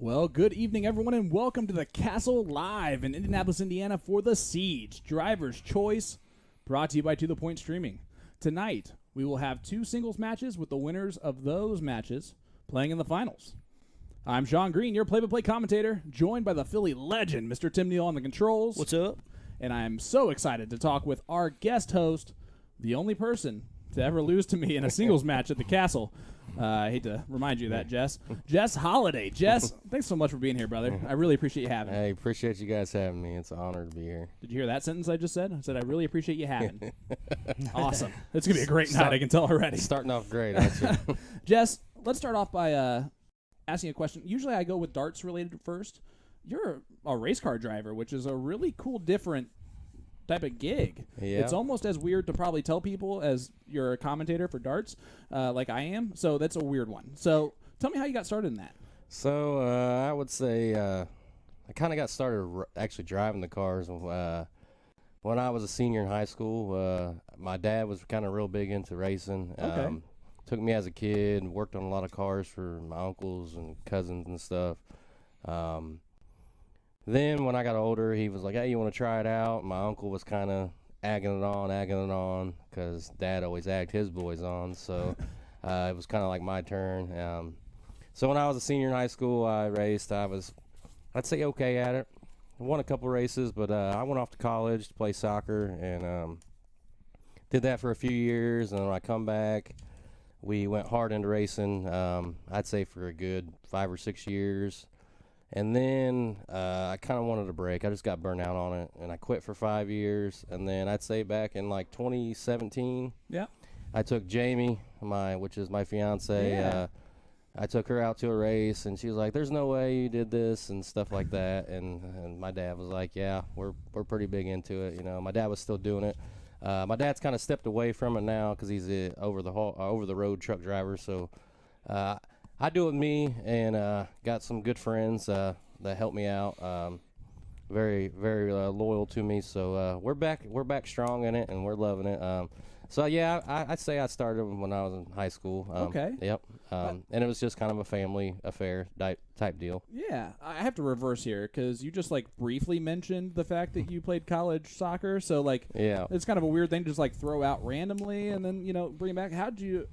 Well, good evening, everyone, and welcome to the Castle Live in Indianapolis, Indiana for the Siege Driver's Choice, brought to you by To The Point Streaming. Tonight, we will have two singles matches with the winners of those matches playing in the finals. I'm Sean Green, your play-by-play commentator, joined by the Philly legend, Mr. Tim Neal on the controls. What's up? And I'm so excited to talk with our guest host, the only person to ever lose to me in a singles match at the Castle. I hate to remind you of that, Jess. Jess Holiday. Jess, thanks so much for being here, brother. I really appreciate you having me. Hey, appreciate you guys having me. It's an honor to be here. Did you hear that sentence I just said? I said, I really appreciate you having me. Awesome. It's going to be a great night, I can tell already. Starting off great, aren't you? Jess, let's start off by asking a question. Usually I go with darts related first. You're a race car driver, which is a really cool, different type of gig. Yeah. It's almost as weird to probably tell people as you're a commentator for darts, like I am. So that's a weird one. So tell me how you got started in that. So I would say I kind of got started actually driving the cars when I was a senior in high school. My dad was kind of real big into racing. Okay. Took me as a kid, worked on a lot of cars for my uncles and cousins and stuff. Then when I got older, he was like, hey, you want to try it out? My uncle was kind of egging it on, because Dad always egged his boys on. So it was kind of like my turn. So when I was a senior in high school, I raced. I'd say okay at it. I won a couple races, but I went off to college to play soccer and did that for a few years. And when I come back, we went hard into racing, I'd say for a good 5 or 6 years. And then I kind of wanted a break. I just got burnt out on it, and I quit for 5 years. And then I'd say back in like 2017, I took Jamie, which is my fiance. Yeah. I took her out to a race, and she was like, "There's no way you did this," and stuff like that. And my dad was like, "Yeah, we're pretty big into it." You know, my dad was still doing it. My dad's kind of stepped away from it now because he's a over the road truck driver. So. I do it with me, and got some good friends that help me out. Very, very loyal to me. So we're back strong in it, and we're loving it. So yeah, I'd say I started when I was in high school. Okay. Yep. And it was just kind of a family affair type deal. Yeah, I have to reverse here because you just like briefly mentioned the fact that you played college soccer. So like, Yeah. it's kind of a weird thing to just like throw out randomly and then bring it back. How'd you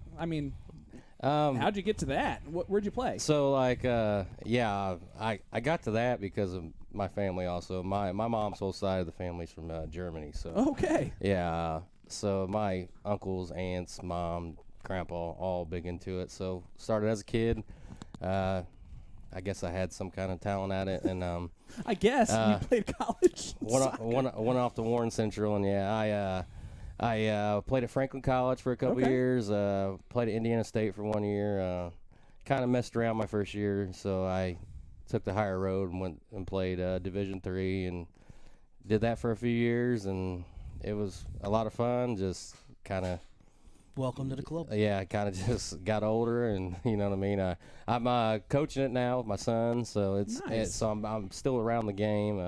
get to that? Where'd you play? So like, yeah, I got to that because of my family also. My mom's whole side of the family's from Germany. So Okay. yeah, so my uncles, aunts, mom, grandpa, all big into it. So started as a kid. I guess I had some kind of talent at it, and I guess you played college. went off to Warren Central, and yeah, I played at Franklin College for a couple years. Played at Indiana State for 1 year. Kind of messed around my first year, so I took the higher road and went and played Division III, and did that for a few years, and it was a lot of fun. Just kind of. Welcome to the club. Yeah, I kind of just got older, and you know what I mean. I'm coaching it now with my son, so Nice. I'm still around the game.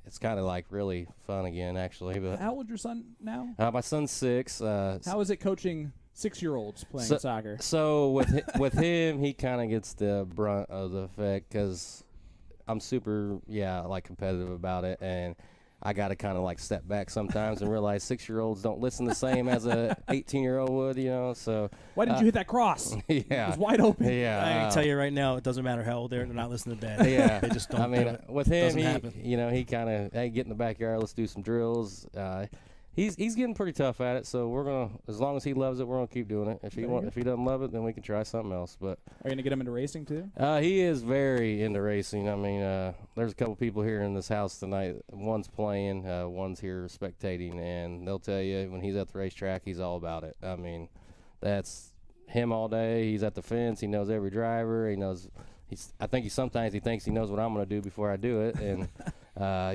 It's kind of like really fun again, actually. But How old's your son now? my son's 6. How is it coaching 6-year-olds playing soccer? So with him, he kind of gets the brunt of the effect because I'm super like competitive about it, and I got to kind of like step back sometimes and realize 6-year-olds don't listen the same as a 18-year-old would, So Why didn't you hit that cross? It yeah, was wide open. yeah. I can tell you right now, it doesn't matter how old they're not listening to Dad. Yeah, They just don't. I mean, do it. with him, Doesn't happen. he kind of get in the backyard. Let's do some drills. He's getting pretty tough at it. So we're gonna, as long as he loves it, we're gonna keep doing it. If he doesn't love it, then we can try something else. But Are you gonna get him into racing too? he is very into racing. I mean, there's a couple people here in this house tonight. One's playing, one's here spectating, and they'll tell you when he's at the racetrack, he's all about it. I mean, that's him all day. He's at the fence. He knows every driver. He knows. I think sometimes he thinks he knows what I'm gonna do before I do it, and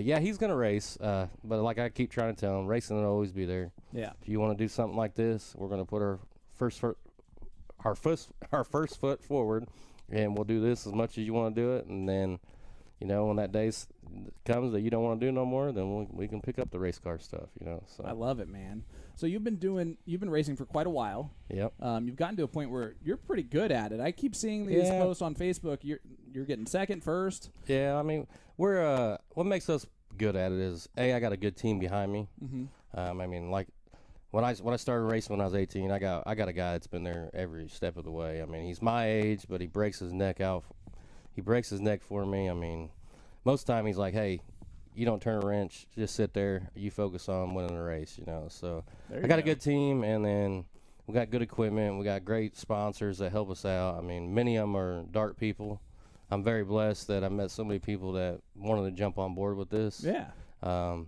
yeah, he's gonna race. But like I keep trying to tell him, racing will always be there. Yeah. If you want to do something like this, we're gonna put our first foot forward, and we'll do this as much as you want to do it, and then, when that day comes that you don't want to do no more, then we can pick up the race car stuff, So I love it, man. So you've been racing for quite a while. Yep. You've gotten to a point where you're pretty good at it. I keep seeing these posts on Facebook. you're getting second, first. Yeah, I mean, we're what makes us good at it is I got a good team behind me. Mm-hmm. I mean, like when I started racing when I was 18, I got a guy that's been there every step of the way. I mean, he's my age, but he breaks his neck out. He breaks his neck for me. I mean, most of the time he's like, hey, you don't turn a wrench, just sit there. You focus on winning the race, you know. So I got a good team, and then we got good equipment. We got great sponsors that help us out. I mean, many of them are dart people. I'm very blessed that I met so many people that wanted to jump on board with this. Yeah. And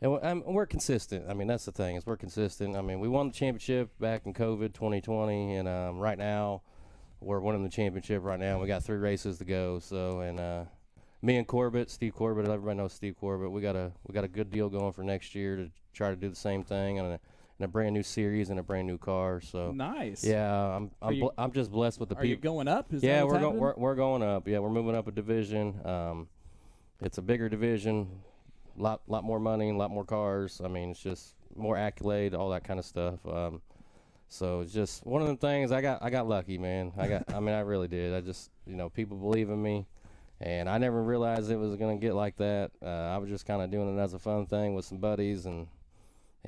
we're consistent. I mean, that's the thing is we're consistent. I mean, we won the championship back in COVID 2020, and right now we're winning the championship right now. We got 3 races to go. So, and me and Steve Corbett, everybody knows Steve Corbett. We got a good deal going for next year to try to do the same thing and a brand new series and a brand new car. So nice. Yeah, I'm just blessed with the people. Are you going up? Yeah, we're going up. Yeah, we're moving up a division. It's a bigger division, lot more money, a lot more cars. I mean, it's just more accolade, all that kind of stuff. So it's just one of the things. I got lucky, man. I mean, I really did. I just, people believe in me. And I never realized it was going to get like that. I was just kind of doing it as a fun thing with some buddies and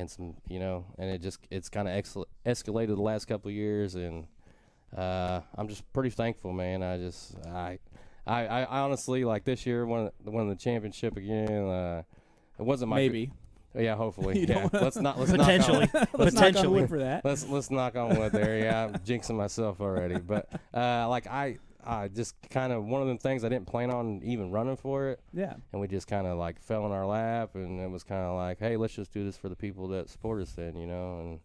some, and it's kind of escalated the last couple of years. And I'm just pretty thankful, man. I honestly, like this year, won the championship again. It wasn't my maybe. Yeah, hopefully. Yeah, let's not Potentially. Let's knock on wood for that. Let's knock on wood there. Yeah, I'm jinxing myself already. But I just kind of one of the things I didn't plan on even running for it. Yeah. And we just kind of like fell in our lap, and it was kind of like, hey, let's just do this for the people that support us then, And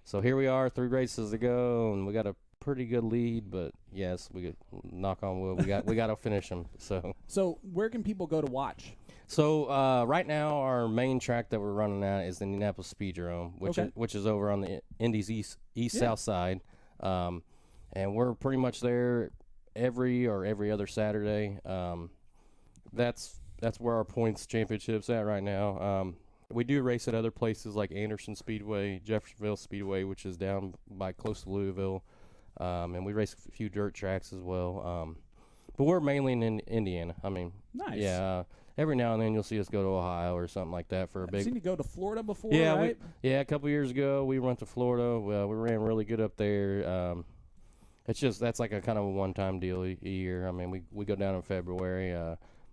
so here we are, 3 races to go, and we got a pretty good lead. But yes, we could knock on wood. We got to finish them. So where can people go to watch? So right now, our main track that we're running at is the Indianapolis Speedrome, which is over on the Indy's east south side, and we're pretty much there every other Saturday. That's where our points championship's at right now. We do race at other places like Anderson Speedway, Jeffersonville Speedway, which is down by close to Louisville, and we race a few dirt tracks as well. But we're mainly in Indiana. I mean, nice. Yeah. Every now and then you'll see us go to Ohio or something like that for a big. I've seen you go to Florida before, yeah, right? A couple years ago we went to Florida. Well, we ran really good up there. That's like a kind of a one-time deal a year. I mean, we go down in February.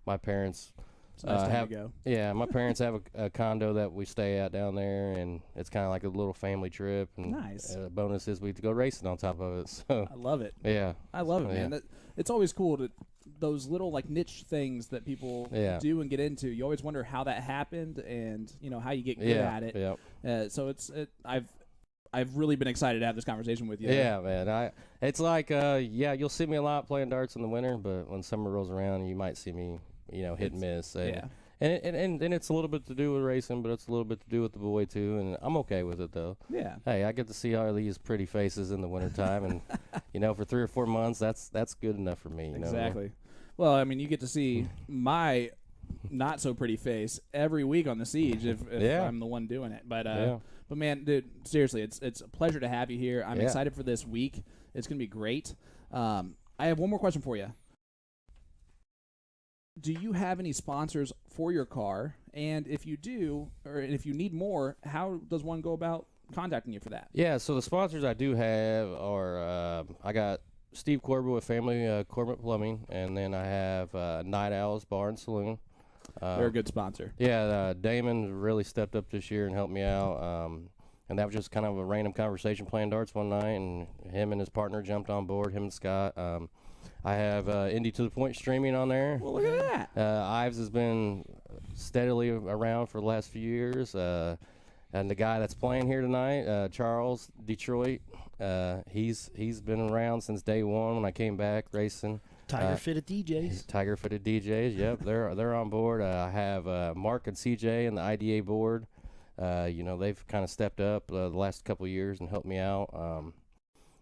My parents time to go. Yeah, my parents have a condo that we stay at down there, and it's kind of like a little family trip. And nice. Bonus is we go racing on top of it. So I love it. Yeah, I love it, man. It's always cool to those little like niche things that people do and get into. You always wonder how that happened, and how you get good at it. Yeah. So I've really been excited to have this conversation with you. Yeah, man. It's like you'll see me a lot playing darts in the winter, but when summer rolls around, you might see me, hit and miss. And it's a little bit to do with racing, but it's a little bit to do with the boy too, and I'm okay with it though. Yeah. Hey, I get to see all these pretty faces in the wintertime, and for 3 or 4 months, that's good enough for me. Exactly. Well, I mean, you get to see my not so pretty face every week on the Siege if I'm the one doing it. But man, dude, seriously, it's a pleasure to have you here. I'm excited for this week. It's gonna be great. I have one more question for you. Do you have any sponsors for your car? And if you do, or if you need more, how does one go about contacting you for that? Yeah, so the sponsors I do have are I got Steve Corbett with Family Corbett Plumbing, and then I have Night Owls Bar and Saloon. They're a good sponsor. Yeah, Damon really stepped up this year and helped me out. And that was just kind of a random conversation playing darts one night, and him and his partner jumped on board, him and Scott. I have Indy to the Point streaming on there. Well, look at that. Ives has been steadily around for the last few years. And the guy that's playing here tonight, Charles Dtroit, he's been around since day one when I came back racing. Tiger Fitted DJs. Tiger Fitted DJs, yep, they're on board. I have Mark and CJ and the IDA board. They've kind of stepped up the last couple of years and helped me out.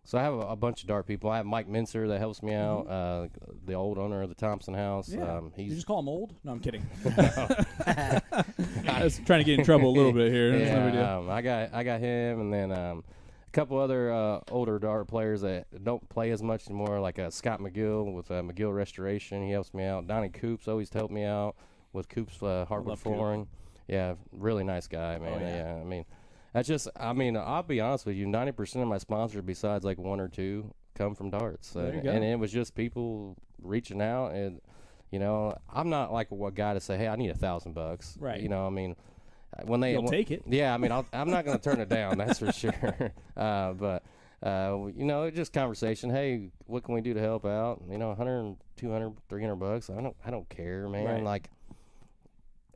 So I have a bunch of dart people. I have Mike Mincer that helps me out, the old owner of the Thompson House. Yeah. You just call him old? No, I'm kidding. I was trying to get in trouble a little bit here. Yeah, I got him, and then a couple other older dart players that don't play as much anymore, like Scott McGill with McGill Restoration. He helps me out. Donnie Coops always helped me out with Coops hardwood flooring. Yeah, really nice guy, man. Oh, yeah. I mean, that's just. I mean, I'll be honest with you. 90% of my sponsors, besides like one or two, come from darts. There you go. And it was just people reaching out, and you know, I'm not like a guy to say, hey, I need $1,000. Right. You know, I mean, when they You'll take it. Yeah, I mean, I'm not going to turn it down. That's for sure. But you know, just conversation. Hey, what can we do to help out? You know, 100, 200, 300 bucks. I don't care, man. Right. Like,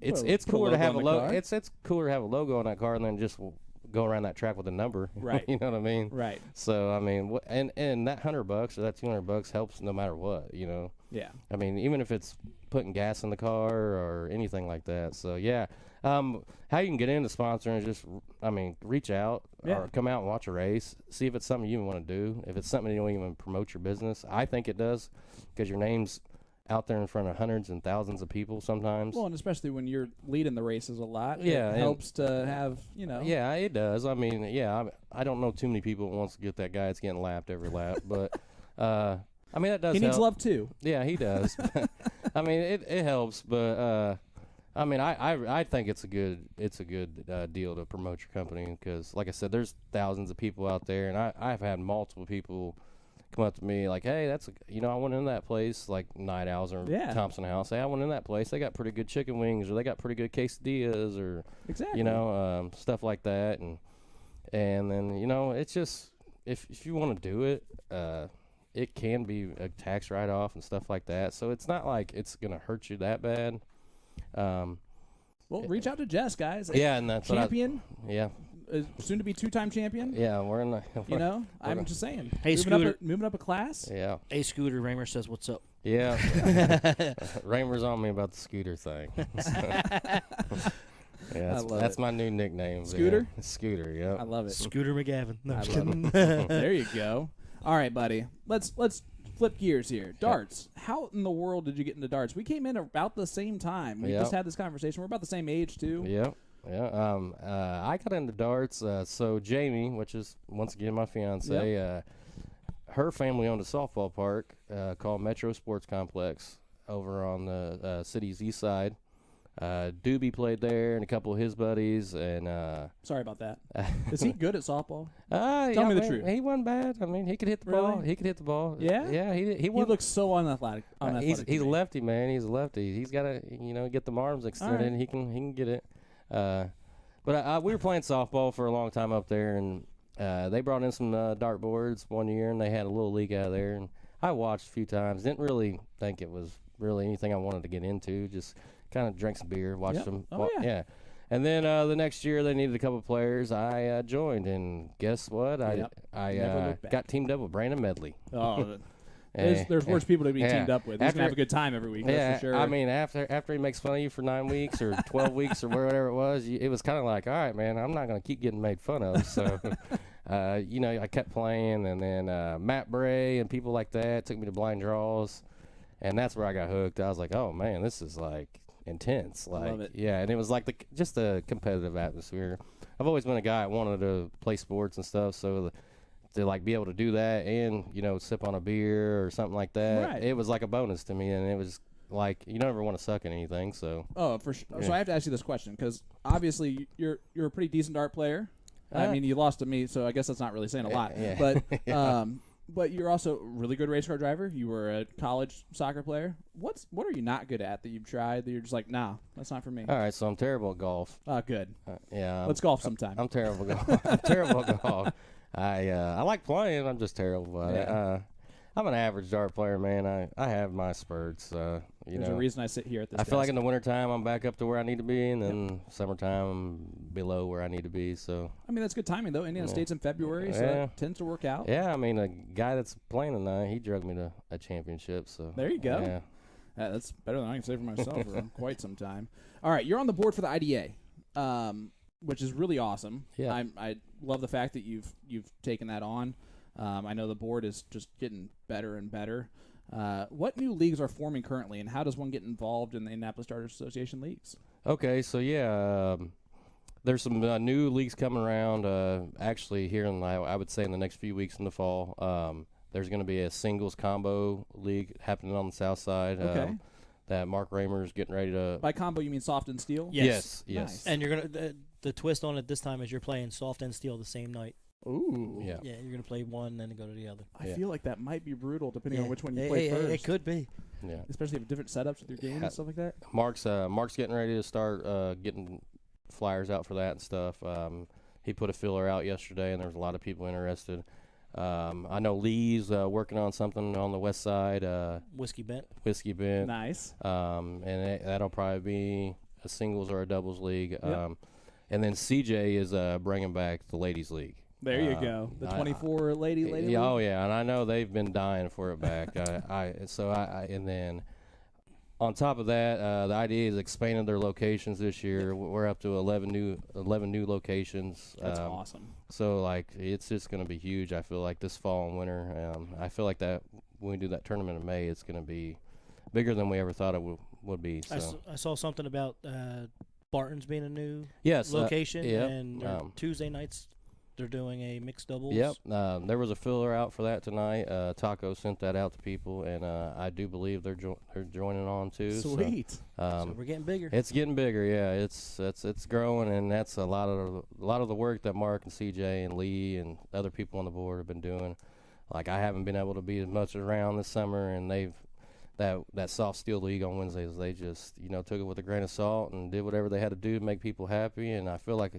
Put it's a cooler to logo have on a the logo. car. It's cooler to have a logo on that car than just go around that track with a number. Right. You know what I mean? Right. So I mean, and that $100 or that $200 helps no matter what. You know. Yeah. I mean, even if it's putting gas in the car or anything like that. So yeah. How you can get into sponsoring is just, I mean, reach out or come out and watch a race. See if it's something you even want to do. If it's something you don't even promote your business, I think it does, because your name's out there in front of hundreds and thousands of people sometimes. Well, and especially when you're leading the races a lot, Yeah, it and- helps to have, you know. Yeah, it does. I mean, yeah, I don't know too many people that wants to get that guy that's getting lapped every lap, but I mean, that does He needs help. love too. Yeah, he does. I mean, it helps, but I mean, I think it's a good deal to promote your company, because, like I said, there's thousands of people out there, and I've had multiple people come up to me like, hey, I went in that place, like Night Owls or Thompson House. Hey, I went in that place. They got pretty good chicken wings, or they got pretty good quesadillas, or Exactly. stuff like that, and then it's just if you want to do it, it can be a tax write-off and stuff like that. So it's not like it's gonna hurt you that bad. Well, reach out to Jess, guys. Yeah, and that's Champion, yeah, soon to be 2-time champion. yeah. We're in the. You know, I'm just saying. Hey, moving up a class. Yeah, Hey, Scooter, Raymer says, what's up? yeah. Raymer's on me about the scooter thing. Yeah, love that's it. my new nickname. Scooter? Yeah. Scooter. Yeah. I love it. Scooter McGavin. No, I I'm just love kidding. it. There you go. All right, buddy. Let's flip gears here. Darts. How in the world did you get into darts? We came in about the same time. We just had this conversation. We're about the same age too. Yeah. Yeah. I got into darts. So Jamie, which is once again my fiance, her family owned a softball park called Metro Sports Complex over on the city's east side. Doobie played there, and a couple of his buddies, and Sorry about that. Is he good at softball? Tell me the truth. He wasn't bad. I mean, he could hit the Really? ball. He could hit the ball. Yeah? Yeah. He He wasn't. looks so unathletic. He's to a me. lefty, man. He's a lefty. He's got to get the arms extended. right. He can get it. But we were playing softball for a long time up there, and they brought in some dart boards one year, and they had a little league out of there. And I watched a few times. Didn't really think it was really anything I wanted to get into. Just kind of drank some beer, watched them. Yeah. And then the next year they needed a couple of players. I joined, and guess what? Never I looked back. got teamed up with Brandon Medley. Oh, Eh, there's worse people to be yeah. teamed up with. He's gonna have a good time every week. Yeah, That's for sure. I mean, after he makes fun of you for 9 weeks or 12 weeks or whatever it was, it was kind of like, all right, man, I'm not going to keep getting made fun of. So, I kept playing, and then Matt Bray and people like that took me to blind draws, and that's where I got hooked. I was like, oh, man, this is, like, intense. Like, Love it. Yeah, and it was like just a competitive atmosphere. I've always been a guy that wanted to play sports and stuff, so to like be able to do that and sip on a beer or something like that, Right. it was like a bonus to me, and it was like you never want to suck at anything. So Oh, for sure. Yeah. So I have to ask you this question because obviously you're a pretty decent dart player. I mean, you lost to me, so I guess that's not really saying a lot. yeah. But Yeah. but you're also a really good race car driver. You were a college soccer player. What are you not good at that you've tried that you're just like, nah, that's not for me? all right, so I'm terrible at golf. Good. Yeah, Let's golf sometime. I'm terrible at golf. I'm terrible at golf. I like playing. I'm just terrible at it. I'm an average dart player, man. I have my spurts. There's a reason I sit here at this I feel like desk. in the wintertime I'm back up to where I need to be, and then summertime I'm below where I need to be. So I mean, that's good timing, though. Indiana Yeah. State's in February, so Yeah. it tends to work out. yeah, I mean a guy that's playing tonight, he drugged me to a championship. So There you go. Yeah. That's better than I can say for myself for quite some time. All right, you're on the board for the IDA, which is really awesome. Yeah. I love the fact that you've taken that on. I know the board is just getting better and better. What new leagues are forming currently, and how does one get involved in the Indianapolis Darters Association leagues? Okay, so yeah, There's some new leagues coming around. Actually, here I would say in the next few weeks in the fall, there's going to be a singles combo league happening on the south side. Okay. That Mark Raymer's getting ready to. By combo, you mean soft and steel? Yes. Nice. And you're gonna the twist on it this time is you're playing soft and steel the same night. Ooh. Yeah. Yeah, you're gonna play one, then go to the other. I feel like that might be brutal depending Yeah. on which one you play first. It could be. Yeah. Especially if different setups with your game and stuff like that. Mark's getting ready to start getting flyers out for that and stuff. He put a filler out yesterday, and there was a lot of people interested. I know Lee's working on something on the west side. Whiskey Bent. Nice. And that'll probably be a singles or a doubles league. Yep. And then CJ is bringing back the ladies league. There you go. The 24 lady league. Oh yeah, and I know they've been dying for it back. And then on top of that, the idea is expanding their locations this year. We're up to 11 new locations. That's awesome. So like it's just going to be huge. I feel like this fall and winter. I feel like that when we do that tournament in May, it's going to be bigger than we ever thought it would be. So I saw something about Barton's being a new yes, location, yep, and Tuesday nights they're doing a mixed doubles. Yep. There was a filler out for that tonight. Taco sent that out to people, and I do believe they're joining on too. Sweet. So we're getting bigger. It's getting bigger. Yeah, it's growing, and that's a lot of the work that Mark and CJ and Lee and other people on the board have been doing. Like I haven't been able to be as much around this summer, and they've that soft steel league on Wednesdays. They just took it with a grain of salt and did whatever they had to do to make people happy, and I feel like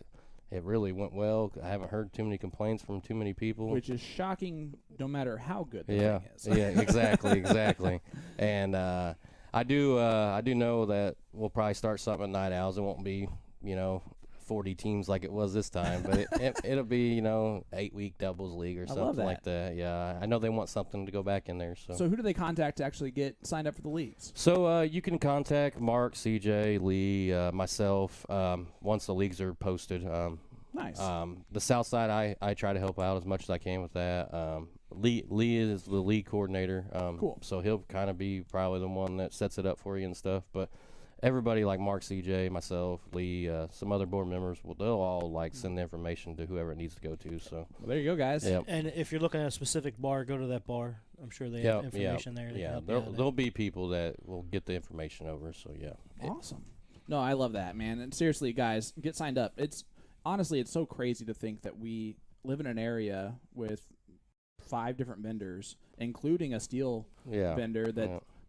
it really went well. I haven't heard too many complaints from too many people. Which is shocking no matter how good the yeah, thing is. Yeah, exactly. And I do know that we'll probably start something at Night Owls. It won't be, 40 teams like it was this time, but it'll be, 8-week doubles league or something like that. Yeah, I know they want something to go back in there. So who do they contact to actually get signed up for the leagues? So you can contact Mark, CJ, Lee, myself once the leagues are posted. Nice. The South Side, I try to help out as much as I can with that. Lee is the league coordinator. Cool. So he'll kind of be probably the one that sets it up for you and stuff. But everybody like Mark, CJ, myself, Lee, some other board members, they'll all send the information to whoever it needs to go to. So well, there you go, guys. Yep. And if you're looking at a specific bar, go to that bar. I'm sure they have information there. Yeah, there'll be people that will get the information over. So yeah. Awesome. No, I love that, man. And seriously, guys, get signed up. Honestly, it's so crazy to think that we live in an area with 5 different vendors, including a steel vendor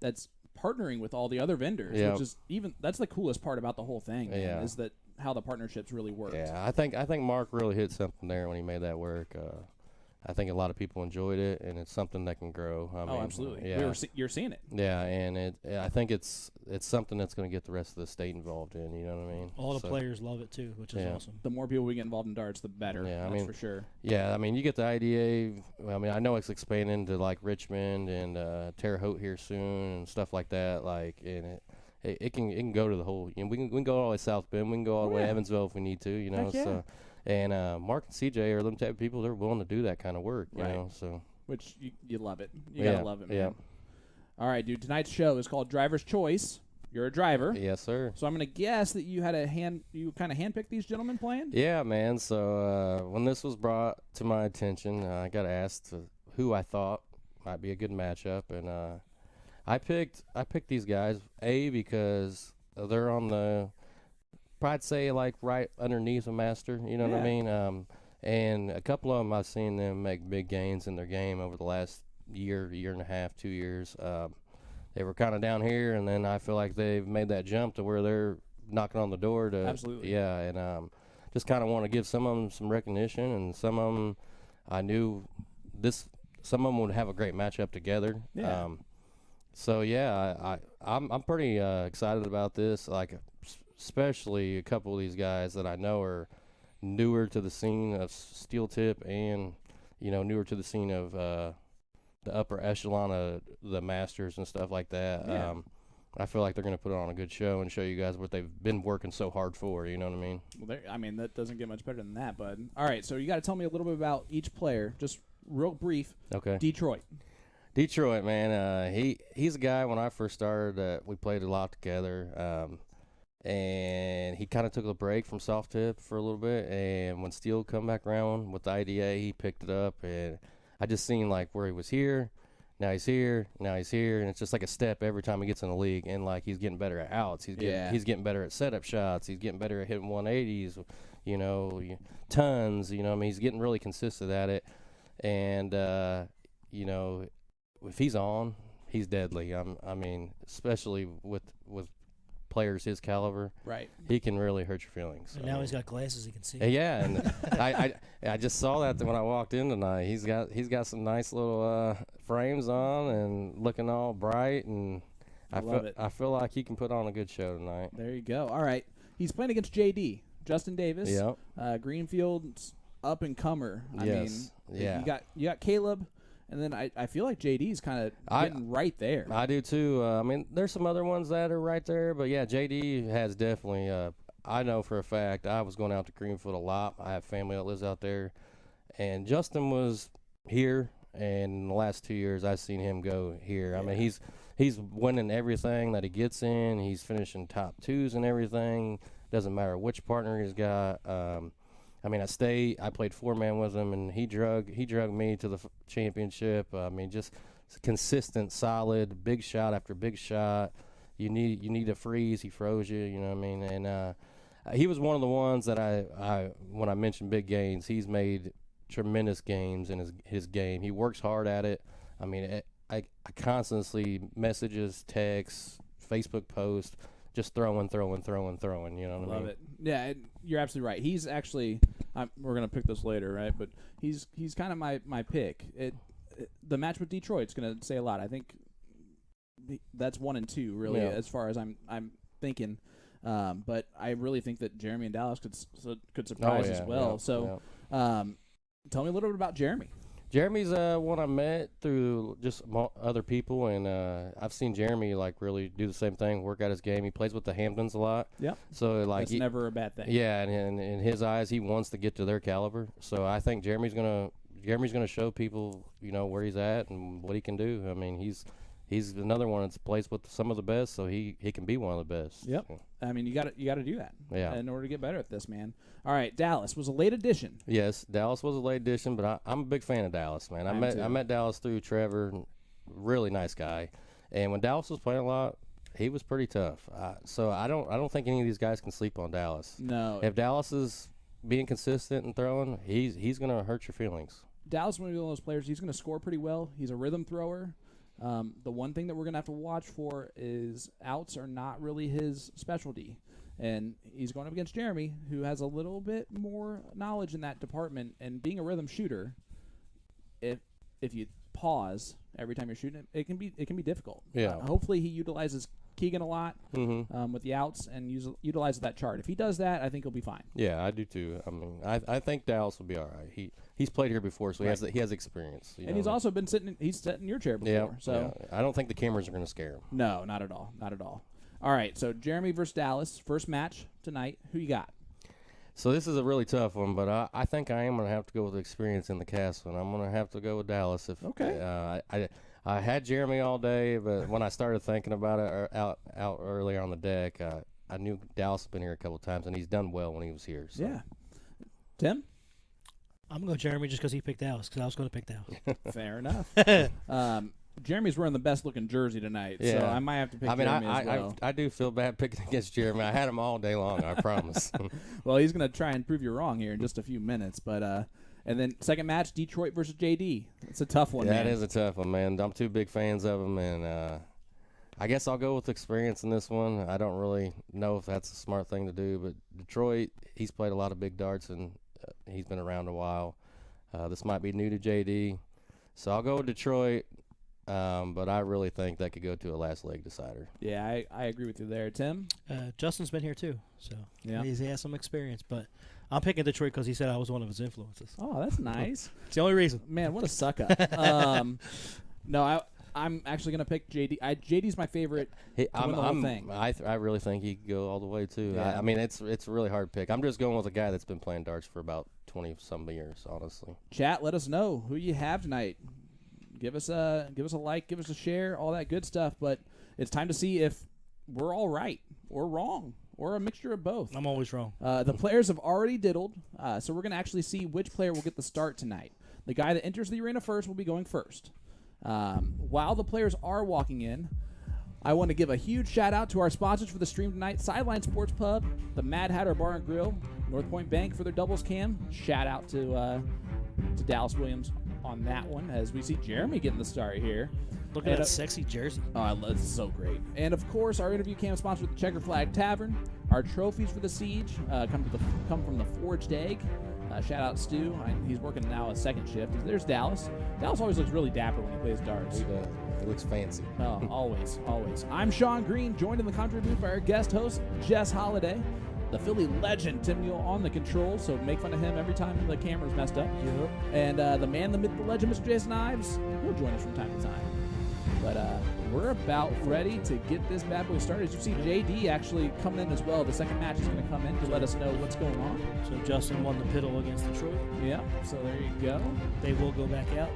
that's partnering with all the other vendors, which is that's the coolest part about the whole thing, man, is that how the partnerships really work. Yeah, I think Mark really hit something there when he made that work. I think a lot of people enjoyed it, and it's something that can grow. I mean, absolutely. Yeah. You're seeing it. Yeah, and I think it's something that's going to get the rest of the state involved in. You know what I mean? All the players love it too, which is awesome. The more people we get involved in darts, the better. Yeah, that's for sure. Yeah, I mean, you get the idea. I mean, I know it's expanding to Richmond and Terre Haute here soon and stuff like that. And it can go to the whole. We can go all the way to South Bend. We can go all the way to Evansville if we need to. Heck yeah. So. And Mark and CJ are them type of people. They're willing to do that kind of work, you know. So, which you love it. You gotta love it, man. Yeah. All right, dude. Tonight's show is called Driver's Choice. You're a driver. Yes, sir. So I'm gonna guess that you had you kind of handpicked these gentlemen playing. Yeah, man. So when this was brought to my attention, I got asked who I thought might be a good matchup, and I picked these guys because they're on the. I'd say right underneath a master, you know what I mean? And a couple of them I've seen them make big gains in their game over the last year and a half, 2 years. They were kind of down here, and then I feel like they've made that jump to where they're knocking on the door to absolutely. Yeah, and just kind of want to give some of them some recognition, and some of them I knew some of them would have a great matchup together. Yeah. So yeah, I'm pretty excited about this. Especially a couple of these guys that I know are newer to the scene of steel tip and, newer to the scene of the upper echelon of the masters and stuff like that. Yeah. I feel like they're going to put on a good show and show you guys what they've been working so hard for, you know what I mean? Well, that doesn't get much better than that, bud. All right, so you got to tell me a little bit about each player, just real brief. Okay. Dtroit, man. He's a guy when I first started, we played a lot together. and he kind of took a break from soft tip for a little bit. And when Steele come back around with the IDA, he picked it up, and I just seen like where he was here. Now he's here, and it's just like a step every time he gets in the league, and like he's getting better at outs, he's getting better at setup shots, he's getting better at hitting 180s, tons, I mean, he's getting really consistent at it, and if he's on, he's deadly. I mean, especially with players his caliber, right? He can really hurt your feelings. And now he's got glasses he can see. Yeah, and I just saw that when I walked in tonight. He's got some nice little frames on and looking all bright, and I feel like he can put on a good show tonight. There you go. All right, he's playing against JD, Justin Davis. Yeah. Greenfield's up and comer. I mean, yeah. You got Caleb. And then I feel like JD's kind of getting right there. I do too. I mean, there's some other ones that are right there, but yeah, JD has definitely. I know for a fact I was going out to Greenfield a lot. I have family that lives out there, and Justin was here. And in the last 2 years, I've seen him go here. Yeah. I mean, he's winning everything that he gets in. He's finishing top twos and everything. Doesn't matter which partner he's got. I mean, I played 4-man with him, and he drug me to the championship. I mean, just consistent, solid, big shot after big shot. You need to freeze, he froze you. You know what I mean? And he was one of the ones that I when I mentioned big gains, he's made tremendous gains in his game. He works hard at it. I mean, I constantly messages, texts, Facebook posts. Just throwing. You know what I mean? Love it. Yeah, you're absolutely right. He's actually, we're gonna pick this later, right? But he's kind of my pick. The match with Detroit's gonna say a lot. I think that's 1 and 2 really, as far as I'm thinking. But I really think that Jeremy and Dallas could surprise as well. Tell me a little bit about Jeremy. Jeremy's one I met through just other people, and I've seen Jeremy like really do the same thing, work out his game. He plays with the Hamptons a lot. Yep. So like that's never a bad thing. Yeah, and in his eyes, he wants to get to their caliber. So I think Jeremy's gonna show people where he's at and what he can do. I mean, he's another one that plays with some of the best, so he can be one of the best. Yep. I mean, you got to do that. Yeah. In order to get better at this, man. All right, Dallas was a late addition. Yes, Dallas was a late addition, but I'm a big fan of Dallas, man. I met Dallas through Trevor, really nice guy, and when Dallas was playing a lot, he was pretty tough. So I don't think any of these guys can sleep on Dallas. No. If Dallas is being consistent and throwing, he's gonna hurt your feelings. Dallas is one of those players. He's gonna score pretty well. He's a rhythm thrower. The one thing that we're going to have to watch for is outs are not really his specialty. And he's going up against Jeremy, who has a little bit more knowledge in that department. And being a rhythm shooter, if you pause every time you're shooting, it can be difficult. Yeah. Hopefully he utilizes Keegan a lot with the outs and utilizes that chart. If he does that, I think he'll be fine. Yeah, I do too. I mean, I think Dallas will be all right. He's played here before, so he has experience. And he's also been sat in your chair before. Yeah, so yeah. I don't think the cameras are going to scare him. No, not at all. Not at all. All right, so Jeremy versus Dallas, first match tonight. Who you got? So this is a really tough one, but I think I am going to have to go with experience in the castle, and I'm going to have to go with Dallas. Okay. I had Jeremy all day, but when I started thinking about it out earlier on the deck, I knew Dallas has been here a couple of times, and he's done well when he was here. So. Yeah. Tim? I'm going to go Jeremy just because he picked Dallas, because I was going to pick Dallas. Fair enough. Jeremy's wearing the best-looking jersey tonight, so I might have to pick Jeremy as well. I do feel bad picking against Jeremy. I had him all day long, I promise. Well, he's going to try and prove you wrong here in just a few minutes, but and then second match, Dtroit versus JD. It's a tough one, man. That is a tough one, man. I'm two big fans of him, and I guess I'll go with experience in this one. I don't really know if that's a smart thing to do, but Dtroit, he's played a lot of big darts, and he's been around a while. This might be new to JD, so I'll go with Dtroit, but I really think that could go to a last leg decider. Yeah, I agree with you there. Tim? Justin's been here too, so yeah. He has some experience, but I'm picking Detroit because he said I was one of his influences. Oh, that's nice. It's the only reason. Man, what a suck-up. No, I'm actually going to pick JD. JD's my favorite to win the whole thing. I really think he could go all the way, too. Yeah. I mean, it's a really hard pick. I'm just going with a guy that's been playing darts for about 20-some years, honestly. Chat, let us know who you have tonight. Give us a like, give us a share, all that good stuff. But it's time to see if we're all right or wrong or a mixture of both. I'm always wrong. The players have already diddled, so we're going to actually see which player will get the start tonight. The guy that enters the arena first will be going first. While the players are walking in, I want to give a huge shout-out to our sponsors for the stream tonight, Sideline Sports Pub, the Mad Hatter Bar and Grill, North Point Bank for their doubles cam. Shout-out to Dallas Williams on that one, as we see Jeremy getting the start here. Look at that sexy jersey. Oh, it's so great. And, of course, our interview cam sponsored with the Checker Flag Tavern. Our trophies for the Siege come from the Forged Egg. Shout-out Stu. He's working now a second shift. There's Dallas. Dallas always looks really dapper when he plays darts. He does. He looks fancy. Oh, always, always. I'm Sean Green, joined in the commentary booth by our guest host, Jess Holliday. The Philly legend, Tim Neal, on the controls, so make fun of him every time the camera's messed up. Yep. And the man, the myth, the legend, Mr. Jason Ives, will join us from time to time. But we're about ready to get this bad boy started. As you see, JD actually coming in as well. The second match is going to come in to let us know what's going on. So Justin won the piddle against Detroit. Yeah, so there you go. They will go back out.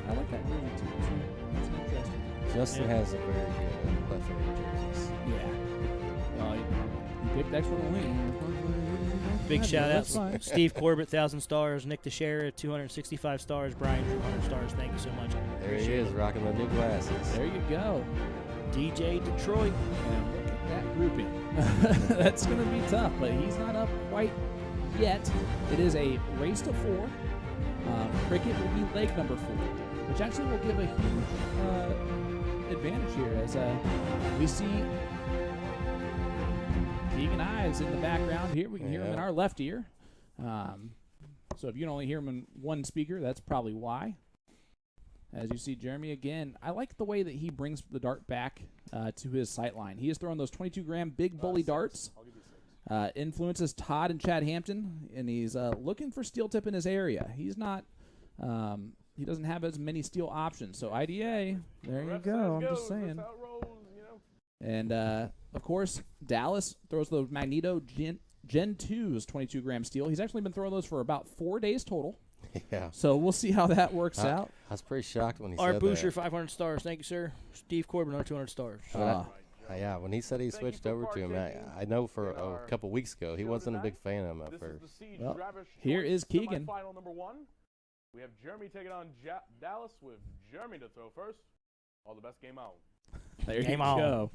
I like that movie, too. It's interesting. Justin has a very good left-handed jerseys. Yeah. Well, he picked excellent wing. Big shout out. That's fine. Steve Corbett, 1,000 stars. Nick Teixeira, 265 stars. Brian, 200 stars. Thank you so much. There he is, rocking the new glasses. There you go. DJ Detroit. And look at that grouping. That's going to be tough, but he's not up quite yet. It is a race to 4. Cricket will be leg number 4, which actually will give a huge advantage here as we see Keegan Ives in the background here. We can hear him in our left ear. So if you can only hear him in one speaker, that's probably why. As you see Jeremy again, I like the way that he brings the dart back to his sight line. He is throwing those 22-gram big bully darts. Influences Todd and Chad Hampton, and he's looking for steel tip in his area. He's not, he doesn't have as many steel options. So IDA, there you go. I'm just saying. And of course, Dallas throws those Magneto Gen 2's 22-gram steel. He's actually been throwing those for about 4 days total. Yeah. So we'll see how that works out. I was pretty shocked when he Art said Boucher, that. 500 stars. Thank you, sir. Steve Corbin, another 200 stars. Yeah, when he said he switched over to him, I know for a couple weeks ago, he wasn't a big fan of him at first. Well, here is Keegan. Final number 1. We have Jeremy taking on Dallas with Jeremy to throw first. All the best game out. There you Game on. go.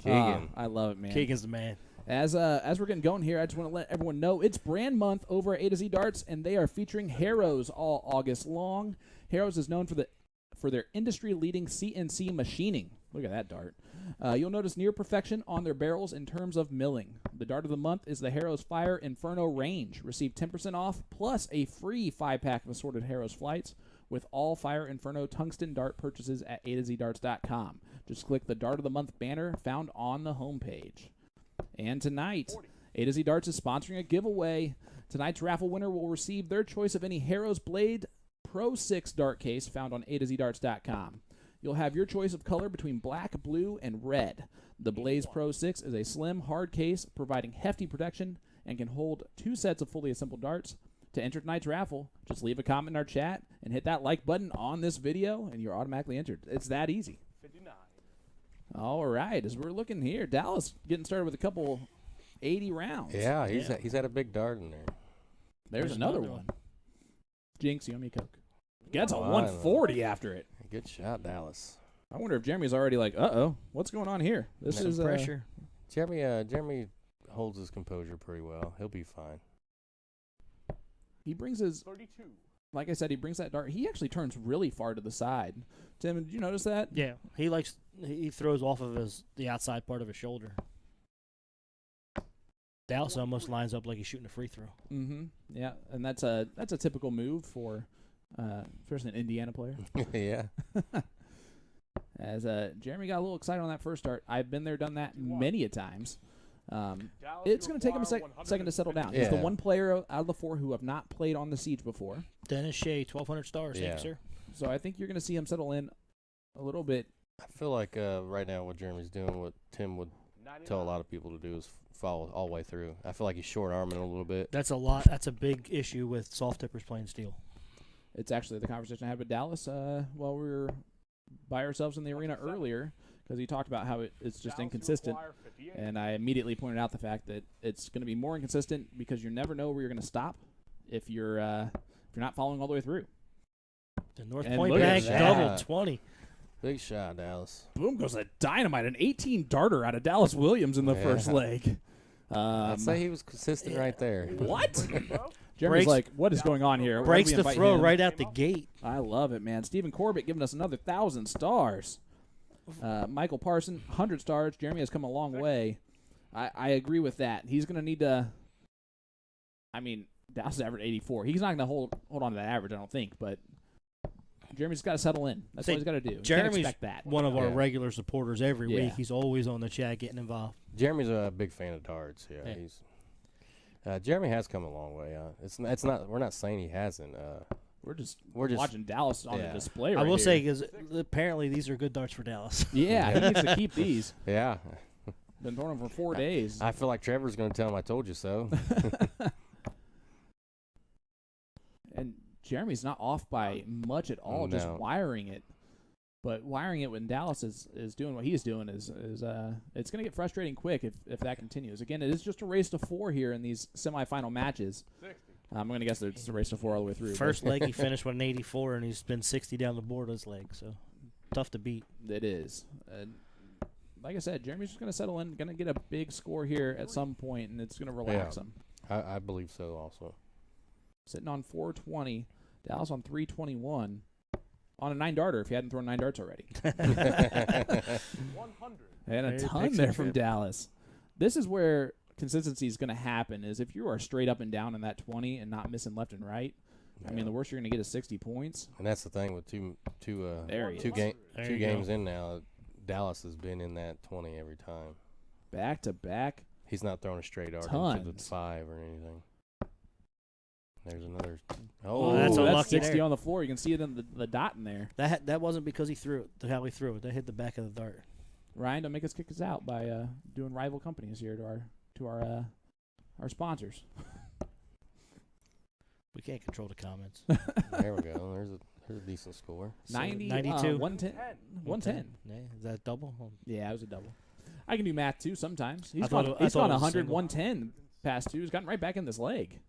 Keegan. I love it, man. Keegan's the man. As we're getting going here, I just want to let everyone know it's brand month over at A to Z Darts, and they are featuring Harrows all August long. Harrows is known for their industry-leading CNC machining. Look at that dart. You'll notice near perfection on their barrels in terms of milling. The dart of the month is the Harrows Fire Inferno Range. Receive 10% off plus a free 5-pack of assorted Harrows flights with all Fire Inferno tungsten dart purchases at A2ZDarts.com. Just click the Dart of the Month banner found on the homepage. And tonight, A to Z Darts is sponsoring a giveaway. Tonight's raffle winner will receive their choice of any Harrows Blade Pro 6 dart case found on A2ZDarts.com. You'll have your choice of color between black, blue, and red. The Blaze Pro 6 is a slim, hard case providing hefty protection and can hold 2 sets of fully assembled darts. To enter tonight's raffle, just leave a comment in our chat and hit that like button on this video, and you're automatically entered. It's that easy. 59. All right, as we're looking here, Dallas getting started with a couple 80 rounds. Yeah, he's had a big dart in there. There's another one. Jinx, you owe me a Coke. Gets a Wow. 140 after it. Good shot, Dallas. I wonder if Jeremy's already like, uh-oh, what's going on here? This Some is pressure. Jeremy holds his composure pretty well. He'll be fine. He brings his, 32. like I said, he brings that dart. He actually turns really far to the side. Tim, did you notice that? Yeah, he throws off of the outside part of his shoulder. Dallas almost lines up like he's shooting a free throw. Mm-hmm. Yeah, and that's a typical move for, especially an Indiana player. Yeah. As Jeremy got a little excited on that first start. I've been there, done that many a times. Dallas, It's you going to take him a acquire second to settle down. He's the Yeah. one player out of the 4 who have not played on the Siege before. Dennis Shea, 1,200 stars. Yeah. Thank you, sir. So I think you're going to see him settle in a little bit. I feel like right now what Jeremy's doing, what Tim would 99. tell a lot of people to do is follow all the way through. I feel like he's short-arming a little bit. That's a lot. That's a big issue with soft tippers playing steel. It's actually the conversation I had with Dallas while we were by ourselves in the arena earlier, because he talked about how it's just Dallas, you inconsistent. require 58. And I immediately pointed out the fact that it's going to be more inconsistent because you never know where you're going to stop if you're not following all the way through. The North And Point look at Bank that. double 20. Big shot, Dallas. Boom goes a dynamite, an 18 darter out of Dallas Williams in the Yeah. first leg. I'd say he was consistent right there. What? Bro, Jeremy's Breaks- like, what is going on here? Why Breaks did we the invite throw him? right out the gate. I love it, man. Stephen Corbett giving us another 1,000 stars. Michael Parson, 100 stars. Jeremy has come a long way. I agree with that. He's going to need to. I mean, Dallas averaged 84. He's not going to hold on to that average, I don't think. But Jeremy's got to settle in. That's Say, all he's got to do. You can't Jeremy's expect that. one of our Yeah. regular supporters every Yeah. week. He's always on the chat getting involved. Jeremy's a big fan of darts. Yeah, Yeah. he's. Jeremy has come a long way. It's not. We're not saying he hasn't. We're just We're just watching Dallas on the yeah. display. I right will here. say, because apparently these are good darts for Dallas. Yeah, he needs to keep these. Yeah. Been throwing them for 4 days. I feel like Trevor's going to tell him I told you so. And Jeremy's not off by much at all, just No. wiring it. But wiring it when Dallas is doing what he's doing is it's going to get frustrating quick if that continues. Again, it is just a race to 4 here in these semifinal matches. 60. I'm going to guess that it's a race to 4 all the way through. First leg, he finished with an 84, and he's been 60 down the board his leg. So tough to beat. But it is. Like I said, Jeremy's just going to settle in, going to get a big score here at some point, and it's going to relax him. I believe so also. Sitting on 420, Dallas on 321. On a 9-darter if you hadn't thrown 9 darts already. 100. And a Very ton picks there and from trip. Dallas. This is where consistency is going to happen, is if you are straight up and down in that 20 and not missing left and right, I mean, the worst you're going to get is 60 points. And that's the thing with two There he is. There you games go. in now. Dallas has been in that 20 every time. Back to back. He's not throwing a straight dart into the Tons. 5 or anything. There's another. Oh, Oh, that's Ooh, unlucky 60 there. on the floor. You can see it in the dot in there. That wasn't because he threw it. How he threw it. That hit the back of the dart. Ryan, don't make us kick us out by doing rival companies here to our sponsors. We can't control the comments. there we go. There's a decent score. 90, 92. 110. 110. Yeah, is that double? Yeah, it was a double. I can do math too sometimes. He's I thought gone, it- I he's thought gone it was 100, single. 110 past 2. He's gotten right back in this leg.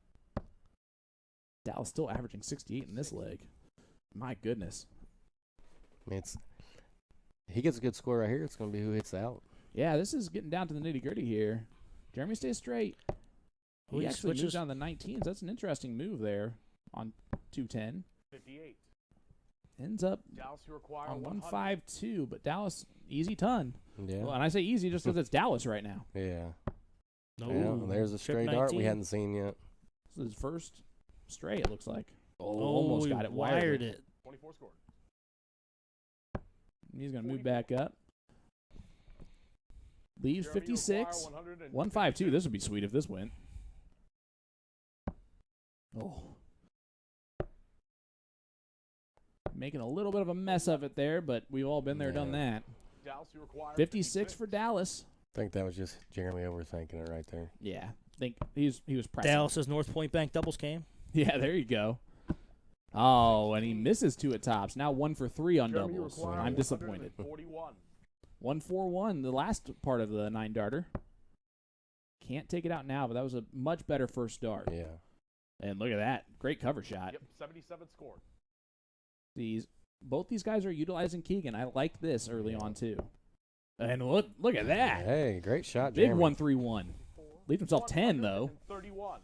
Dallas still averaging 68 in this leg. My goodness. I mean, he gets a good score right here. It's going to be who hits out. Yeah, this is getting down to the nitty-gritty here. Jeremy stays straight. Well, He he actually moves switches- down the 19s. That's an interesting move there on 210. 58. Ends up Dallas, you require on 100. 152, but Dallas, easy ton. Yeah. Well, and I say easy just because it's Dallas right now. Yeah. No. Yeah. There's a Trip straight dart we 19. hadn't seen yet. This is his first straight, it looks like. Oh, almost he got it. Wired it. 24 scored. He's going to move back up. Leaves Jeremy, you require 56. 152. 152. This would be sweet if this went. Oh. Making a little bit of a mess of it there, but we've all been there, done that. Dallas, you require 56 for Dallas. I think that was just Jeremy overthinking it right there. Yeah. I think he was pressing. Dallas's North Point Bank doubles came. Yeah, there you go. Oh, and he misses 2 at tops. Now 1 for 3 on Jeremy, you doubles. require I'm disappointed. 141. 141, the last part of the 9-darter. Can't take it out now, but that was a much better first dart. Yeah. And look at that. Great cover shot. Yep, 77 scored. Both these guys are utilizing Keegan. I like this early on, too. And look at that. Hey, great shot, Big Jeremy. 1-3-1. Leaves himself 10, though. 31.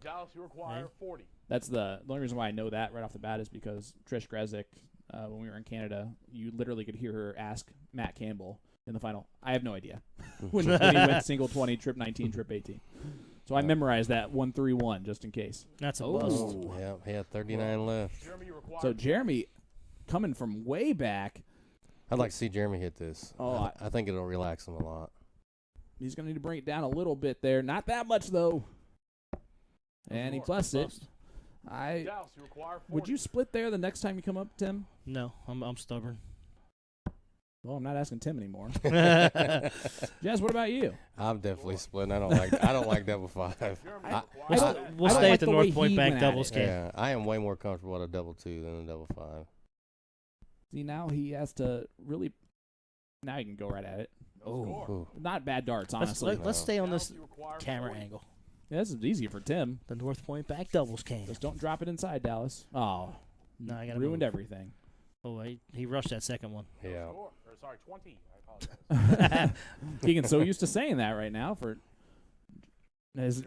Dallas, you require 40. That's the only reason why I know that right off the bat is because Trish Grezik, when we were in Canada, you literally could hear her ask Matt Campbell in the final. I have no idea when he went single 20, trip 19, trip 18. So I memorized that 1-3-1 just in case. That's a Oh. bust. Yeah, he had 39 left. Jeremy, you require So Jeremy, coming from way back, I'd like to see Jeremy hit this. Oh, I think it'll relax him a lot. he's going to need to bring it down a little bit there. Not that much though. And he blessed it. Bust. Dallas, you require 40. Would you split there the next time you come up, Tim? No, I'm stubborn. Well, I'm not asking Tim anymore. Jess, what about you? I'm definitely splitting. I don't like double 5. Jeremy, I- you We'll, require don't- we'll I don't stay like at the the way North Point he Bank went at doubles it. game. Yeah, I am way more comfortable at a double 2 than a double 5. See, now he has to really Now you can go right at it. No score. Ooh. Not bad darts, honestly. Let's stay on Dallas, this you require camera 40. angle. Yeah, this is easy for Tim. The North Point back doubles came. Just don't drop it inside, Dallas. Oh, No, I gotta ruined move. everything. Oh, he rushed that second one. No Yeah. score. Or, sorry, 20. I apologize. Keegan's so used to saying that right now.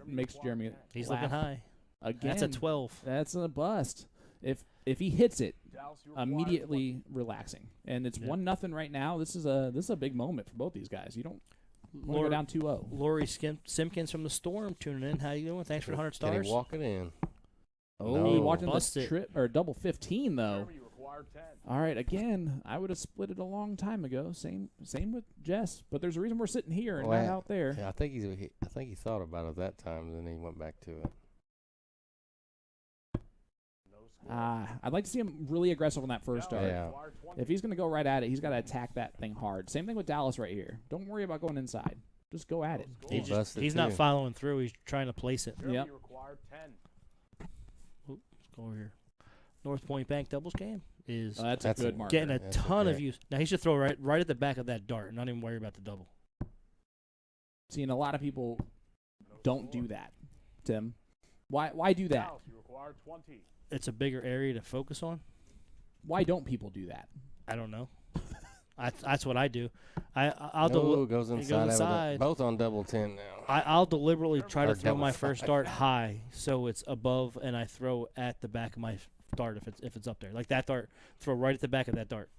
Makes Jeremy He's laugh. looking high. Again. That's a 12. That's a bust. If he hits it, Dallas, you require immediately relaxing, and it's Yeah. 1-0 right now. This is a big moment for both these guys. You don't want to go Lori, down 2-0. Lori Simpkins from the Storm tuning in. How you doing? Thanks for the 100 Can stars. he walk it in? Oh, No. he walked in Bust the it. trip or double 15 though. Jeremy, you require 10. All right, again, I would have split it a long time ago. Same with Jess, but there's a reason we're sitting here and Well, not out there. Yeah, I think he thought about it that time, and then he went back to it. No score. I'd like to see him really aggressive on that first Dallas, dart. Yeah. require 20. If he's going to go right at it, he's got to attack that thing hard. Same thing with Dallas right here. Don't worry about going inside. Just go at it. No He score. busted He's not too. following through. He's trying to place it. Jeremy, Yep. you require 10. Let's go over here. North Point Bank doubles game is That's a That's good a- marker. getting a That's ton of okay. views. Now he should throw right at the back of that dart and not even worry about the double. Seeing a lot of people No don't score. do that, Tim. Why do that? Dallas, you require 20. It's a bigger area to focus on. Why don't people do that? I don't know. That's what I do. I'll No, goes it goes inside. inside. Both on double 10 now. I'll deliberately try to Or throw double my five. first dart high so it's above, and I throw at the back of my dart if it's up there. Like that dart, throw right at the back of that dart.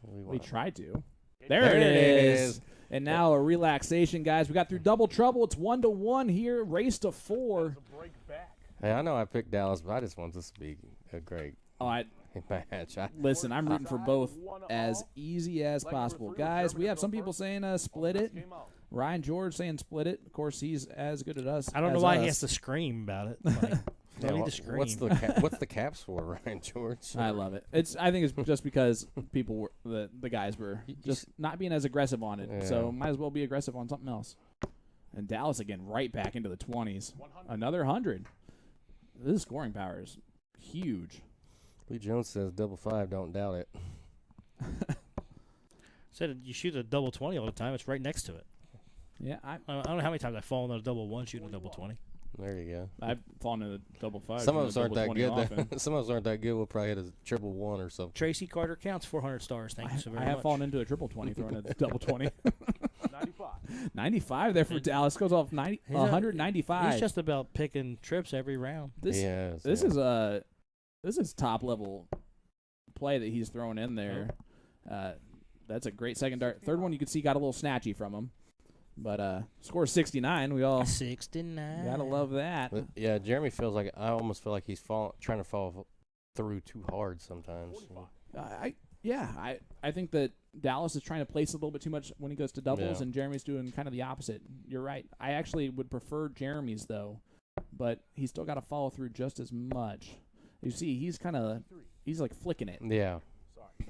We tried to. It- There There it it is. is. And now a relaxation, guys. We got through double trouble. It's 1-1 here. Race to 4. That's a break back. Hey, I know I picked Dallas, but I just want this to be a great All right, match. listen, I'm rooting for both One as all. easy as Leg number possible. 3 with Guys, Jeremy we to have go some people first. saying split Best it. game out. Ryan George saying split it. Of course, he's as good at us. I don't know as why us. he has to scream about it. Like, Yeah, don't need wha- to scream. what's the caps for, Ryan George? I love it. I think it's just because people were the guys were just not being as aggressive on it. Yeah. So might as well be aggressive on something else. And Dallas again right back into the 20s. 100. Another 100. This scoring power is huge. Lee Jones says double 5. Don't doubt it. Said you shoot a double 20 all the time. It's right next to it. Yeah, I don't know how many times I've fallen on a double 1 shooting a double 20. There you go. I've fallen into the double 5. Some of us shooting aren't a that double 20 good. often. Some of us aren't that good. We'll probably hit a triple 1 or something. Tracy Carter counts 400 stars. Thank you so very I have much. fallen into a triple 20 throwing a double 20. 95. 95 there for Dallas. Goes off 90, He's a- 195. He's just about picking trips every round. this Yes, this yeah. is top level play that he's throwing in there. That's a great second dart. Third one you could see got a little snatchy from him. But score 69. We all 69. gotta love that. But, yeah, Jeremy feels like I almost feel like he's trying to fall through too hard sometimes. 45. I think that Dallas is trying to place a little bit too much when he goes to doubles, Yeah. and Jeremy's doing kind of the opposite. You're right. I actually would prefer Jeremy's though, but he's still got to follow through just as much. You see, he's like flicking it. Yeah. Sorry.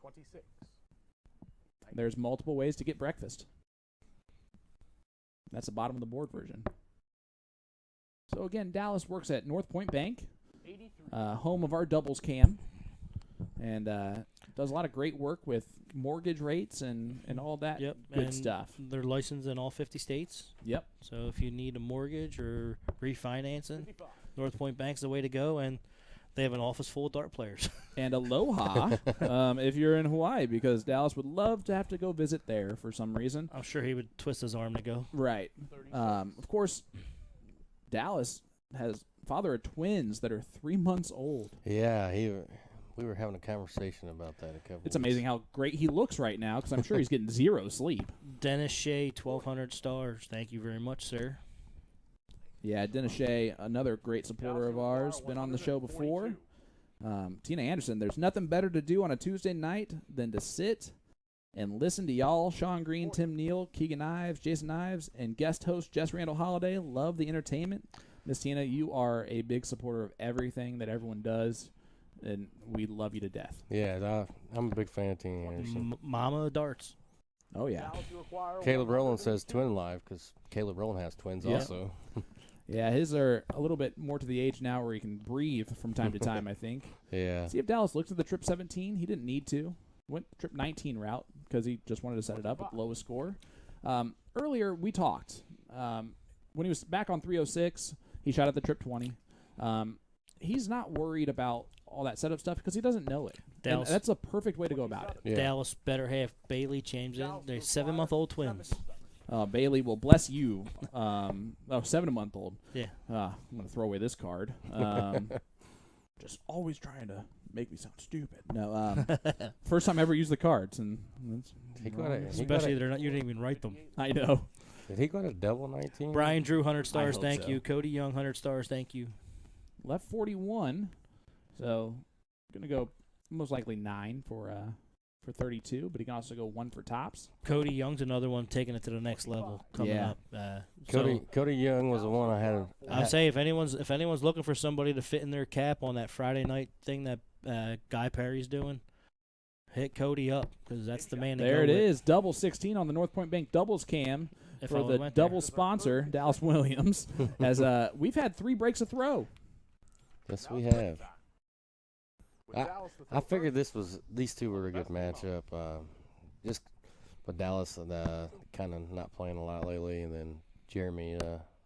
26. There's multiple ways to get breakfast. That's the bottom of the board version. So again, Dallas works at North Point Bank, 83. home of our doubles cam, and does a lot of great work with mortgage rates and all that Yep. good and stuff. They're licensed in all 50 states. Yep. So if you need a mortgage or refinancing, 55. North Point Bank's the way to go. And they have an office full of dart players. And aloha if you're in Hawaii, because Dallas would love to have to go visit there for some reason. I'm sure he would twist his arm to go. Right. 36. Of course, Dallas has father of twins that are 3 months old. Yeah, we were having a conversation about that a couple It's weeks. amazing how great he looks right now, because I'm sure he's getting zero sleep. Dennis Shea, 1,200 stars. Thank you very much, sir. Yeah, Dennis Shea, another great supporter of ours, been on the show before. 142. Tina Anderson, there's nothing better to do on a Tuesday night than to sit and listen to y'all, Sean Green, Tim Neal, Keegan Ives, Jason Ives, and guest host Jess Randall Holiday. Love the entertainment. Miss Tina, you are a big supporter of everything that everyone does, and we love you to death. Yeah, I'm a big fan of Tina Anderson. Mama of darts. Oh, yeah. Dallas, you require Caleb 100. Rowland says twin live because Caleb Rowland has twins Yeah. also. Yeah, his are a little bit more to the age now where he can breathe from time to time, I think. Yeah. See if Dallas looks at the trip 17. He didn't need to. Went trip 19 route. because he just wanted to set it up with the lowest score. Earlier, we talked. When he was back on 306, he shot at the trip 20. He's not worried about all that setup stuff because he doesn't know it. And that's a perfect way to go about it. Yeah. Dallas better have Bailey change in. They're 7-month-old twins. Bailey will bless you. 7-month-old. Yeah. I'm going to throw away this card. Just always trying to make me sound stupid. No. First time I ever used the cards. And Especially they're not. You didn't even write them. I know. Did he go to double 19? Brian Drew, 100 stars, hope thank so. you. Cody Young, 100 stars, thank you. Left 41. So, going to go most likely 9 for 32, but he can also go 1 for tops. Cody Young's another one taking it to the next level coming Yeah. up. Cody Young was the one I had. I'd say if anyone's looking for somebody to fit in their cap on that Friday night thing that Guy Perry's doing, hit Cody up because that's the man. There it is, double 16 on the North Point Bank doubles cam for the double sponsor, Dallas Williams. As we've had 3 breaks a throw. Yes, we have. I figured these two were a good matchup. Just with Dallas kind of not playing a lot lately, and then Jeremy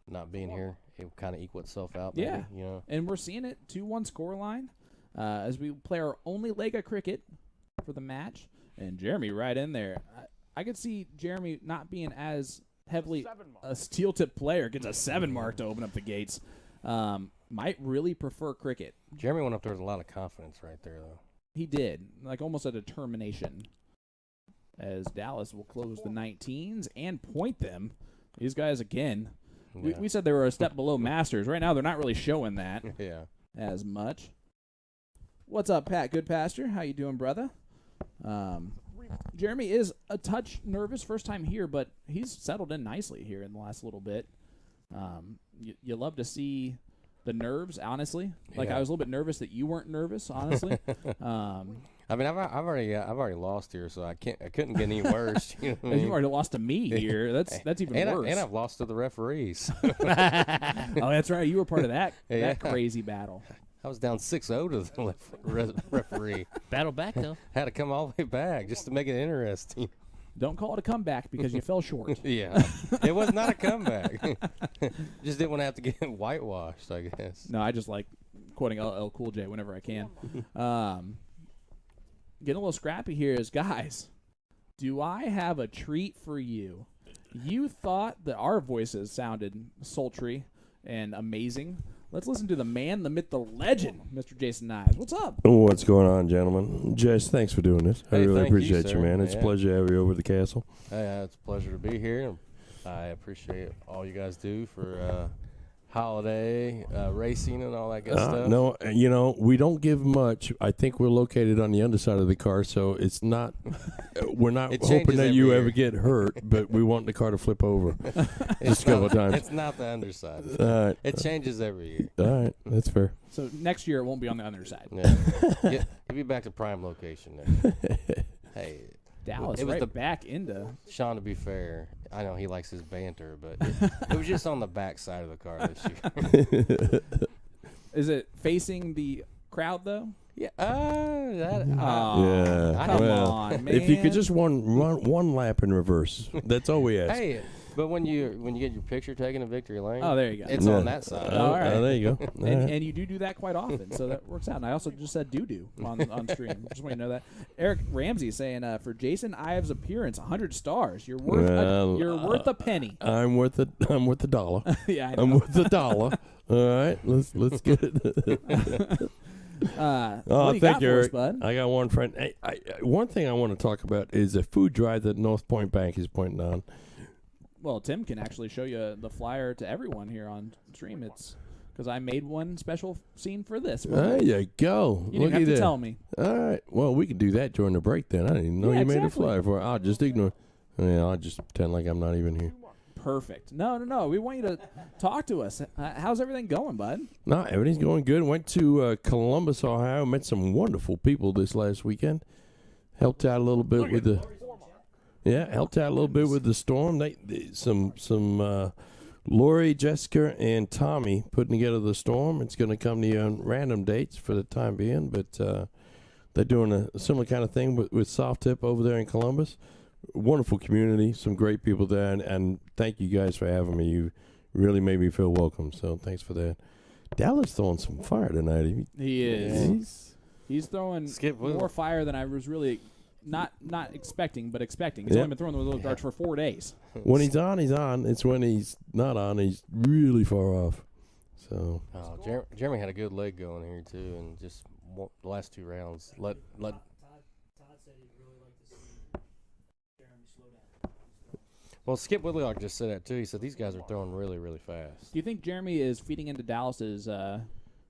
not being here, it kind of equal itself out. Maybe, Yeah, you know. And we're seeing it 2-1 scoreline as we play our only leg of cricket for the match, and Jeremy right in there. I could see Jeremy not being as heavily a steel tip player, gets a 7 mark to open up the gates. Might really prefer cricket. Jeremy went up there with a lot of confidence right there, though. He did, like almost a determination. As Dallas will close the 19s and point them. These guys, again, Yeah. we said they were a step below Masters. Right now, they're not really showing that Yeah. as much. What's up, Pat Goodpasture? How you doing, brother? Jeremy is a touch nervous first time here, but he's settled in nicely here in the last little bit. You love to see the nerves, honestly. Like, Yeah. I was a little bit nervous that you weren't nervous, honestly. I mean, I've already lost here, so I couldn't get any worse. You know what I mean? You've already lost to me here. That's even worse. And I've lost to the referees. Oh, that's right. You were part of that Yeah. crazy battle. I was down 6-0 to the referee. battle back though. Had to come all the way back just to make it interesting. Don't call it a comeback because you fell short. Yeah, it was not a comeback. Just didn't want to have to get whitewashed, I guess. No, I just like quoting LL Cool J whenever I can. Getting a little scrappy here is, guys, do I have a treat for you? You thought that our voices sounded sultry and amazing. Let's listen to the man, the myth, the legend, Mr. Jason Knives. What's up? What's going on, gentlemen? Jess, thanks for doing this. I Hey, really thank you, appreciate you, sir. man. It's Yeah. a pleasure to have you over at the castle. Hey, it's a pleasure to be here. I appreciate all you guys do for holiday racing and all that good stuff. No, we don't give much. I think we're located on the underside of the car, so it's not. We're not It hoping changes that every you year. ever get hurt, but we want the car to flip over just a couple of times. It's not the underside. All right, It changes every year. all right, that's fair. So next year it won't be on the underside. Yeah. You'll be back to prime location there. Hey, Dallas, It was right the- back into. Sean, to be fair, I know he likes his banter, but it was just on the back side of the car this year. Is it facing the crowd though? Yeah. Yeah. Come well, on, man. if you could just run one lap in reverse, that's all we ask. Hey, but when you get your picture taken in victory lane, Oh, there you go. it's Yeah. on that side. all right. there you go. All And, right. and you do that quite often, so that works out. And I also just said doo-doo on stream. Just want you to know that. Eric Ramsey saying, for Jason Ives' appearance, 100 stars. You're worth Well, a penny. I'm worth a dollar. Yeah, I know. I'm worth a dollar. All right, let's get it. What Oh, do you thank got you, for us, Eric. bud? I got one friend. Hey, one thing I want to talk about is a food drive that North Point Bank is putting on. Well, Tim can actually show you the flyer to everyone here on stream. It's because I made one special scene for this. There you go. You Look didn't have at to that. tell me. All right. Well, we can do that during the break then. I didn't even know Yeah, you made a exactly. flyer for it. I'll just ignore. Yeah, I'll just pretend like I'm not even here. Perfect. No. We want you to talk to us. How's everything going, bud? No, everything's going good. Went to Columbus, Ohio. Met some wonderful people this last weekend. Helped out a little bit with the. Yeah, helped out a little bit with the storm. Some Lori, Jessica, and Tommy putting together the storm. It's going to come to you on random dates for the time being, but They're doing a similar kind of thing with Soft Tip over there in Columbus. Wonderful community, some great people there, and thank you guys for having me. You really made me feel welcome, so thanks for that. Dallas throwing some fire tonight. He is. He's throwing Skip more fire than I was really not expecting, but expecting. He's only been throwing those darts for 4 days. When he's on, he's on. It's when he's not on, he's really far off. So. Jeremy had a good leg going here too, and just the last 2 rounds let. Todd said he'd really like to see Jeremy slow down. Well, Skip Whitlock just said that too. He said these guys are throwing really, really fast. Do you think Jeremy is feeding into Dallas's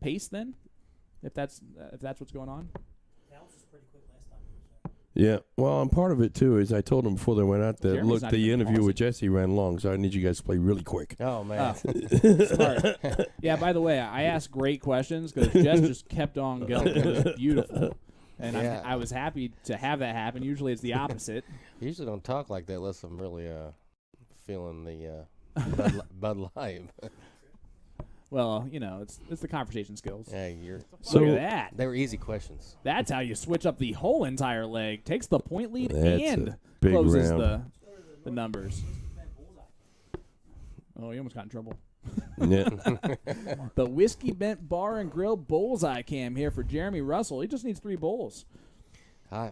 pace then? If that's what's going on? Dallas was pretty quick last time. Yeah, well, and part of it too is I told them before they went out there, Jeremy's look, not the even interview pausing. with Jesse ran long, so I need you guys to play really quick. Oh man, Smart. Yeah, by the way, I asked great questions because Jess just kept on going. It was beautiful. And Yeah. I was happy to have that happen. Usually it's the opposite. I usually don't talk like that unless I'm really feeling the Bud Light. Well, it's the conversation skills. Yeah, So Look at that. they were easy questions. That's how you switch up the whole entire leg. Takes the point lead That's and a big closes round. the numbers. Oh, he almost got in trouble. Yeah. The Whiskey Bent Bar and Grill Bullseye Cam here for Jeremy Russell. He just needs 3 bowls. Come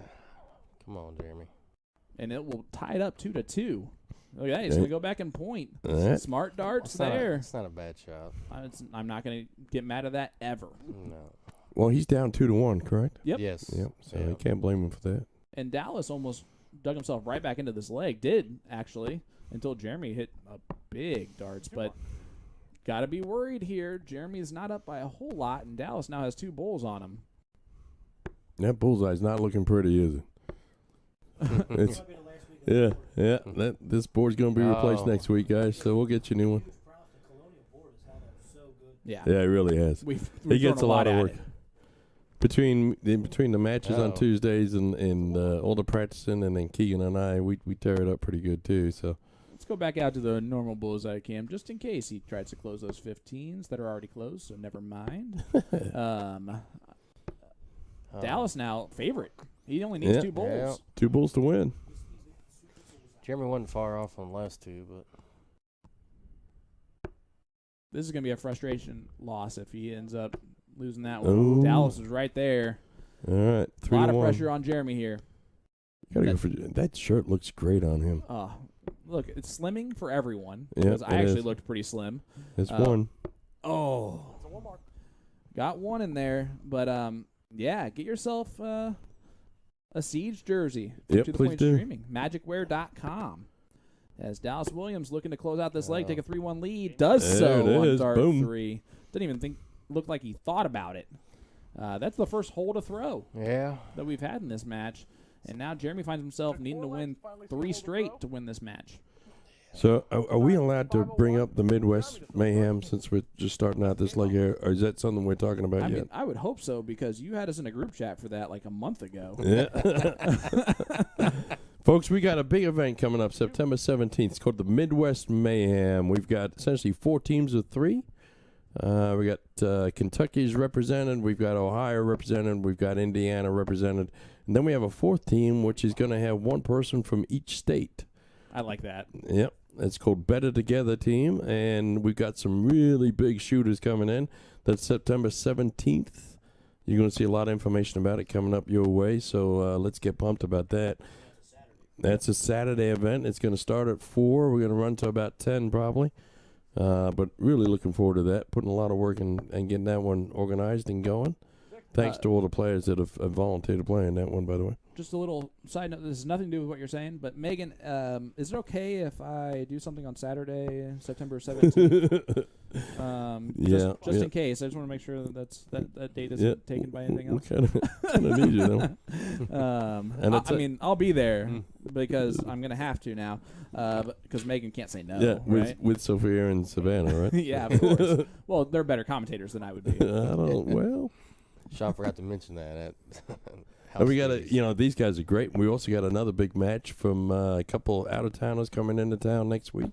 on, Jeremy. And it will tie it up 2-2. Look at that. He's going to go back and point. All right. Smart darts It's not there. it's not a bad shot. I'm not going to get mad at that ever. No. Well, he's down 2-1, correct? Yep. Yes. Yep. So Yeah. you can't blame him for that. And Dallas almost dug himself right back into this leg. Did, actually, until Jeremy hit a big darts. But got to be worried here. Jeremy's not up by a whole lot, and Dallas now has 2 bowls on him. That bullseye's not looking pretty, is it? It's, yeah. This board's going to be replaced Oh. next week, guys, so we'll get you a new one. Yeah. Yeah, it really has. We've He gets thrown a lot of at work. it. Between the matches on Oh. Tuesdays and all the practicing, and then Keegan and I, we tear it up pretty good, too. So Let's go back out to the normal bullseye cam just in case he tries to close those 15s that are already closed, so never mind. Dallas now favorite. He only needs Yeah. 2 bowls. Yeah. 2 bulls to win. Jeremy wasn't far off on the last 2, but This is going to be a frustration loss if he ends up losing that one. Ooh. Dallas is right there. All right, A 3 lot to of 1. pressure on Jeremy here. Gotta go for that shirt. Looks great on him. Look, it's slimming for everyone Yep, because I it actually is. looked pretty slim. It's Uh, one. Oh, got one in there, but yeah, get yourself a Siege jersey. Yep, to the please point do. streaming. Magicwear.com. As Dallas Williams looking to close out this leg, take a 3-1 lead. Does There so it on is. dart Boom. 3. Didn't even look like he thought about it. That's the first hole to throw yeah. that we've had in this match. And now Jeremy finds himself needing to win 3 straight to win this match. So, are we allowed to bring up the Midwest Mayhem since we're just starting out this leg here, or is that something we're talking about I yet? mean, I would hope so because you had us in a group chat for that like a month ago. Yeah. Folks, we got a big event coming up September 17th. It's called the Midwest Mayhem. We've got essentially 4 teams of 3. We got Kentucky's represented. We've got Ohio represented. We've got Indiana represented. And then we have a 4th team, which is going to have 1 person from each state. I like that. Yep. It's called Better Together Team. And we've got some really big shooters coming in. That's September 17th. You're going to see a lot of information about it coming up your way. So let's get pumped about that. That's a Saturday event. It's going to start at 4. We're going to run to about 10 probably. But really looking forward to that. Putting a lot of work in and getting that one organized and going. Thanks to all the players that have volunteered to play in that one, by the way. Just a little side note. This has nothing to do with what you're saying, but Megan, is it okay if I do something on Saturday, September 17th? Just in case. I just want to make sure that date isn't taken by anything else. Kind of need you, though. And I mean, I'll be there because I'm going to have to now because Megan can't say no, Yeah, right? with Sophia and Savannah, right? Yeah, of course. Well, they're better commentators than I would be. Well. Sean forgot to mention that. And we got these guys are great. We also got another big match from a couple out-of-towners coming into town next week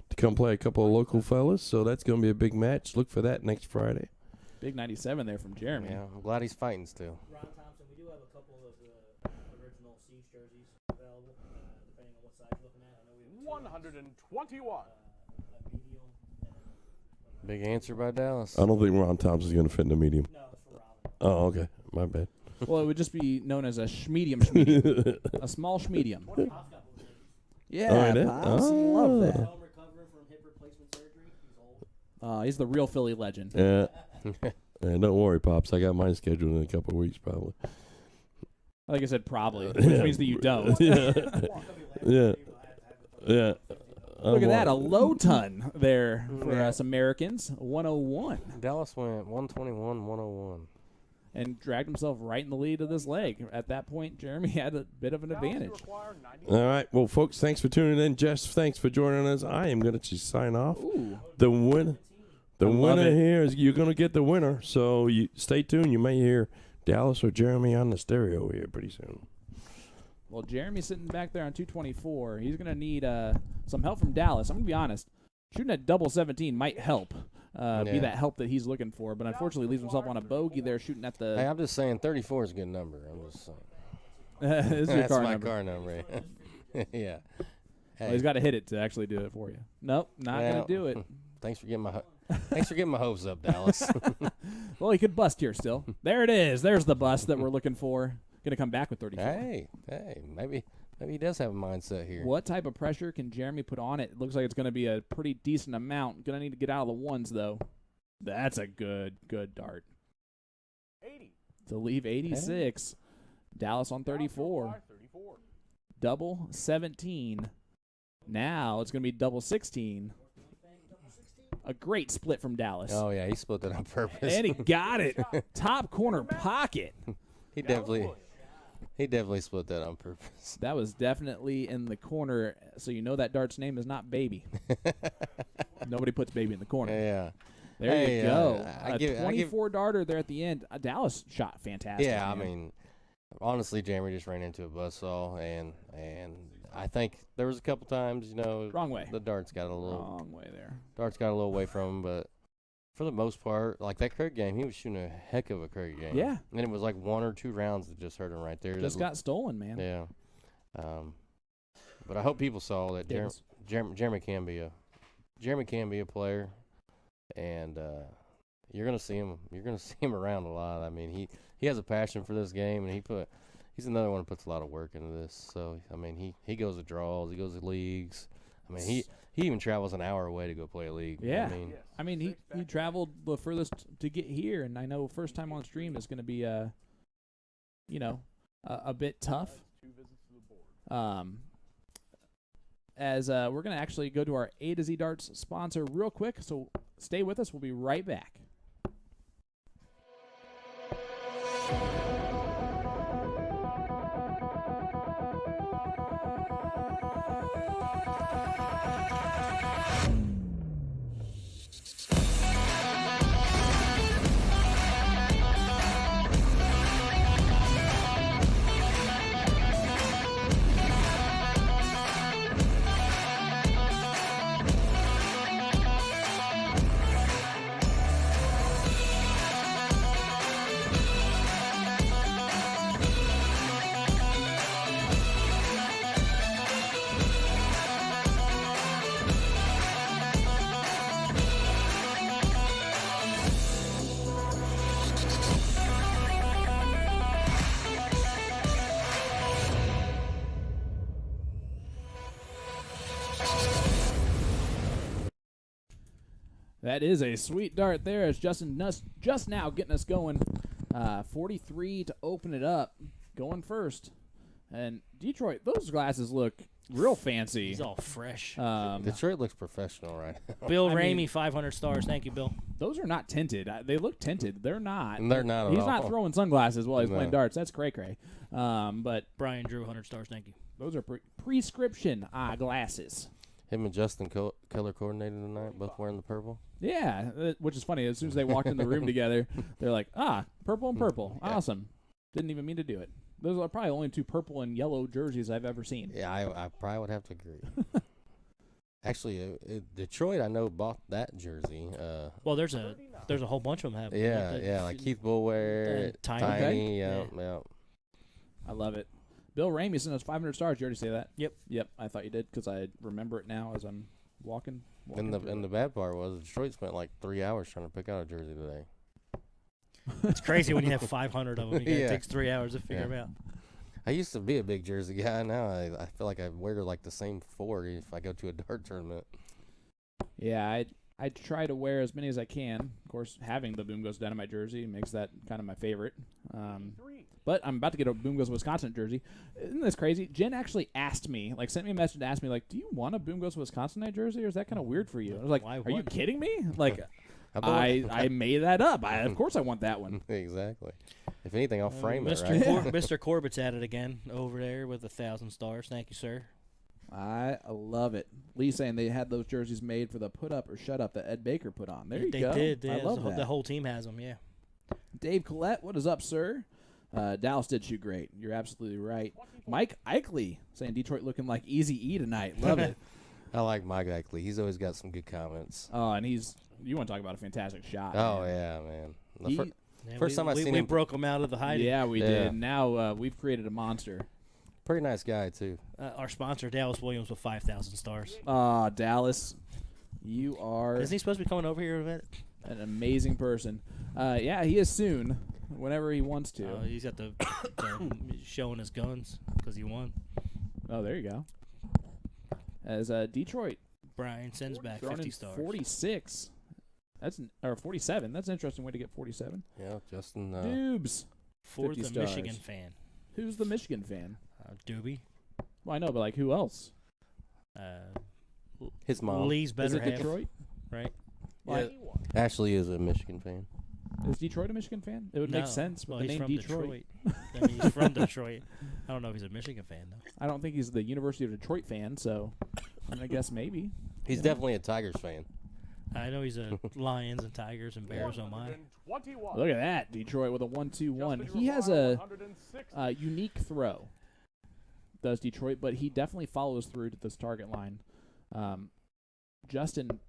to come play a couple of local fellas. So that's going to be a big match. Look for that next Friday. Big 97 there from Jeremy. Yeah, I'm glad he's fighting still. Ron Thompson, we do have a couple of the original Siege jerseys available, depending on what size you're looking at. I know we have 121. a medium and Big answer by Dallas. I don't think Ron Thompson's going to fit in the medium. no, it's for Robin. Oh, okay. My bad. Well, it would just be known as a schmedium, a small schmedium. Pop's got blue jerseys. Yeah, Oh, it is? Pops, Oh. love that. Home recovering from hip replacement surgery. He's old. He's the real Philly legend. Yeah. Yeah, don't worry, Pops. I got mine scheduled in a couple of weeks, probably. Like I said, probably, which means that you don't. Yeah. Yeah. Yeah. Look at that, a low ton there for us Americans, 101, Dallas went 121, 101. and dragged himself right in the lead of this leg. At that point, Jeremy had a bit of an advantage. Require 90. All right. Well, folks, thanks for tuning in. Jess, thanks for joining us. I am going to just sign off. Ooh, The winner. The I love winner it. here is you're going to get the winner. So you stay tuned. You may hear Dallas or Jeremy on the stereo here pretty soon. well, Jeremy's sitting back there on 224. He's going to need some help from Dallas. I'm going to be honest. Shooting at double 17 might help, be Yeah. that help that he's looking for, but unfortunately leaves himself on a bogey there shooting at Hey, the I'm just saying 34 is a good number. I'm just saying. this is your That's car my number. car number. Yeah. Well, he's got to hit it to actually do it for you. Nope, not going Well, to do it. Thanks for getting my hopes up, Dallas. Well, he could bust here still. There it is. There's the bust that we're looking for. Going to come back with 34. hey, maybe he does have a mindset here. What type of pressure can Jeremy put on it? It looks like it's going to be a pretty decent amount. Going to need to get out of the ones, though. That's a good dart. 80. To leave 86. Dallas on 34. 34. Double 17. Now it's going to be double 16. A great split from Dallas. Oh yeah, he split that on purpose. And he got it. Top corner pocket. he definitely split that on purpose. That was definitely in the corner, so you know that dart's name is not Baby. Nobody puts Baby in the corner. Yeah. There Hey, you go. I A give- 24 darter there at the end. Dallas shot fantastic. Yeah, I man. mean, honestly, Jeremy just ran into a buzzsaw, and I think there was a couple times, Wrong way. the darts got a little Wrong way there. away from him, but for the most part, like that Craig game, he was shooting a heck of a Craig game. Yeah. And it was like 1 or 2 rounds that just hurt him right there. Just That- got stolen, man. Yeah. But I hope people saw that Davis. Jeremy can be a player, and you're gonna see him. You're gonna see him around a lot. I mean, he has a passion for this game, and he's another one who puts a lot of work into this. So I mean, he goes to draws, he goes to leagues. I mean, he even travels an hour away to go play a league. Yeah. I mean, he traveled the furthest to get here, and I know first time on stream is going to be a bit tough. 2 visits to the board. As we're going to actually go to our A to Z Darts sponsor real quick, so stay with us. We'll be right back. That is a sweet dart there as Justin just now getting us going. 43 to open it up. Going first. And Dtroit, those glasses look real fancy. He's all fresh. Detroit looks professional right now. Bill I Ramey, mean- 500 stars. Thank you, Bill. Those are not tinted. They look tinted. They're not. They're not at He's all. not throwing sunglasses while he's No. playing darts. That's cray-cray. But Brian Drew, 100 stars. Thank you. those are prescription glasses. Him and Justin color coordinated tonight, both wearing the purple. Yeah, which is funny. As soon as they walked in the room together, they're like, purple and purple. Yeah. Awesome. Didn't even mean to do it. Those are probably the only 2 purple and yellow jerseys I've ever seen. Yeah, I probably would have to agree. Actually, Detroit, I know, bought that jersey. Well, there's a whole bunch of them have. Yeah, like Keith Bullware, and Tiny. Tiny, Okay. yeah. I love it. Bill Ramey sent us 500 stars. You already say that? Yep. Yep. I thought you did because I remember it now as I'm walking. And through the it. bad part was Detroit spent like 3 hours trying to pick out a jersey today. It's crazy when you have 500 of them. Yeah. It takes 3 hours to figure them out. I used to be a big jersey guy. Now I feel like I wear like the same 4 if I go to a dart tournament. Yeah, I try to wear as many as I can. Of course, having the Boom Goes Dynamite jersey makes that kind of my favorite. But I'm about to get a Boom Goes Wisconsin jersey. Isn't this crazy? Jen actually asked me, like, sent me a message to ask me, like, do you want a Boom Goes Wisconsinite jersey, or is that kind of weird for you? I was like, Why are you wouldn't? kidding me? Like, I I made that up. Of course I want that one. Exactly. If anything, I'll frame it. Mr. Right? Mr. Corbett's at it again over there with 1,000 stars. Thank you, sir. I love it. Lee saying they had those jerseys made for the put up or shut up that Ed Baker put on. There you They go. did. I love that. The whole team has them, yeah. Dave Collette, what is up, sir? Dallas did shoot great. You're absolutely right. Mike Eichley saying Detroit looking like Easy E tonight. Love it. I like Mike Eichley. He's always got some good comments. Oh, and you want to talk about a fantastic shot. Oh, man. yeah, man. The He- fir- Yeah, First time I seen we him- broke them out of the hiding. Yeah, we Yeah. did. Now we've created a monster. pretty nice guy, too. Our sponsor, Dallas Williams, with 5,000 stars. Dallas, you are Isn't he supposed to be coming over here in a minute? an amazing person. Yeah, he is soon, whenever he wants to. He's got the showing his guns because he won. Oh, there you go. As Detroit Brian sends back throwing 50 in stars. 46. Or 47. That's an interesting way to get 47. Yeah, Justin. Dubes. For 50 the stars. Michigan fan. Who's the Michigan fan? Doobie. Well, I know, but like who else? His mom. Lee's Is better it half, Detroit? right? Yeah, Ashley is a Michigan fan. Is Detroit a Michigan fan? It would make No. sense with Well, the he's name from Detroit. I mean, he's from Detroit. I don't know if he's a Michigan fan, though. I don't think he's the University of Detroit fan, so I'm gonna guess maybe. He's definitely a Tigers fan. I know he's a Lions and Tigers and Bears on mine. 121. Look at that, Detroit with a 1-2-1. Justin He has Uruguay, a 106. unique throw. Does Detroit, but he definitely follows through to this target line. Justin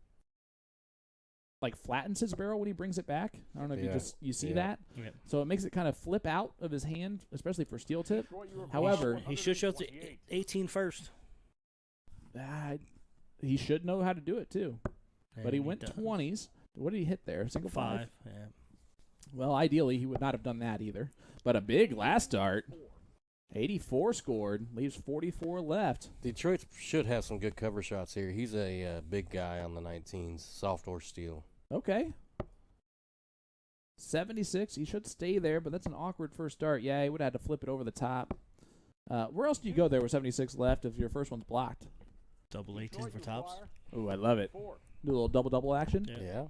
like flattens his barrel when he brings it back. I don't know if you see Yeah. that. Yeah. So it makes it kind of flip out of his hand, especially for steel tip. Detroit, Uruguay, However, He should show to 128. 18 first. He should know how to do it too. But he And went does. 20s. What did he hit there? Single five? 5. Yeah. Well, ideally, he would not have done that either. But a big last start. 84 scored. Leaves 44 left. Detroit should have some good cover shots here. He's a big guy on the 19s, soft or steel. Okay. 76. He should stay there, but that's an awkward first start. Yeah, he would have had to flip it over the top. Where else do you go there with 76 left if your first one's blocked? Double 18 for tops. Ooh, I love it. Do a little double-double action. Yeah. Yeah.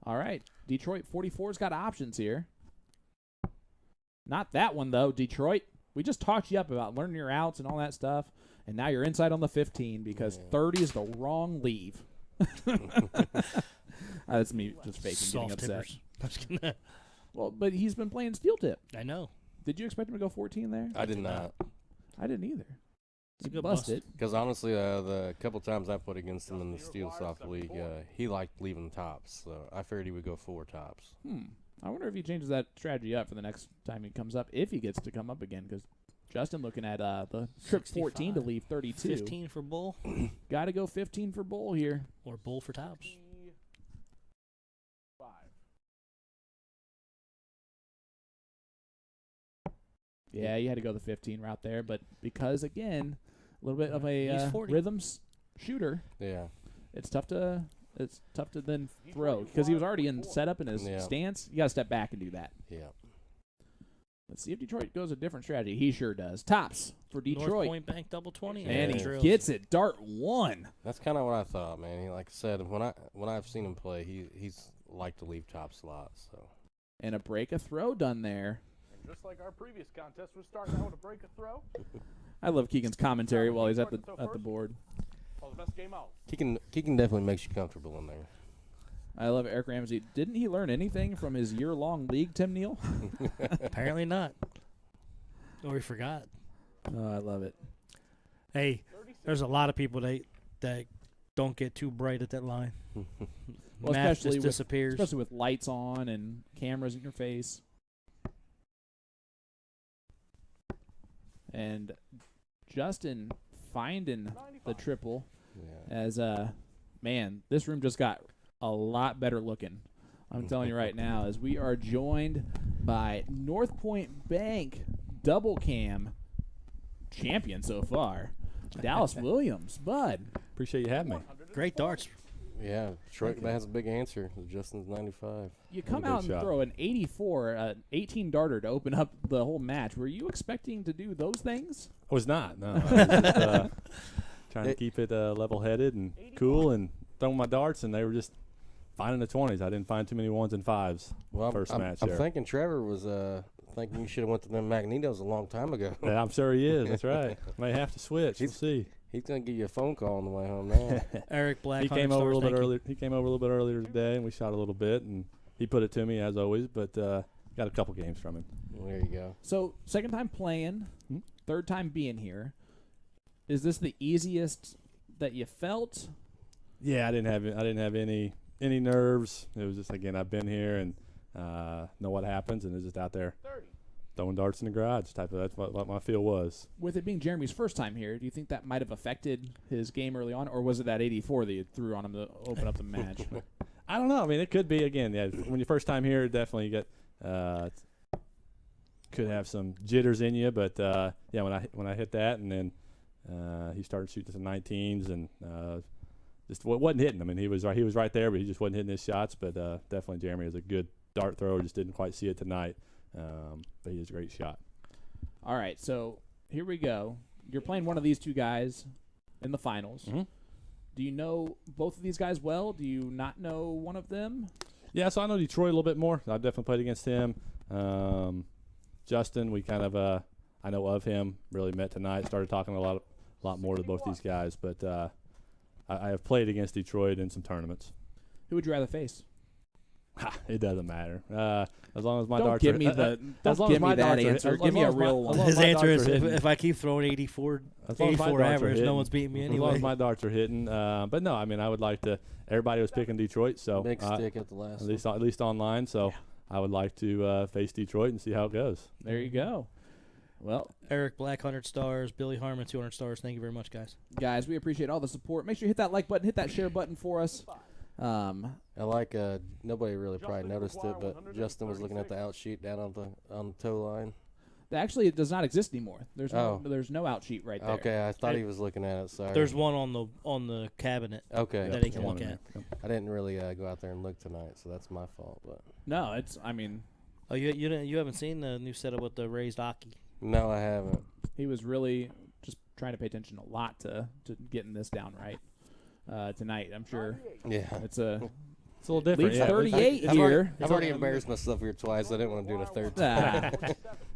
All right. Detroit 44's got options here. Not that one, though, Detroit. We just talked you up about learning your outs and all that stuff, and now you're inside on the 15 because 30 is the wrong leave. That's me just faking getting Soft upset. tippers. I'm just kidding. Well, but he's been playing steel tip. I know. Did you expect him to go 14 there? I did not. I didn't either. It's a He good busted. Because honestly, the couple times I put against him in the Steel Soft League, he liked leaving tops. So I figured he would go 4 tops. I wonder if he changes that strategy up for the next time he comes up, if he gets to come up again, because Justin looking at the trip 14 to 65. leave 32. 15 for Bull Got to go 15 for Bull here. or Bull for tops. 5. Yeah, you had to go the 15 route there, but because, again, a little bit of He's a 40. rhythm shooter, Yeah. it's tough to then throw because he was already in setup in his Yeah. stance. You got to step back and do that. Yeah. Let's see if Detroit goes a different strategy. He sure does. Tops for North Detroit. Point Bank double 20. And he drills. gets it. Dart 1. That's kind of what I thought, man. He, like I said, when I've seen him play, he's liked to leave tops a lot. So. And a break a throw done there. And just like our previous contest, we're starting out with a break a throw. I love Keegan's commentary while he's at the board. Call the best game out. Keegan definitely makes you comfortable in there. I love Eric Ramsey. Didn't he learn anything from his year-long league, Tim Neal? Apparently not. Or he forgot. Oh, I love it. Hey, there's a lot of people that don't get too bright at that line. Well, Math especially just with- disappears. Especially with lights on and cameras in your face. And Justin finding the triple Yeah. as man, this room just got a lot better looking. I'm telling you right now, as we are joined by North Point Bank double cam champion so far, Dallas Williams. Bud, Appreciate you having me. Great darts. Yeah, Detroit has a big answer. Justin's 95. you come big out and shot. throw an 84, 18 darter to open up the whole match. Were you expecting to do those things? I was not. No, I was just, trying to keep it level-headed and cool and throwing my darts, and they were just finding the 20s. I didn't find too many 1s and 5s. Well, First match I'm there. thinking Trevor was thinking you should have went to them Magnetos a long time ago. Yeah, I'm sure he is. That's right. May have to switch. We'll see. He's gonna give you a phone call on the way home now. Eric Black. He came 100 over a little stars, bit thank you. earlier. He came over a little bit earlier today, and we shot a little bit, and he put it to me as always. But got a couple games from him. There you go. So, second time playing, Hmm? third time being here. Is this the easiest that you felt? Yeah, I didn't have any nerves. It was just, again, I've been here and know what happens, and it's just out there throwing darts in the garage type of. That's what my feel was. With it being Jeremy's first time here, do you think that might have affected his game early on, or was it that 84 that you threw on him to open up the match? I don't know. I mean, it could be again. Yeah, when you first time here, definitely you get could have some jitters in you. But yeah, when I hit that, and then he started shooting some 19s, and just wasn't hitting. I mean, he was right there, but he just wasn't hitting his shots. But definitely Jeremy is a good dart thrower. Just didn't quite see it tonight. But he is a great shot. All right, so here we go. You're playing one of these two guys in the finals. Mm-hmm. Do you know both of these guys well? Do you not know one of them? Yeah, so I know Detroit a little bit more. I've definitely played against him. Justin, we kind of I know of him. Really met tonight. Started talking a lot more to both these guys. But I have played against Detroit in some tournaments. Who would you rather face? It doesn't matter. As long as my Don't darts give are me as the. long Don't as give my me that darts are- answer. as Give me a long as my- real as one. long as His my answer darts is are hitting. if I keep throwing 84, As long as my 84 darts are average, hitting. no one's beating me As long anyway. as my darts are hitting. But no, I mean, I would like to. Everybody was picking Detroit, so Big stick at the last. at least online. So I would like to face Detroit and see how it goes. There you go. Well, Eric Black, 100 stars. Billy Harmon, 200 stars. Thank you very much, guys. guys, we appreciate all the support. Make sure you hit that like button, hit that share button for us. I like nobody really probably noticed it, but Justin was looking at the outsheet down on the toe line. Actually, it does not exist anymore. There's Oh. there's no outsheet right there. Okay, I thought he was looking at it. Sorry. There's one on the cabinet. Okay. that he can One look in at. there. I didn't really go out there and look tonight, so that's my fault. But No, it's. I mean, Oh, you haven't seen the new setup with the raised Aki? no, I haven't. he was really just trying to pay attention a lot to getting this down right tonight. I'm sure Yeah. it's a. It's a little different. Leaves yeah. 38 I've here. already embarrassed myself here twice. I didn't want to do it a third time.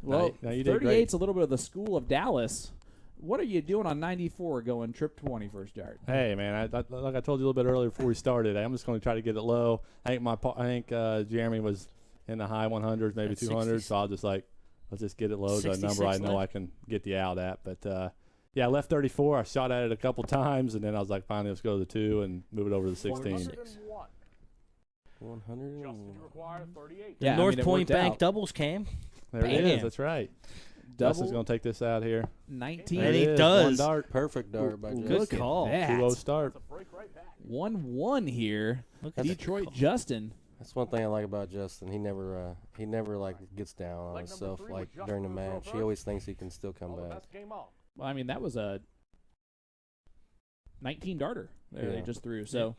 Well, No, you did great. 38's a little bit of the school of Dallas. What are you doing on 94 going trip 20 first yard? Hey man, like I told you a little bit earlier before we started, I'm just going to try to get it low. I think Jeremy was in the high 100s, maybe At 200s. So I'll just let's just get it low to a number I 66 know left. I can get the out at. But yeah, I left 34. I shot at it a couple times, and then I was like, finally, let's go to the 2 and move it over to the 16. 100. Justin, you require 38. Yeah, I North mean, it Point worked Bank out. doubles cam. There it Bam. is. That's right. Justin's Double going to take this out here. 19. And There he it is. does. One dart. Perfect dart by Good Justin. call. That. 2-0 start. That's a break right back. 1-1 here. Look at that Detroit call. Justin. That's one thing I like about Justin. He never like gets down on Leg number himself 3 like with during the Justin to throw match. He first. always thinks he can still come All the back. best game out. Well, I mean, that was a 19 darter there they Yeah. just threw. So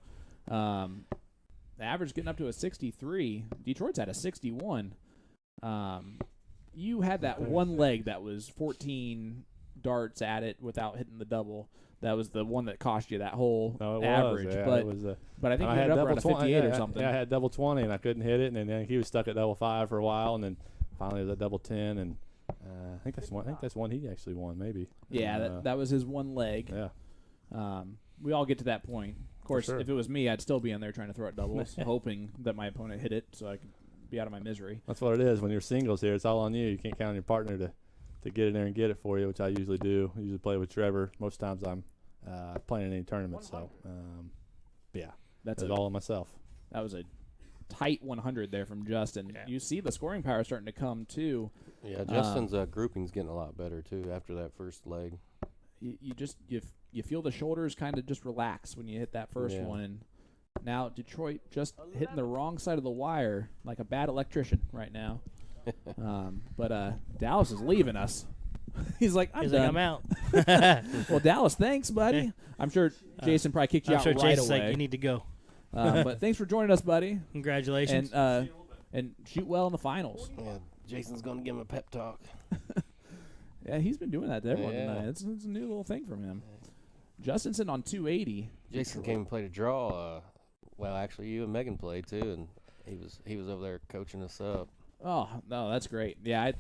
the average getting up to a 63. Detroit's at a 61. You had that one leg that was 14 darts at it without hitting the double. That was the one that cost you that whole No, it average. was. Yeah, but it was but I think I you had ended up double around a 58 20, or something. Yeah, I had double 20 and I couldn't hit it, and then he was stuck at double 5 for a while, and then finally it was at double 10, and I think that's one he actually won, maybe. Yeah, that was his one leg. Yeah. We all get to that point. Of course, sure. if it was me, I'd still be in there trying to throw it doubles, hoping that my opponent hit it so I could be out of my misery. That's what it is. When you're singles here, it's all on you. You can't count on your partner to get in there and get it for you, which I usually do. I usually play with Trevor. Most times I'm playing in any tournament, so yeah, That's it's all on myself. that was a tight 100 there from Justin. Yeah. You see the scoring power starting to come too. Yeah, Justin's grouping's getting a lot better too after that first leg. You feel the shoulders kind of just relax when you hit that first Yeah. one, and now Detroit just hitting the wrong side of the wire like a bad electrician right now. But Dallas is leaving us. He's like, I'm He's done. like, I'm out. Well, Dallas, thanks, buddy. Yeah. I'm sure Jason probably kicked you I'm out sure right Jason's away. like, you need to go. But thanks for joining us, buddy. Congratulations. And shoot well in the finals. Yeah, Jason's gonna give him a pep talk. Yeah, he's been doing that to everyone Yeah. tonight. It's a new little thing from him. Justin sitting on 280. Jason came and played a draw. Well, actually, you and Megan played too, and he was over there coaching us up. Oh, no, that's great. Yeah,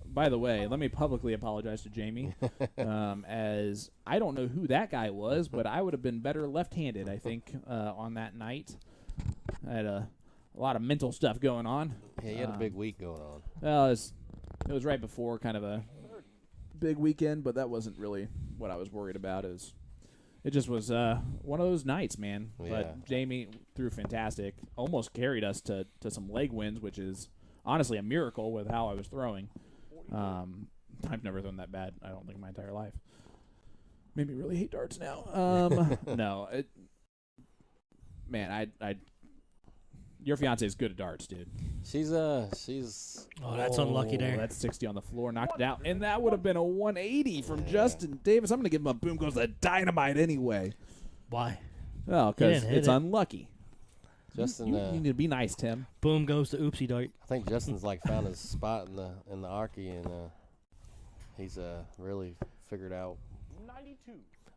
by the way, let me publicly apologize to Jamie, as I don't know who that guy was, but I would have been better left-handed, I think, on that night. I had a lot of mental stuff going on. Yeah, you had a big week going on. Well, it was right before kind of a big weekend, but that wasn't really what I was worried about. It just was one of those nights, man. Yeah. But Jamie threw fantastic. Almost carried us to some leg wins, which is honestly a miracle with how I was throwing. I've never thrown that bad, I don't think, in my entire life. Made me really hate darts now. No. Man, your fiance is good at darts, dude. She's oh, that's unlucky there. That's 60 on the floor, knocked it out. And that would have been a 180 from Justin Davis. I'm going to give him a boom goes the dynamite anyway. Why? Oh, because didn't hit it's it. unlucky. Justin. You need to be nice, Tim. Boom goes the oopsie dart. I think Justin's like found his spot in the archy, and he's really figured out 92.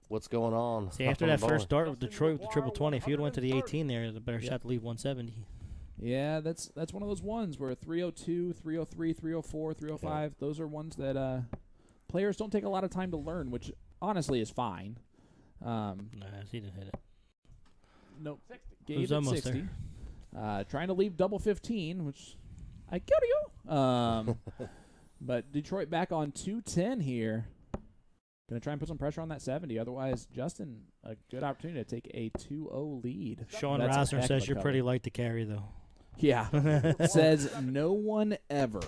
what's going on. See, up after on the that first board. start with Detroit with the triple 20, if you would have went to the 18 there, there's a better shot to leave 170. Yeah, that's one of those ones where 302, 303, 304, 305, those are ones that players don't take a lot of time to learn, which honestly is fine. Nah, he didn't hit it. Nope. 60. Gave was it almost 60. Trying to leave double 15, which I get you. But Detroit back on 210 here. Going to try and put some pressure on that 70. Otherwise, Justin, a good opportunity to take a 2-0 lead. Sean That's a Rosner heck of says a you're cover. pretty light to carry, though. Yeah. Says no one ever.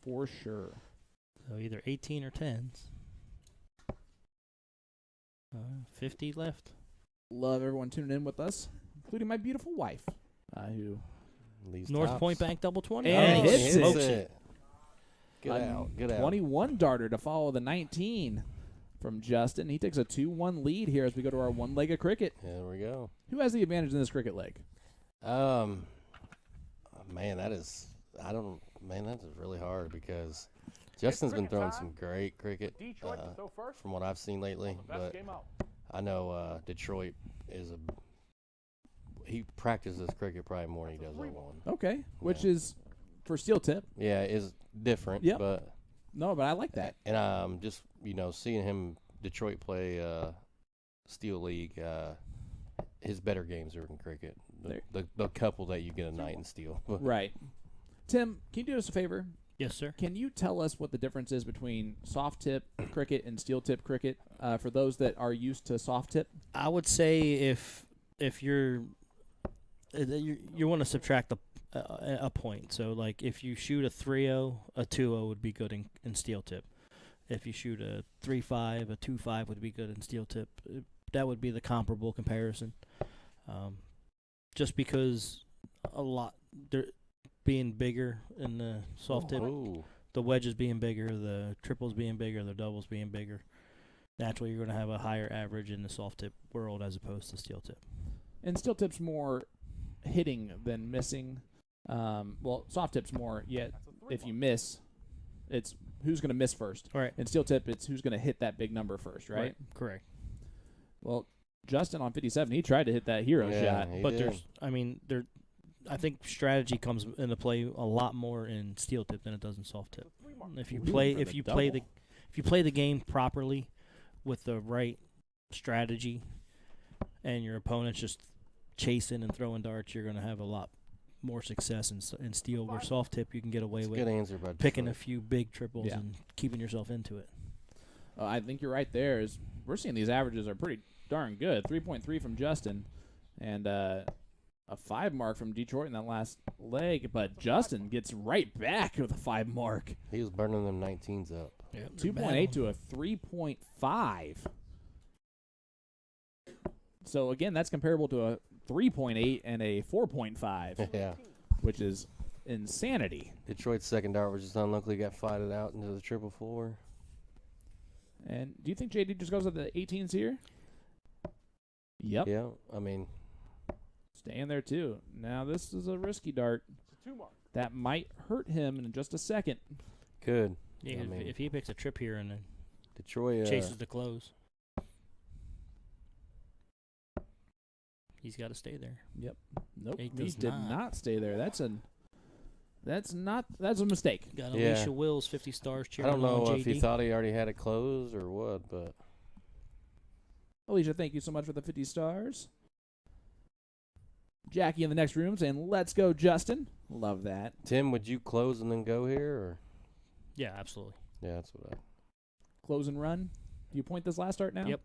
For sure. So either 18 or 10s. 50 left. Love everyone tuning in with us, including my beautiful wife, who These North tops. Point Bank double 20. And Oh, hits smokes it. Get out. Get out. 21 darter to follow the 19 from Justin. He takes a 2-1 lead here as we go to our one leg of cricket. There we go. Who has the advantage in this cricket leg? Man, that's really hard because Justin's been throwing some great cricket Detroit to throw first. from what I've seen lately. Best But game out. I know Detroit he practices cricket probably more than he does O1. Okay, which is for steel tip. Yeah, is different. Yep. But No, but I like that. and just seeing him Detroit play Steel League, his better games are in cricket. The couple that you get a night in Steel. Right. Tim, can you do us a favor? Yes, sir. Can you tell us what the difference is between soft tip cricket and steel tip cricket for those that are used to soft tip? I would say if you're you want to subtract a point. So like if you shoot a 3-0, a 2-0 would be good in steel tip. If you shoot a 3-5, a 2-5 would be good in steel tip. That would be the comparable comparison. Just because they're being bigger in the soft tip, Ooh. the wedges being bigger, the triples being bigger, the doubles being bigger. Naturally, you're going to have a higher average in the soft tip world as opposed to steel tip. And steel tip's more hitting than missing. Well, soft tip's more, yet if you miss, it's who's going to miss first. All right. And steel tip, it's who's going to hit that big number first, right? Correct. Well, Justin on 57, he tried to hit that hero Yeah, shot. he But did. I think strategy comes into play a lot more in steel tip than it does in soft tip. If you play the game properly with the right strategy, and your opponent's just chasing and throwing darts, you're going to have a lot more success in steel. Where soft tip, you can get away It's a with good answer, bud. picking a few big triples Yeah. and keeping yourself into it. I think you're right there. We're seeing these averages are pretty darn good. 3.3 from Justin, and a 5 mark from Dtroit in that last leg, but Justin gets right back with a 5 mark. He was burning them 19s up. Yep, 2.8 to a 3.5. So, again, that's comparable to a 3.8 and a 4.5, Yeah. which is insanity. Detroit's second dart was just unlucky. Got flighted out into the 444. And do you think JD just goes with the 18s here? Yep. Yeah, I mean, Staying there, too. Now, this is a risky dart. It's a 2 mark. That might hurt him in just a second. could. Yeah, I if- mean- if he picks a trip here and then Detroit. chases the close, he's got to stay there. Yep. Nope. He He does did not. not stay there. That's a mistake. Got Yeah. Alicia Wills, 50 stars I cheering don't know on if he JD. thought he already had it closed or what, but Alicia, thank you so much for the 50 stars. Jackie in the next room saying, let's go, Justin. Love that. Tim, would you close and then go here, or Yeah, absolutely. yeah, that's what I. Close and run. Do you point this last start now? Yep.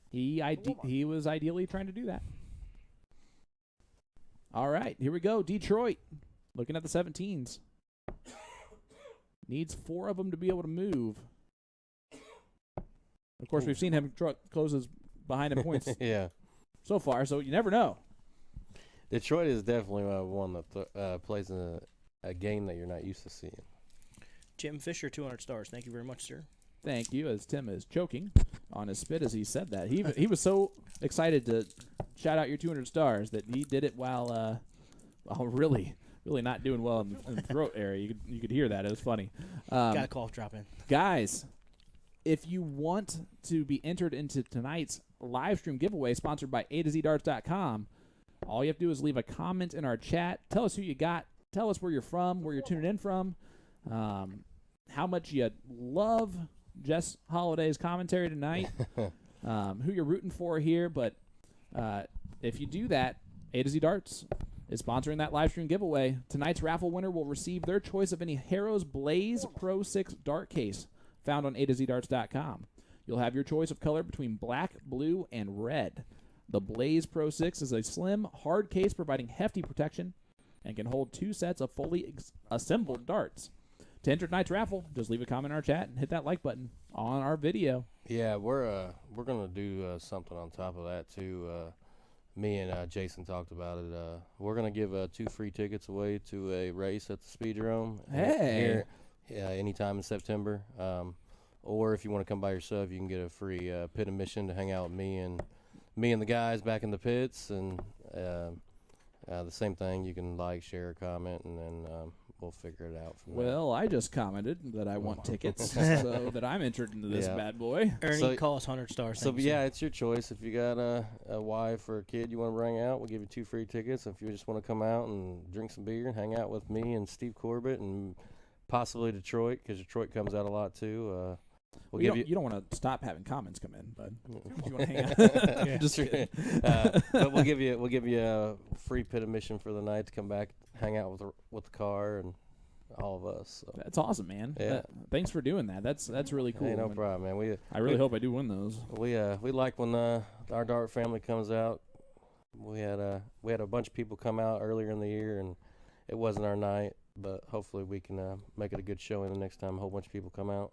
He was ideally trying to do that. All right, here we go. Dtroit, looking at the 17s. Needs 4 of them to be able to move. Of course, we've seen him closes behind in points Yeah, so far, so you never know. Detroit is definitely one that plays a game that you're not used to seeing. Jim Fisher, 200 stars. Thank you very much, sir. Thank you, as Tim is choking on his spit as he said that. He was so excited to shout out your 200 stars that he did it while really not doing well in the throat area. You could hear that. It was funny. Got a cough drop in. Guys, if you want to be entered into tonight's live stream giveaway sponsored by A2ZDarts.com, all you have to do is leave a comment in our chat. Tell us who you got. Tell us where you're from, where you're tuning in from, how much you love Jess Holliday's commentary tonight, who you're rooting for here. But if you do that, A2Z Darts is sponsoring that live stream giveaway. Tonight's raffle winner will receive their choice of any Harrow's Blaze Pro 6 dart case found on A2ZDarts.com. You'll have your choice of color between black, blue, and red. The Blaze Pro 6 is a slim, hard case providing hefty protection and can hold 2 sets of fully assembled darts. To enter tonight's raffle, just leave a comment in our chat and hit that like button on our video. Yeah, we're gonna do something on top of that too. Me and Jason talked about it. We're gonna give 2 free tickets away to a race at the Speedrome. Hey. Here, anytime in September. Or if you want to come by yourself, you can get a free pit admission to hang out with me and the guys back in the pits. And the same thing, you can like, share, comment, and then we'll figure it out from there. Well, I just commented that I want tickets so that I'm entered into this Yeah. bad boy. Ernie So- Cost, 100 stars. So Thank you, yeah, sir. it's your choice. If you got a wife or a kid you want to bring out, we'll give you 2 free tickets. If you just want to come out and drink some beer and hang out with me and Steve Corbett and possibly Detroit, because Detroit comes out a lot too. We'll You give don't, you don't want to stop having comments come in, bud. You want to hang out. Yeah. Just kidding. but we'll give you a free pit admission for the night to come back, hang out with the car and all of us. So. That's awesome, man. Yeah. Than's for doing that. That's really cool. Hey, no And problem, man. I really hope I do win those. We like when our dart family comes out. We had a bunch of people come out earlier in the year, and it wasn't our night. But hopefully we can make it a good showing the next time a whole bunch of people come out.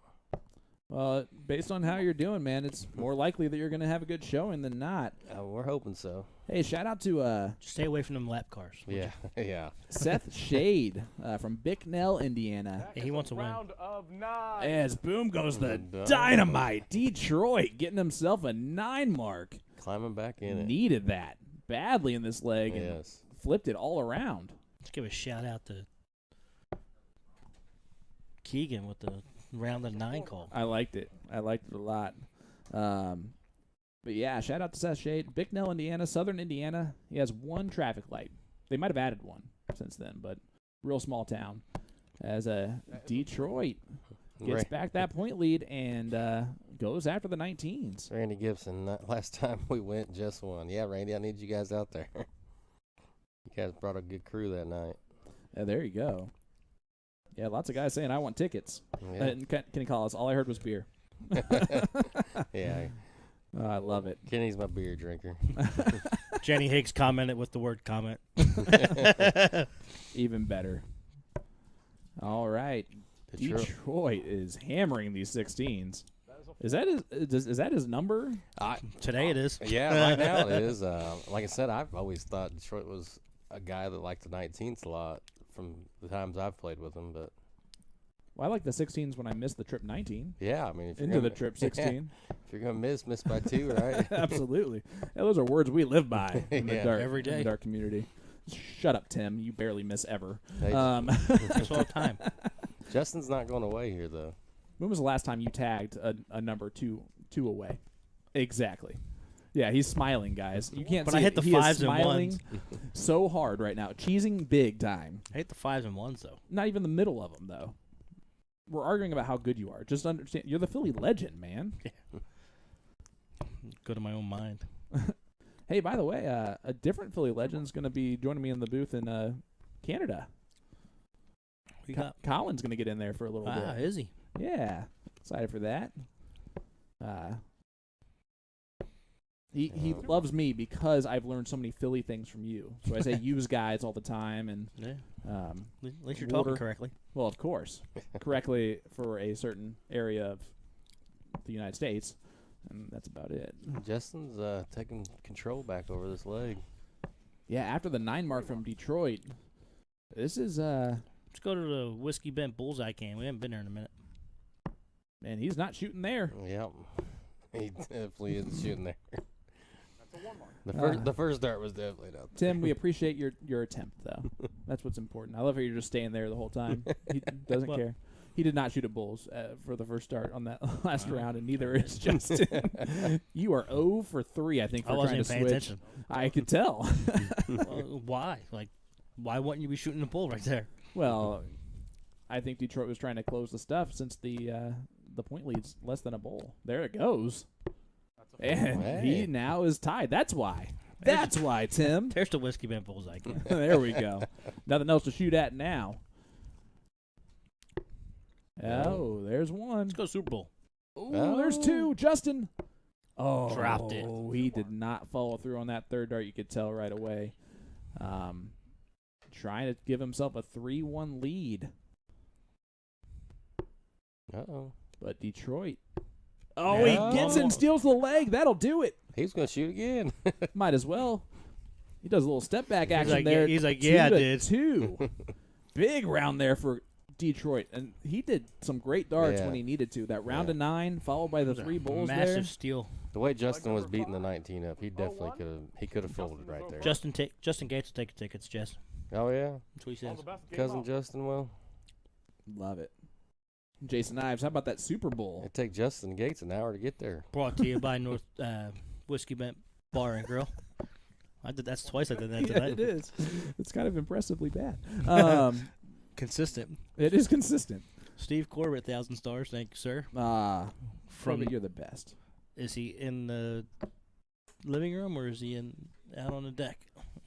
Based on how you're doing, man, it's more likely that you're going to have a good showing than not. We're hoping so. Hey, shout out to Just stay away from them lap cars. would Yeah, yeah. Seth Shade from Bicknell, Indiana. That Yeah, he is wants a win. round of 9. As boom goes the Dynamite. dynamite. Detroit getting himself a 9 mark. Climbing back in it. Needed that badly in this leg and Yes. flipped it all around. Let's give a shout out to Keegan with the round of 9 call. I liked it. I liked it a lot. But yeah, shout out to Seth Shade. Bicknell, Indiana, Southern Indiana. He has 1 traffic light. They might have added 1 since then, but real small town. As Detroit gets back that point lead and goes after the 19s. Randy Gibson. Last time we went, just won. Yeah, Randy, I need you guys out there. You guys brought a good crew that night. There you go. Yeah, lots of guys saying, I want tickets. Yeah. And Kenny Collis, all I heard was beer. Yeah. I love it. Kenny's my beer drinker. Jenny Higgs commented with the word comment. Even better. All right. Detroit is hammering these 16s. Is that his number? Today it is. Yeah, right now it is. Like I said, I've always thought Detroit was a guy that liked the 19s a lot from the times I've played with him. But Well, I like the 16s when I missed the trip 19. yeah, I mean, if you're Into gonna, the trip 16. if you're gonna miss by 2, right? Absolutely. Yeah, those are words we live by in the Yeah. dark, Every in the day. dark community. Shut up, Tim. You barely miss ever. Hey, That's all the time. Justin's not going away here though. When was the last time you tagged a number two away? Exactly. Yeah, he's smiling, guys. You can't But see I hit it. the He is fives and smiling ones. so hard right now. Cheesing big time. I hate the 5s and 1s, though. Not even the middle of them, though. We're arguing about how good you are. Just understand, you're the Philly legend, man. Go to my own mind. Hey, by the way, a different Philly legend's going to be joining me in the booth in Canada. We got. Colin's going to get in there for a little bit. Is he? Yeah, excited for that. He loves me because I've learned so many Philly things from you. So I say use guys all the time, and Yeah. um, At least you're Water. talking correctly. well, of course, correctly for a certain area of the United States, and that's about it. Justin's taking control back over this leg. Yeah, after the 9 mark from Detroit, this is Let's go to the Whiskey Bent Bullseye Can. We haven't been there in a minute. man, he's not shooting there. Yep, he definitely is shooting there. That's a 1 mark. The first dart was definitely not there. Tim, we appreciate your attempt, though. That's what's important. I love how you're just staying there the whole time. He doesn't Well- care. He did not shoot at bulls for the first start on that last round, and neither is Justin. You are 0 for 3, I think, for I wasn't trying even to paying switch. attention. I could tell. Well, why? Like, why wouldn't you be shooting the bull right there? Well, I think Detroit was trying to close the stuff since the point lead's less than a bowl. There it goes. That's a And Hey. he now is tied. That's why. That's why, Tim. There's the Whiskey Bent Bullseye Can. There we go. Nothing else to shoot at now. Oh, there's one. Let's go Super Bowl. Oh, there's 2. Justin. Oh, Dropped it. He did not follow through on that third dart. You could tell right away. Trying to give himself a 3-1 lead. Uh-oh. But Detroit. Oh, Yeah. he gets and steals the leg. That'll do it. He's going to shoot again. Might as well. He does a little step back action like, there. he's like, yeah, I 2-2. did. Big round there for Detroit. And he did some great darts Yeah. when he needed to. That round Yeah. of 9 followed by the It was a 3 bulls Massive there. steal. The way Justin was beating the 19 up, he definitely could have folded right there. Justin Gates will take tickets, Jess. Oh yeah, That's what he All says. the best game cousin out. Justin will. Love it. Jason Ives, how about that Super Bowl? It'd take Justin Gates an hour to get there. Brought to you by North Whiskey Bent Bar and Grill. That's twice I did that tonight. It is. It's kind of impressively bad. Consistent. It is consistent. Steve Corbett, 1,000 stars. Thank you, sir. From you're the best. Is he in the living room or is he out on the deck?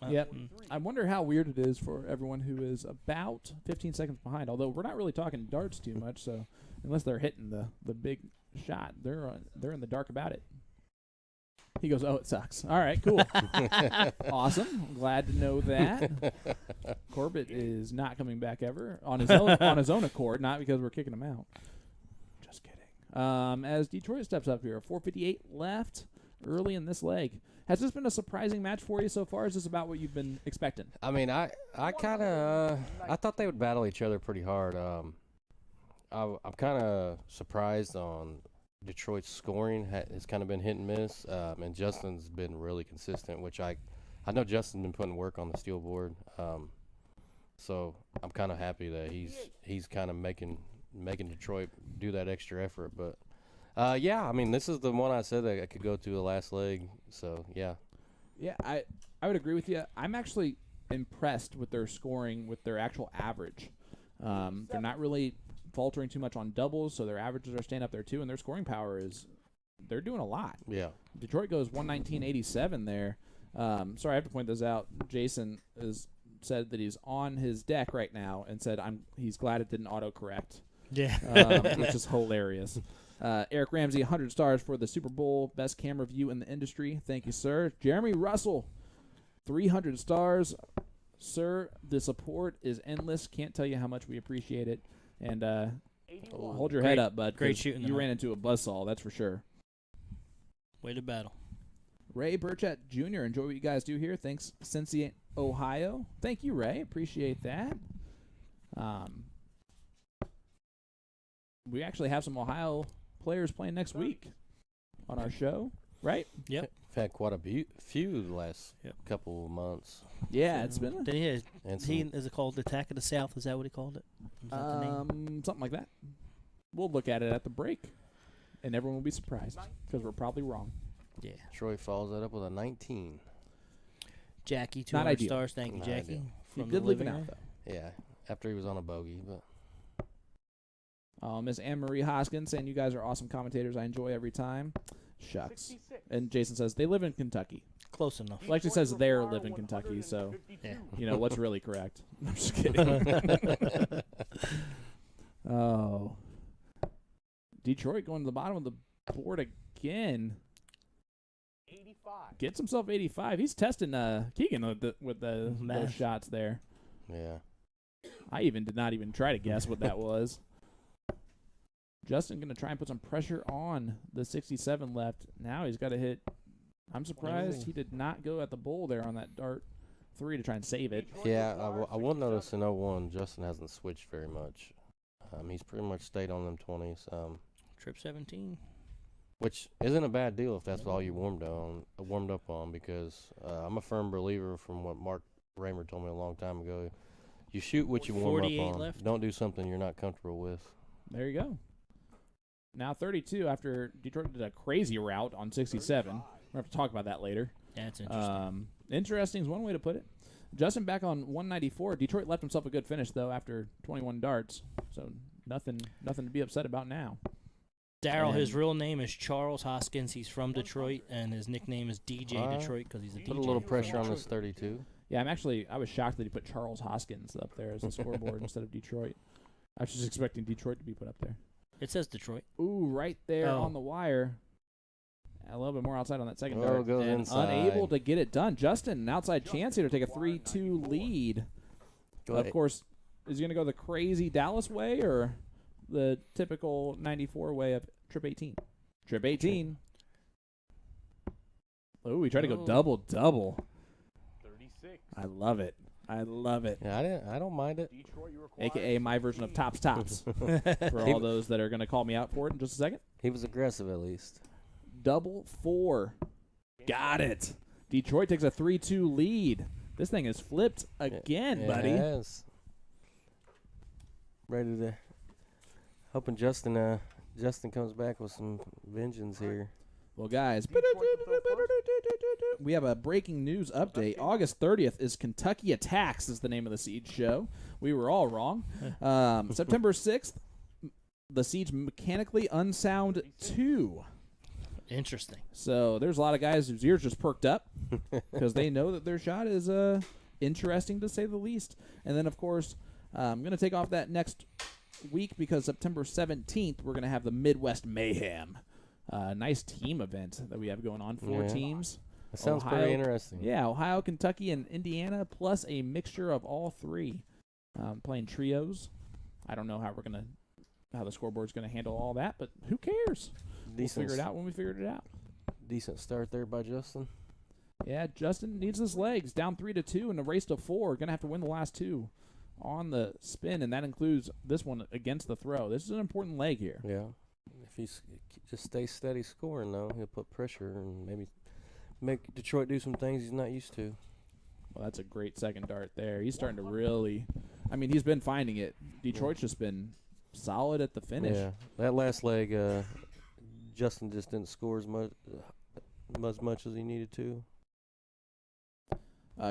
Yep. I wonder how weird it is for everyone who is about 15 seconds behind. Although we're not really talking darts too much, so unless they're hitting the big shot, they're in the dark about it. He goes, "Oh, it sucks." All right, cool, awesome. Glad to know that. Corbett is not coming back ever on his own accord, not because we're kicking him out. Just kidding. As Detroit steps up here, 4:58 left, early in this leg. Has this been a surprising match for you so far? Is this about what you've been expecting? I mean, I kind of I thought they would battle each other pretty hard. I'm kind of surprised on Detroit's scoring. It's kind of been hit and miss, and Justin's been really consistent, which I know Justin's been putting work on the steel board. So I'm kind of happy that he's kind of making Detroit do that extra effort. But yeah, I mean, this is the one I said that I could go to the last leg. So yeah. Yeah, I would agree with you. I'm actually impressed with their scoring, with their actual average. They're not really faltering too much on doubles, so their averages are staying up there too, and their scoring power they're doing a lot. Yeah. Detroit goes 119.87 there. Sorry, I have to point this out. Jason has said that he's on his deck right now and said he's glad it didn't autocorrect, Yeah. which is hilarious. Eric Ramsey, 100 stars for the Super Bowl. Best camera view in the industry. Thank you, sir. Jeremy Russell, 300 stars. Sir, the support is endless. Can't tell you how much we appreciate it. And hold your head up, bud. Great 'cause shooting You tonight. ran into a buzzsaw, that's for sure. Way to battle. Ray Burchett Jr., enjoy what you guys do here. Thanks, Cincy, Ohio. Thank you, Ray. Appreciate that. We actually have some Ohio players playing next week on our show, right? Yep. We've had quite a few the last Yep. couple of months. Yeah, it's been Did he? And Is it called Attack of the South? Is that what he called it? Is that the name? something like that. We'll look at it at the break, and everyone will be surprised because we're probably wrong. Yeah. Troy follows that up with a 19. Jackie, Not 200 ideal. stars. Thank you, Not Jackie. ideal. He From did the leave it living out, room. though. Yeah, after he was on a bogey. But Miss Anne-Marie Hoskins saying you guys are awesome commentators. I enjoy every time. Shucks. 66. And Jason says they live in Kentucky. Close enough. Well, actually says they're live in Kentucky, so Yeah. you know what's really correct. I'm just kidding. Oh, Detroit going to the bottom of the board again. 85. Gets himself 85. He's testing Keegan with those Math. shots there. yeah, I did not even try to guess what that was. Justin going to try and put some pressure on the 67 left. Now he's got to hit. I'm surprised he did not go at the bull there on that dart 3 to try and save it. yeah. I will notice in 01, Justin hasn't switched very much. He's pretty much stayed on them 20s. Trip 17. Which isn't a bad deal if that's all you warmed up on, because I'm a firm believer from what Mark Raymer told me a long time ago. You shoot what you warm up 48 on. left. Don't do something you're not comfortable with. There you go. Now 32 after Detroit did a crazy route on 67. We're going to have to talk about that later. That's interesting. Interesting is one way to put it. Justin back on 194. Detroit left himself a good finish, though, after 21 darts. So nothing to be upset about now. Daryl, his and- real name is Charles Hoskins. He's from Detroit, and his nickname is DJ Alright. Detroit because he's a Put DJ. a little pressure on this 32. Yeah, I was shocked that he put Charles Hoskins up there as a scoreboard instead of Detroit. I was just expecting Detroit to be put up there. It says Detroit. Ooh, right there Oh. on the wire. A little bit more outside on that second Oh, dart. goes and inside. unable to get it done. Justin, an outside chance here to take a 3-2 lead. Go Of ahead. course, is he going to go the crazy Dallas way or the typical 94 way of Trip 18? Trip 18. Oh, he tried to go Oh. double. 36. I love it. I love it. Yeah, I don't mind it. Detroit, you require AKA my version of Tops for all those that are going to call me out for it in just a second. He was aggressive at least. Double 4. Got it. Detroit takes a 3-2 lead. This thing is flipped again, buddy. Yes. Ready to. Hoping Justin comes back with some vengeance here. Well, guys, we have a breaking news update. August 30th is Kentucky Attacks is the name of the Siege show. We were all wrong. September 6th, the Siege Mechanically Unsound 2. Interesting. So there's a lot of guys whose ears just perked up because they know that their shot is interesting to say the least. And then, of course, I'm going to take off that next week because September 17th, we're going to have the Midwest Mayhem. Nice team event that we have going on. 4 Yeah. teams. That sounds Ohio- pretty interesting. Yeah, Ohio, Kentucky, and Indiana, plus a mixture of all 3. Playing trios. I don't know how the scoreboard's going to handle all that, but who cares? We'll figure it out when we figured it out. Decent start there by Justin. Yeah, Justin needs his legs. Down 3-2 in a race to 4. Going to have to win the last 2 on the spin, and that includes this one against the throw. This is an important leg here. Yeah. If he's just stays steady scoring, though, he'll put pressure and maybe make Detroit do some things he's not used to. Well, that's a great second dart there. He's starting to really – I mean, he's been finding it. Detroit's just been solid at the finish. Yeah. That last leg, Justin just didn't score as much as he needed to.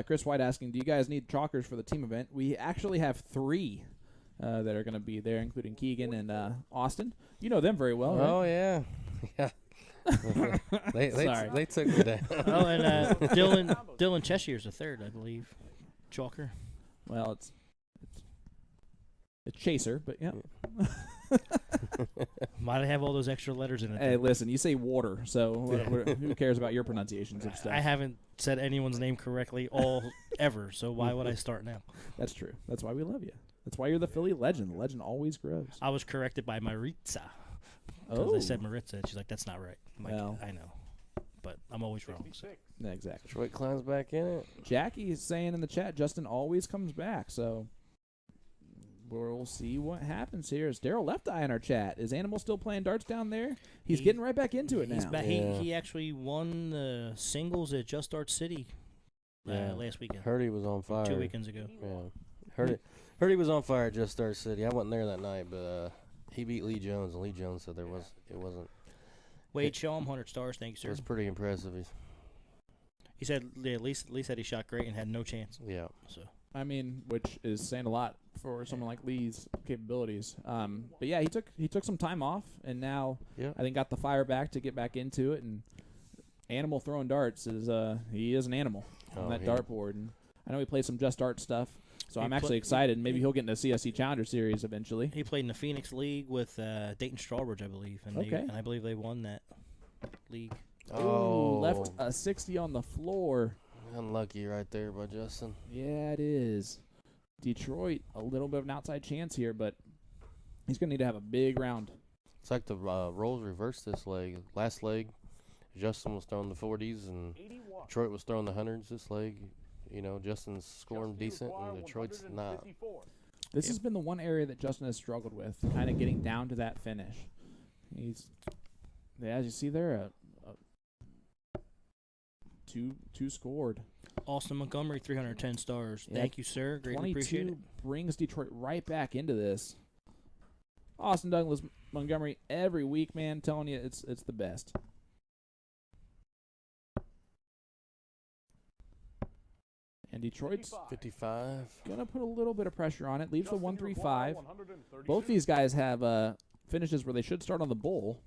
Chris White asking, do you guys need chalkers for the team event? We actually have 3 that are going to be there, including Keegan and Austin. You know them very well, right? Oh, yeah. Yeah. Sorry. They took me down. Oh, and Dylan Cheshire's a third, I believe. Chalker. Well, it's Chaser, but yeah. Why do they have all those extra letters in it? Hey, listen, you say water, so who cares about your pronunciations of stuff? I haven't said anyone's name correctly ever, so why would I start now? That's true. That's why we love you. That's why you're the Philly legend. The legend always grows. I was corrected by Maritza. Because Oh, they said Maritza, and she's like, that's not right. I'm like, Well. I know. But I'm always wrong. So. yeah, exactly. Detroit climbs back in it. Jackie is saying in the chat, Justin always comes back. So we'll see what happens here. Is Daryl Left Eye in our chat? Is Animal still playing darts down there? He's getting right back into it now. He actually won the singles at Just Art City last weekend. Heard he was on fire. 2 weekends ago. Yeah. Heard he was on fire at Just Start City. I wasn't there that night, but he beat Lee Jones, and Lee Jones said it wasn't. Wade, show him 100 stars. Thank you, sir. It was pretty impressive. He said at least said he shot great and had no chance. Yeah. So I mean, which is saying a lot for someone like Lee's capabilities. But yeah, he took some time off, and now I think got the fire back to get back into it. And Animal throwing darts is he is an animal on that dartboard. And I know he plays some Just Art stuff, so I'm actually excited. Maybe he'll get into the CSC Challenger Series eventually. he played in the Phoenix League with Dayton Strawbridge, I believe, and I believe they won that league. Oh, left a 60 on the floor. Unlucky right there by Justin. Yeah, it is. Detroit, a little bit of an outside chance here, but he's going to need to have a big round. It's like the roles reversed this leg. Last leg, Justin was throwing the 40s, and Detroit was throwing the 100s this leg. You know, Justin's scoring decent, and Detroit's not. This has been the one area that Justin has struggled with, kind of getting down to that finish. As you see there, two scored. Austin Montgomery, 310 stars. Yeah, Thank you, sir. Greatly 22 appreciate it. brings Detroit right back into this. Austin Douglas Montgomery every week, man. Telling you, it's the best. And Detroit's 55. gonna put a little bit of pressure on it. Leaves the 135. Both these guys have finishes where they should start on the bowl,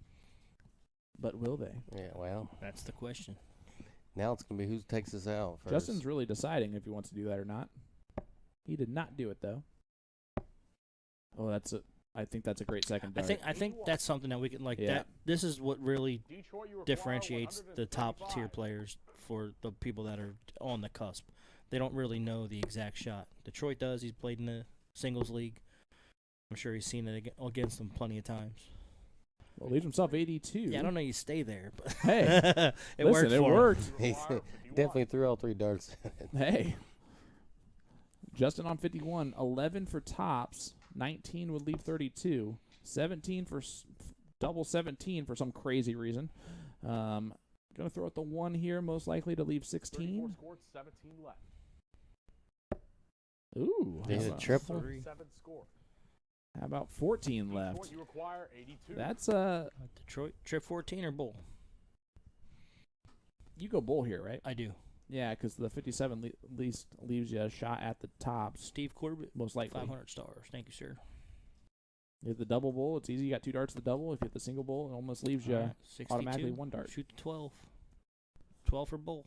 but will they? Yeah, well, That's the question. now it's going to be who takes us out first. Justin's really deciding if he wants to do that or not. He did not do it though. Oh, I think that's a great second dart. I think that's something that we can that. This is what really differentiates the top tier players for the people that are on the cusp. They don't really know the exact shot. Detroit does. He's played in the singles league. I'm sure he's seen it against them plenty of times. Well, leaves himself 82. Yeah, I don't know you stay there, but Hey, it listen, it worked. He definitely threw all three darts. Hey. Justin on 51, 11 for tops, 19 would leave 32, 17 for double 17 for some crazy reason. Going to throw out the 1 here, most likely to leave 16. Scored, 17 left. Ooh. Is it triple? 7 scored. How about 14 left? You require 82. That's Detroit trip 14 or bull. you go bull here, right? I do. Yeah, because the 57 at least leaves you a shot at the tops, Steve Corbett, most likely. 500 stars. Thank you, sir. You hit the double bull, it's easy. You got 2 darts to the double. If you hit the single bull, it almost leaves you All right, 62. automatically 1 dart. Shoot the 12. 12 for bull.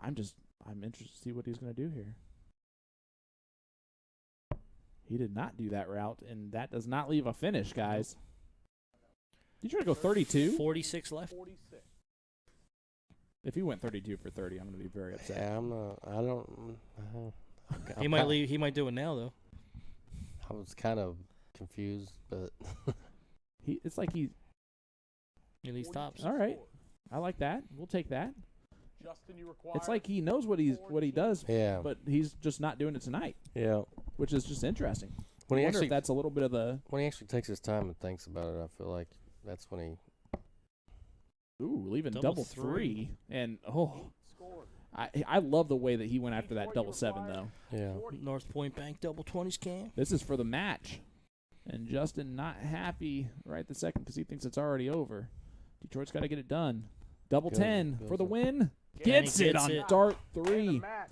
I'm interested to see what he's going to do here. He did not do that route, and that does not leave a finish, guys. You try to go 32? 46 left. 46. If he went 32 for 30, I'm going to be very upset. Yeah, I'm not. I don't. He might leave. He might do it now though. I was kind of confused, but It's like he. In these tops. All right, I like that. We'll take that. Justin, you require. It's like he knows what he does, yeah, but he's just not doing it tonight, yeah. which is just interesting. When I he wonder actually if that's a little bit of the. when he actually takes his time and thinks about it, I feel like that's when he. Ooh, leaving Double double 3. And, Scored. I love the way that he went after that double 7, though. Yeah. North Point Bank double 20s cam. This is for the match. And Justin not happy right the second because he thinks it's already over. Detroit's got to get it done. Double Goes- 10 goes for the up. win. Gets Gets it it. on dart And 3. the match.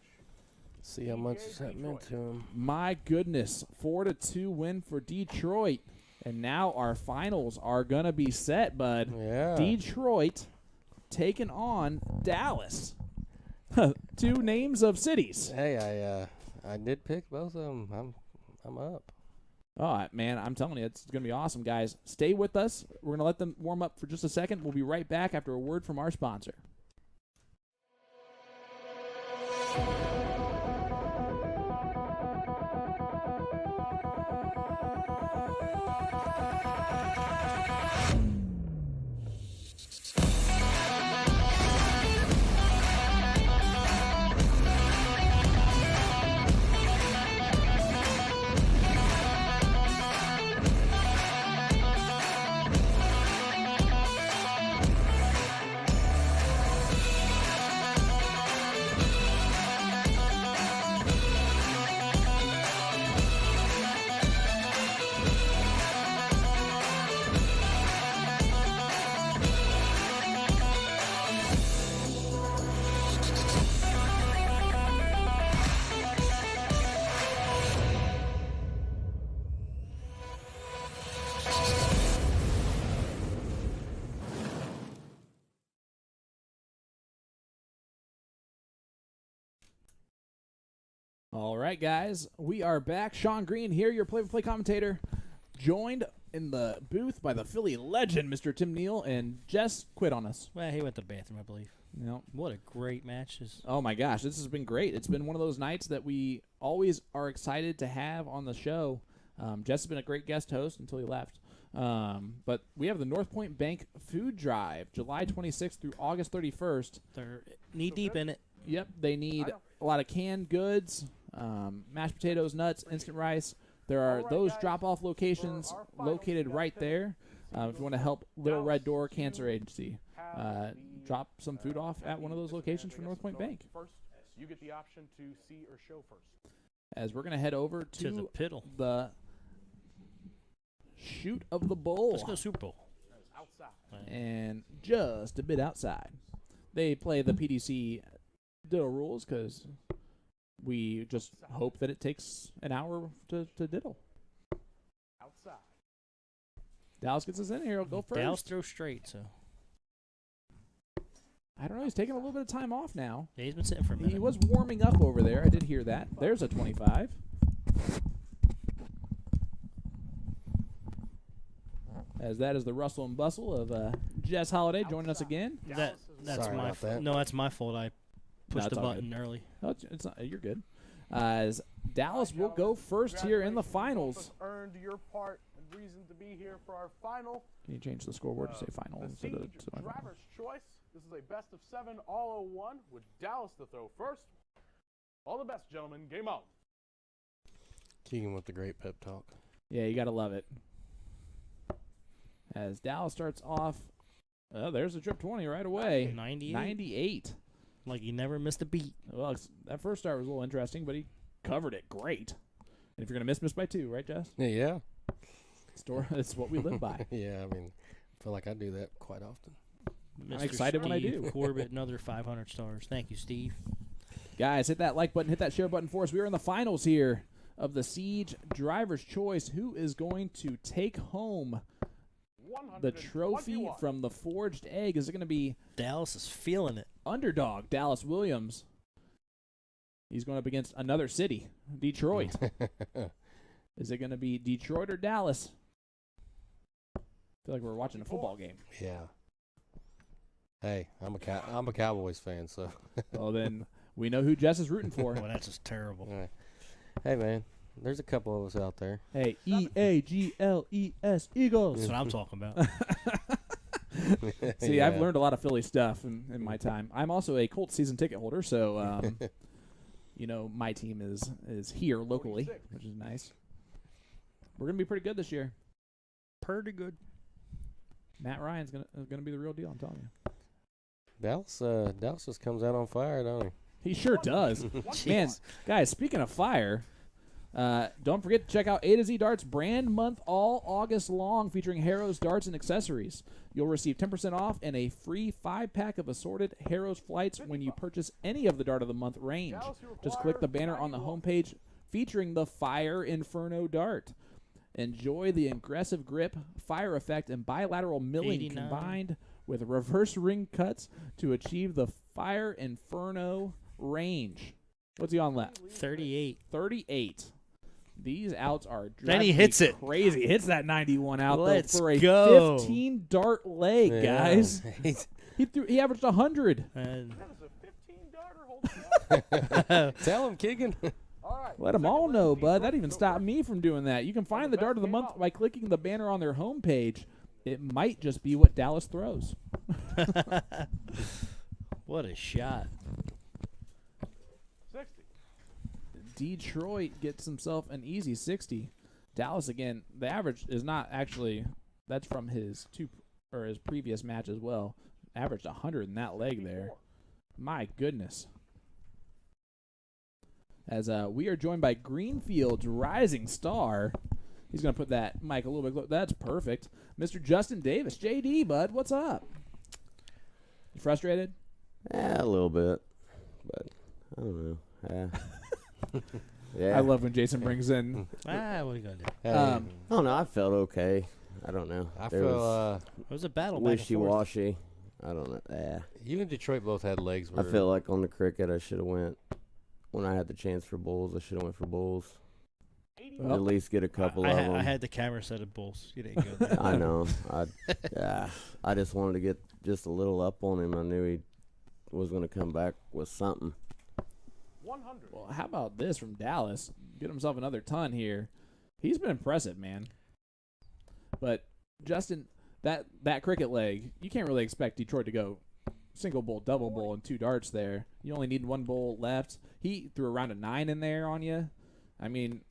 See how much that meant to him. My goodness. 4-2 win for Detroit. And now our finals are going to be set, bud. Yeah. Detroit taking on Dallas. 2 names of cities. Hey, I did pick both of them. I'm up. Oh, man, I'm telling you, it's going to be awesome, guys. Stay with us. We're going to let them warm up for just a second. We'll be right back after a word from our sponsor. All right, guys, we are back. Sean Green here, your play-by-play commentator, joined in the booth by the Philly legend, Mr. Tim Neal, and Jess quit on us. Well, he went to the bathroom, I believe. No. What a great match. Oh, my gosh, this has been great. It's been one of those nights that we always are excited to have on the show. Jess has been a great guest host until he left. But we have the North Point Bank Food Drive, July 26th through August 31st. They're knee-deep in it. Yep, they need a lot of canned goods, mashed potatoes, nuts, instant rice. There are those drop-off locations located right there. If you want to help Little Red Door Cancer Agency, drop some food off at one of those locations for North Point Bank. First, you get the option to see or show first. As we're going to head over To the piddle. the Shoot of the Bull. Let's go Super Bowl. Outside. And just a bit outside. They play the PDC diddle rules because we just hope that it takes an hour to diddle. Outside. Dallas gets us in here. He'll go first. Dallas throws straight, so. I don't know. He's taking a little bit of time off now. Yeah, he's been sitting for a minute. He was warming up over there. I did hear that. There's a 25. As that is the rustle and bustle of Jess Holiday joining us again. That's Sorry my about that. No, that's my fault. I pushed it's the all button early. Oh, it's not, you're good. As Dallas will go first here in the finals. Earned your part and reason to be here for our final. Can you change the scoreboard to say final The instead Siege of semifinal? driver's choice. This is a best of 7 all-01 with Dallas to throw first. All the best, gentlemen. Game out. Keegan with the great pep talk. Yeah, you got to love it. As Dallas starts off, oh, there's a trip 20 right away. 98. 98. Like he never missed a beat. Well, that first start was a little interesting, but he covered it great. And if you're going to miss by 2, right, Jess? Yeah. It's what we live by. Yeah, I mean, I feel like I do that quite often. Mr. excited when I Steve do. Corbett, another 500 stars. Thank you, Steve. Guys, hit that like button, hit that share button for us. We are in the finals here of the Siege Driver's Choice. Who is going to take home the trophy from the Forged Egg? Is it going to be Dallas is feeling it. underdog Dallas Williams? He's going up against another city, Detroit. Is it going to be Detroit or Dallas? I feel like we're watching a football game. Yeah. Hey, I'm a Cowboys fan, so. Well, then we know who Jess is rooting for. Well, that's just terrible. All right. Hey, man, there's a couple of us out there. Hey, EAGLES, Eagles. That's what I'm talking about. See, Yeah. I've learned a lot of Philly stuff in my time. I'm also a Colts season ticket holder, so you know my team is here locally, which is nice. We're gonna be pretty good this year. Pretty good. Matt Ryan's gonna be the real deal. I'm telling you. Dallas just comes out on fire, don't he? He sure does. Man, guys, speaking of fire, don't forget to check out A to Z Darts brand month all August long, featuring Harrow's darts and accessories. You'll receive 10% off and a free 5-pack of assorted Harrow's flights when you purchase any of the Dart of the Month range. Just click the banner on the homepage featuring the Fire Inferno Dart. Enjoy the aggressive grip, fire effect, and bilateral milling 89. combined with reverse ring cuts to achieve the Fire Inferno range. What's he on left? 38. 38. These outs are Then he driving me hits it. crazy. Hits that 91 out Let's though for a go. 15 dart leg, Yeah. guys. He averaged 100. And That is a 15-darter holding Tell him, Keegan. All right. Let them all know, bud. That even stopped me from doing that. You can find the dart of the came month out. by clicking the banner on their homepage. It might just be what Dallas throws. what a shot. 60. Detroit gets himself an easy 60. Dallas, again, the average is not actually, that's from his his previous match as well. Averaged 100 in that leg there. My goodness. As we are joined by Greenfield's rising star. He's going to put that mic a little bit closer. That's perfect. Mr. Justin Davis. JD, bud, what's up? You frustrated? Yeah, a little bit, but I don't know. Yeah. I love when Jason brings in. What are you going to do? Hey, I don't know. I felt okay. I don't know. I There feel was It was a battle back and forth. wishy-washy. I don't know. Yeah. you and Detroit both had legs. I Where feel like on the cricket, I should have went when I had the chance for bulls. I should have went for bulls. Well, At least get a couple I, of had, them. I had the camera set of bulls. You didn't go there. I know. I just wanted to get just a little up on him. I knew he was going to come back with something. 100. Well, how about this from Dallas? Get himself another ton here. He's been impressive, man. But, Justin, that cricket leg, you can't really expect Detroit to go single bowl, double bowl, and 2 darts there. You only need 1 bowl left. He threw around a 9 in there on you. I mean,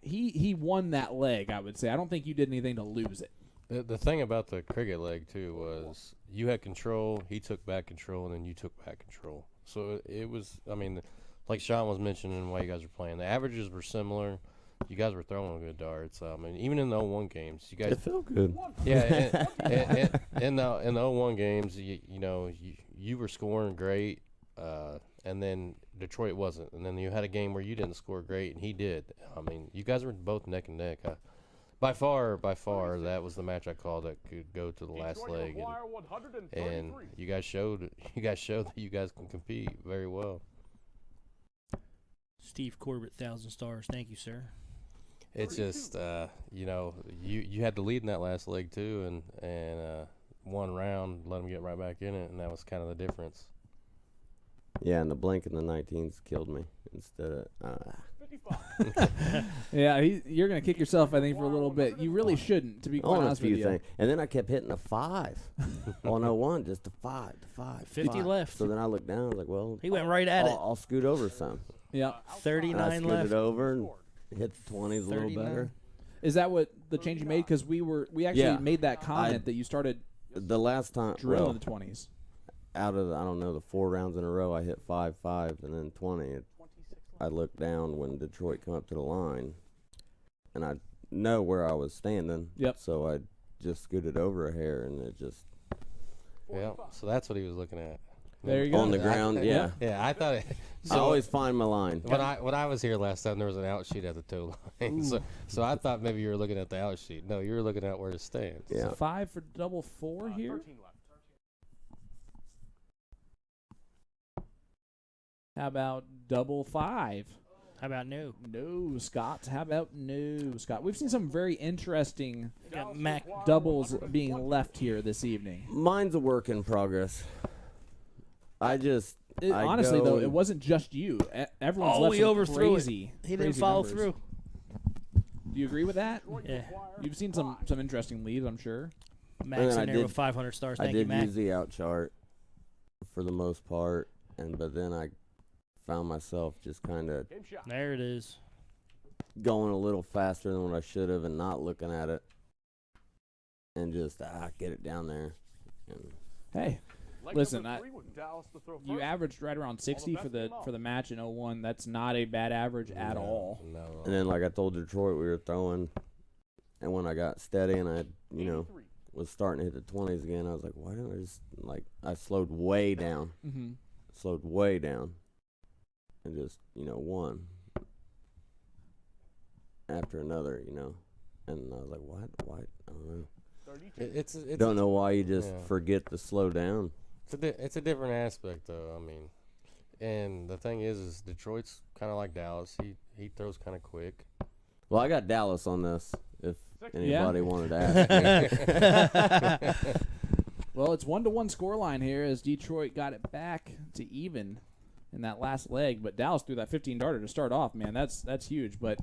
he won that leg, I would say. I don't think you did anything to lose it. the thing about the cricket leg too was you had control, he took back control, and then you took back control. So it was, I mean, like Sean was mentioning while you guys were playing, the averages were similar. You guys were throwing good darts. I mean, even in the 0-1 games, you guys. It felt good. Yeah, in the 0-1 games, you were scoring great, and then Detroit wasn't, and then you had a game where you didn't score great, and he did. I mean, you guys were both neck and neck. By far, that was the match I called that could go to the last Detroit leg, require 133. and you guys showed that you guys can compete very well. Steve Corbett, 1,000 stars. Thank you, sir. It's just you had the lead in that last leg too, and one round let them get right back in it, and that was kind of the difference. Yeah, and the blank in the 19s killed me instead of. 55. Yeah, you're going to kick yourself, I think, for a little bit. You really shouldn't, to be quite On a honest with few you. things. And then I kept hitting a 5 on 01, just a 5, 50 5. left. So then I looked down, I was like, well, He went right at it. I'll scoot over some. Yeah. And I 39 scooted left. over and hit the 20s a little 39. better. Is that what the change you made? Because we actually Yeah. made that comment that you started The last time, drilling well, the 20s. out of the 4 rounds in a row, I hit 5, 5, and then 20. I looked down when Detroit come up to the line, and I know where I was standing. Yep. So I just scooted over a hair, and it just Yeah, so that's what he was looking at. There you go. on the ground. Yeah. Yeah, I thought it. I always find my line. When I was here last time, there was an out sheet at the toe line, so I thought maybe you were looking at the out sheet. No, you were looking at where it stands. Yeah. 5 for double 4 here. 13 left. How about double 5? How about no? No, Scott. How about no, Scott? We've seen some very interesting Got Mac. doubles being left here this evening. Mine's a work in progress. Honestly, though, it wasn't just you. Everyone's Oh, left he some overthrew it. crazy, He didn't crazy follow numbers. through. Do you agree with that? Yeah. You've seen some interesting leads, I'm sure. Max I in there did- with 500 stars. I Thank you, did Mac. use the out chart for the most part, but then I found myself just kind of Game shot. There it is. going a little faster than what I should have and not looking at it, and just get it down there. And Hey, Leg Listen, number 3 with Dallas to throw you first. averaged right around 60 for the match in 01. That's not a bad average at No, all. No. And then, like I told Detroit, we were throwing, and when I got steady and I, 83. was starting to hit the 20s again, I was like, why didn't I just, I slowed way down, Mm-hmm. and just, one after another, and I was like, what? Why? I don't know. 32. It's Don't know why you just yeah. forget to slow down. It's a different aspect, though. I mean, And the thing is Detroit's kind of like Dallas. He throws kind of quick. Well, I got Dallas on this. If Yeah. anybody wanted to ask me. Well, it's 1-1 scoreline here as Detroit got it back to even in that last leg, but Dallas threw that 15-darter to start off, man. That's huge. But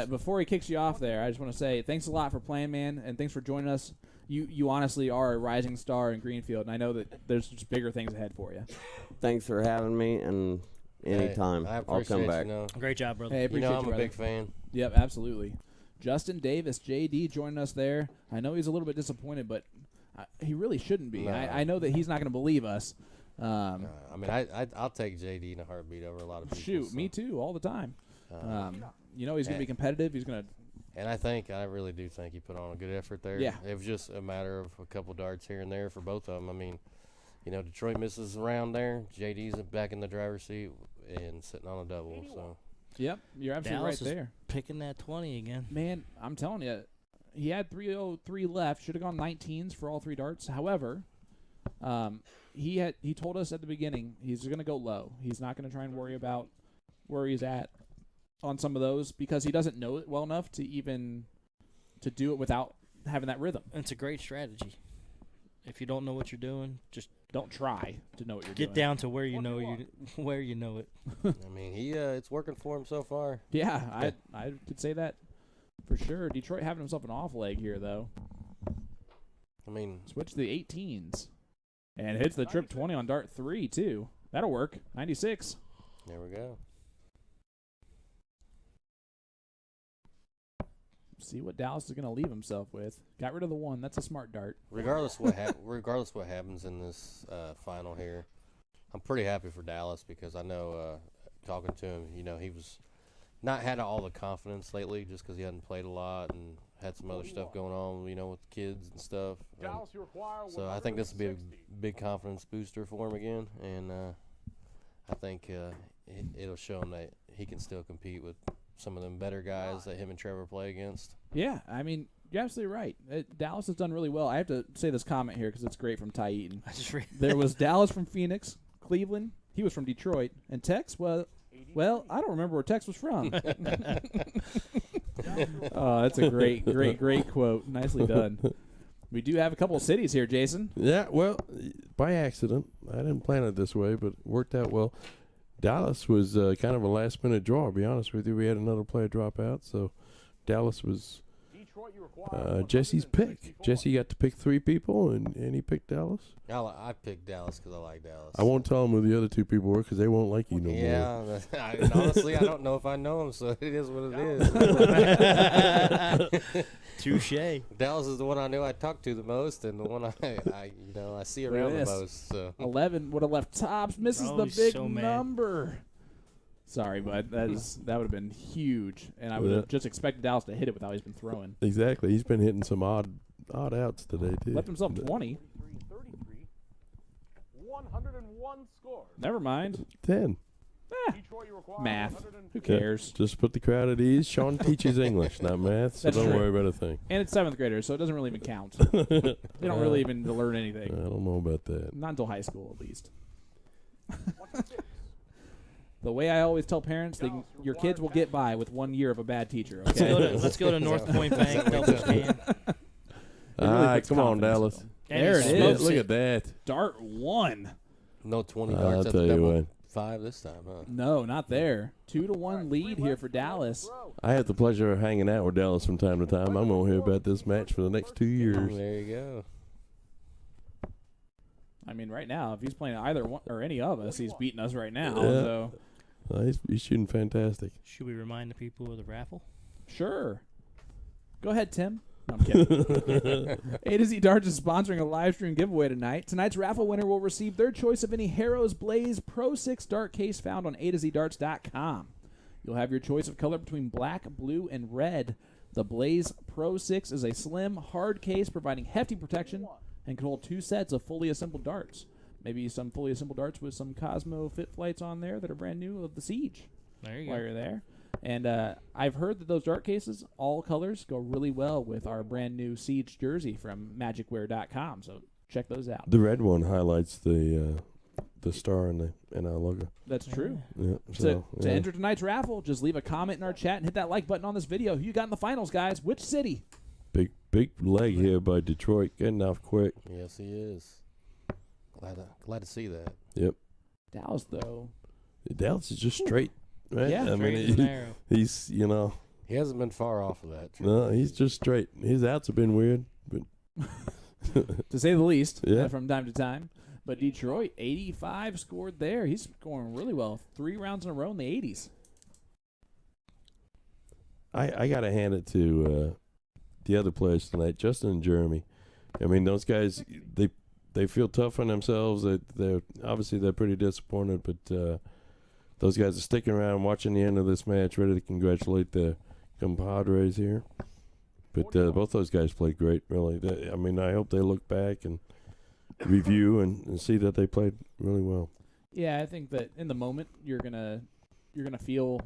before he kicks you off there, I just want to say thanks a lot for playing, man, and thanks for joining us. You honestly are a rising star in Greenfield, and I know that there's just bigger things ahead for you. Thanks for having me, and anytime Hey, I I'll come appreciate back. You know, Great job, brother. Hey, I you appreciate know I'm you, a brother. big fan. Yep, absolutely. Justin Davis, JD, joining us there. I know he's a little bit disappointed, but he really shouldn't be. No. I know that he's not going to believe us. I mean, I'll take JD in a heartbeat over a lot of people. Shoot, so, me too, all the time. You know he's going to be and- competitive. He's going to. And I really do think he put on a good effort there. Yeah. It was just a matter of a couple darts here and there for both of them. I mean, you know, Detroit misses around there. JD's back in the driver's seat and sitting on a double. So Yep, you're absolutely Dallas right is there. Picking that 20 again. Man, I'm telling you, he had 303 left. Should have gone 19s for all three darts. However, he told us at the beginning he's going to go low. He's not going to try and worry about where he's at on some of those because he doesn't know it well enough to do it without having that rhythm. It's a great strategy. If you don't know what you're doing, just Don't try to know what you're get doing. down to where you know it. I mean, it's working for him so far. Yeah, I could say that for sure. Detroit having himself an off leg here though. I mean, Switch to the 18s and hits the trip 20 on dart 3 too. That'll work. 96. there we go. See what Dallas is going to leave himself with. Got rid of the 1. That's a smart dart. Regardless what happens in this final here, I'm pretty happy for Dallas because I know talking to him, you know, he was not had all the confidence lately just because he hadn't played a lot and had some other stuff going on, you know, with kids and stuff. Dallas, you require So I think this will be a 160. big confidence booster for him again, and I think it'll show him that he can still compete with some of them better guys that him and Trevor play against. Yeah, I mean, you're absolutely right. Dallas has done really well. I have to say this comment here because it's great from Ty Eaton. I just read. There was Dallas from Phoenix, Cleveland. He was from Detroit. And Tex, well, I don't remember where Tex was from. Oh, that's a great quote. Nicely done. We do have a couple of cities here, Jason. Yeah, well, by accident. I didn't plan it this way, but it worked out well. Dallas was kind of a last-minute draw, to be honest with you. We had another player drop out, so Dallas was Detroit, you require Jesse's pick. 164. Jesse got to pick 3 people, and he picked Dallas. I picked Dallas because I like Dallas. I won't tell him who the other 2 people were because they won't like you no more. Yeah, and honestly, I don't know if I know him, so it is what it is. Touche. Dallas is the one I knew I talked to the most, and the one I see around the this. most. So 11 would have left tops. Misses Oh, the he's big so mad. number. Sorry, bud. That would have been huge. And I would have just expected Dallas to hit it with how he's been throwing. Exactly. He's been hitting some odd outs today, too. Left himself 20. 33, 101 scores. Never mind. 10. Detroit, you require Math. 150. Who cares? Just put the crowd at ease. Sean teaches English, not math, so That's don't true. worry about a thing. And it's 7th graders, so it doesn't really even count. They don't really even learn I anything. don't know about that. Not until high school, at least. The way I always tell parents, your kids will get by with 1 year of a bad teacher. Okay. Let's go to North Point Bank. Double can. puts Come on, confidence Dallas. in them. And There he it smokes is. Look at that. Dart 1. no 20 I'll darts at tell the you double what. 5 this time, huh? No, not there. 2-1 lead here for Dallas. I have the pleasure of hanging out with Dallas from time to time. I'm going to hear about this match for the next 2 years. There you go. I mean, right now, if he's playing either one or any of us, he's beating us right now. Yeah. So, He's shooting fantastic. Should we remind the people of the raffle? sure. Go ahead, Tim. No, I'm kidding. A to Z Darts is sponsoring a live stream giveaway tonight. Tonight's raffle winner will receive their choice of any Harrow's Blaze Pro 6 dart case found on A2ZDarts.com. You'll have your choice of color between black, blue, and red. The Blaze Pro 6 is a slim, hard case providing hefty protection and can hold 2 sets of fully assembled darts. Maybe some fully assembled darts with some Cosmo Fit Flights on there that are brand new of the Siege There you while go. you're there. And I've heard that those dart cases, all colors, go really well with our brand new Siege jersey from magicwear.com. So check those out. The red one highlights the the star and the logo. That's true. Yeah. To So yeah. enter tonight's raffle, just leave a comment in our chat and hit that like button on this video. Who you got in the finals, guys? Which city? Big leg here by Detroit, getting off quick. Yes, he is. Glad to see that. Yep. Dallas, though. Dallas is just straight, right? Yeah. I Straight as an mean, arrow. he's He hasn't been far off of that. no, he's just straight. His outs have been weird, but To say the least, Yeah. from time to time. But Detroit, 85 scored there. He's scoring really well. 3 rounds in a row in the 80s. I gotta hand it to the other players tonight, Justin and Jeremy. I mean, those guys they feel tough on themselves. They're obviously they're pretty disappointed, but those guys are sticking around, watching the end of this match, ready to congratulate the compadres here. But both those guys played great, really. I mean, I hope they look back and review and see that they played really well. Yeah, I think that in the moment you're gonna feel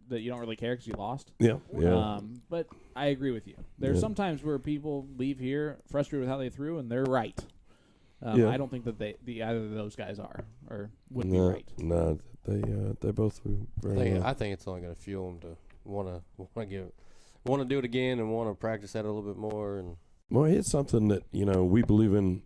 that you don't really care because you lost. Yeah, yeah. But I agree with you. There's Yeah. sometimes where people leave here frustrated with how they threw, and they're right. Yeah. I don't think that either of those guys are or would be No, right. no, they both were very well. I think it's only going to fuel him to want to do it again and want to practice that a little bit more. And Well, here's something that we believe in.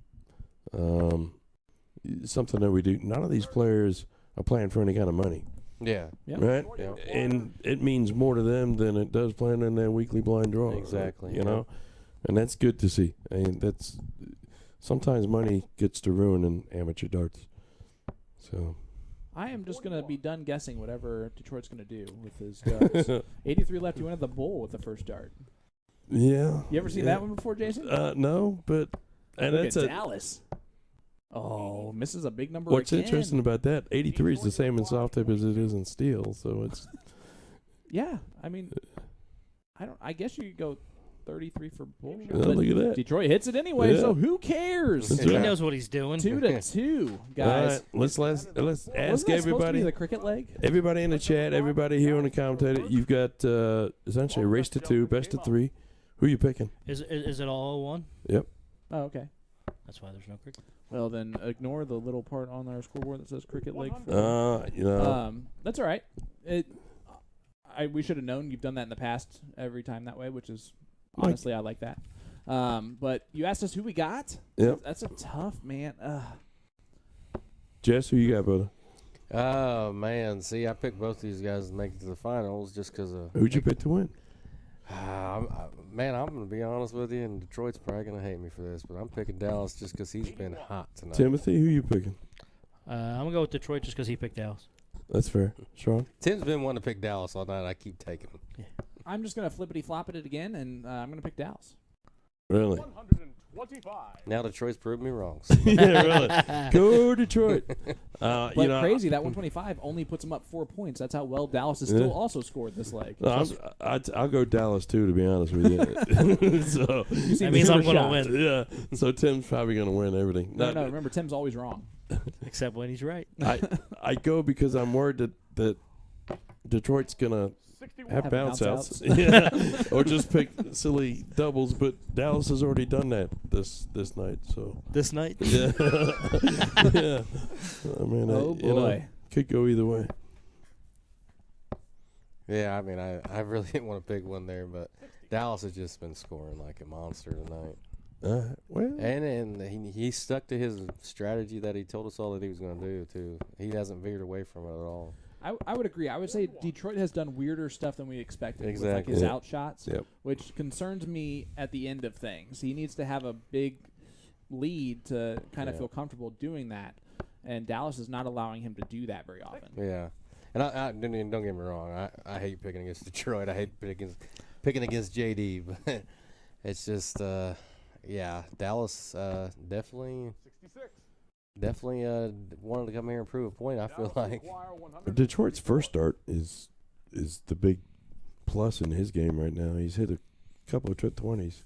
Something that we do. None of these players are playing for any kind of money, yeah, Yeah. right? Yeah. And it means more to them than it does playing in their weekly blind draw. Exactly, You yeah. know, and that's good to see. And that's sometimes money gets to ruin in amateur darts. So I am just gonna be done guessing whatever Detroit's gonna do with his darts. 83 left. He went at the bowl with the first dart. yeah. You ever seen that one before, Jason? No, but and Look that's at Dallas. Oh, misses a big number what's again. interesting about that. 83 is the same in soft tip as it is in steel, so it's Yeah, I mean, I guess you could go 33 for bull. look at that. Detroit hits it anyway, Yeah. so who cares? That's He right. knows what he's doing. 2-2, All guys. right, let's ask Wasn't that supposed to be everybody. the cricket leg? Everybody in the chat, everybody here on the commentator, you've got essentially a race to 2, best of 3. Who you picking? Is it all 1? Yep. Oh, okay. That's why there's no cricket. Well, then ignore the little part on our scoreboard that says cricket leg. That's all right. We should have known you've done that in the past every time that way, which is honestly I like that. But you asked us who we got. Yep. That's a tough man. Jess, who you got, brother? oh man, see, I picked both these guys to make it to the finals just because of. Who'd you pick to win? Man, I'm gonna be honest with you, and Detroit's probably gonna hate me for this, but I'm picking Dallas just because he's been hot tonight. Timothy, who you picking? I'm going to go with Detroit just because he picked Dallas. That's fair. Sean? Tim's been wanting to pick Dallas all night. I keep taking him. I'm just gonna flippity flop it again, and I'm gonna pick Dallas. Really? 125. Now Detroit's proved me wrong. Yeah, really. Go Detroit. But crazy, that 125 only puts him up 4 points. That's how well Dallas has still also scored this leg. I'll go Dallas too, to be honest with you. So That means I'm going to win. yeah. So Tim's probably going to win everything. No, remember, Tim's always wrong. Except when he's right. I go because I'm worried that Detroit's gonna 61. have Have bounce bounce outs, yeah, or just pick silly doubles. But Dallas has already done that this night, so This night? yeah, yeah. I mean, Oh, boy. could go either way. Yeah, I mean, I really didn't want to pick one there, but Dallas has just been scoring like a monster tonight. Well, And he stuck to his strategy that he told us all that he was going to do, too. He hasn't veered away from it at all. I would agree. I would say Detroit has done weirder stuff than we expected with like Exactly. his Yep. outshots, Yep. which concerns me at the end of things. He needs to have a big lead to kind of Yeah. feel comfortable doing that, and Dallas is not allowing him to do that very often. Yeah. And I don't get me wrong. I hate picking against Detroit. I hate picking against JD, but it's just, yeah, Dallas definitely 66. wanted to come here and prove a point, I feel like. Detroit's first start is the big plus in his game right now. He's hit a couple of trip 20s.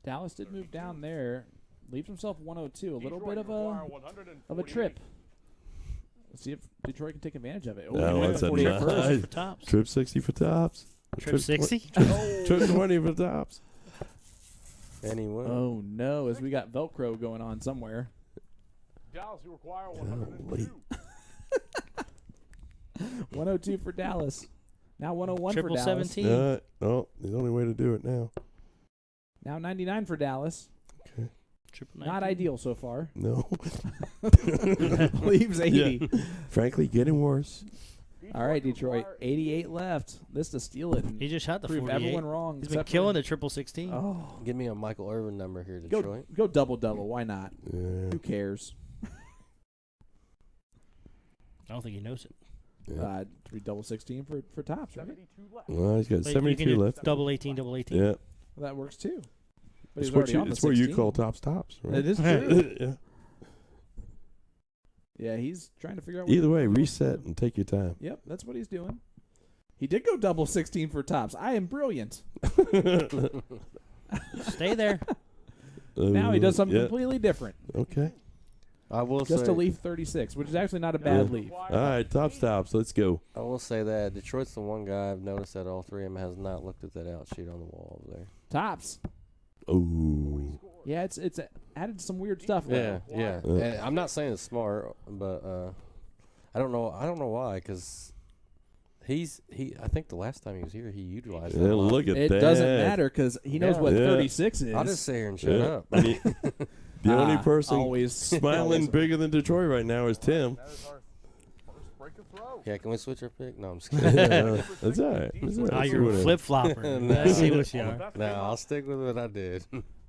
Dallas did move down there, leaves himself 102, a little bit of a trip. Let's see if Detroit can take advantage of it. No, he went that's at a 48 first. nice- For tops. Trip 60 for tops. Trip 60? Trip 20 for tops. Anyway. Oh no, as we got Velcro going on somewhere. Dallas, you require Golly. 102. 102 for Dallas. Now 101 for Triple Dallas. 17. Oh, the only way to do it now. Now 99 for Dallas. Okay. Triple Not 19. ideal so far. No. Leaves 80. Frankly, getting worse. All right, Detroit. 88 left. This to steal it and He just shot the prove 48. everyone wrong. He's been except killing for, the triple 16. Oh, Give me a Michael Irvin number here, Detroit. go double. Why not? Yeah. Who cares? I don't think he knows it. Yeah. Three double 16 for tops, right? 72 left. Well, he's got But you 72 can do left. Double 18, double 18. Yeah. Well, that works too. But It's he's what already you, on the it's what you 16. call tops, right? It is true. Yeah. Yeah, he's trying to figure out. What Either way, reset and take your time. Yep, that's what he's doing. He did go double 16 for tops. I am brilliant. Stay there. Now he does something Yeah. completely different. Okay. I will Just say, a leaf 36, which is actually not a bad Yeah. leaf. All right, tops. Let's go. I will say that Detroit's the one guy I've noticed that all three of them has not looked at that out sheet on the wall over there. Tops. Ooh. Yeah, it's added some weird stuff. Yeah, though. yeah. And I'm not saying it's smart, but I don't know why, because I think the last time he was here, he utilized Yeah, that a lot. look at It that. doesn't matter because he knows Yeah. what Yeah. 36 is. I'll just sit here and shut Yeah. up. The only Ah, person always smiling always. bigger than Detroit right now is Tim. That is our first break of throw. Yeah, can we switch our pick? No, I'm just Yeah, kidding. that's all right. That's all right. Ah, See you're a what flip flopper. No. I see what you All the are. best No, game I'll out. stick with what I did.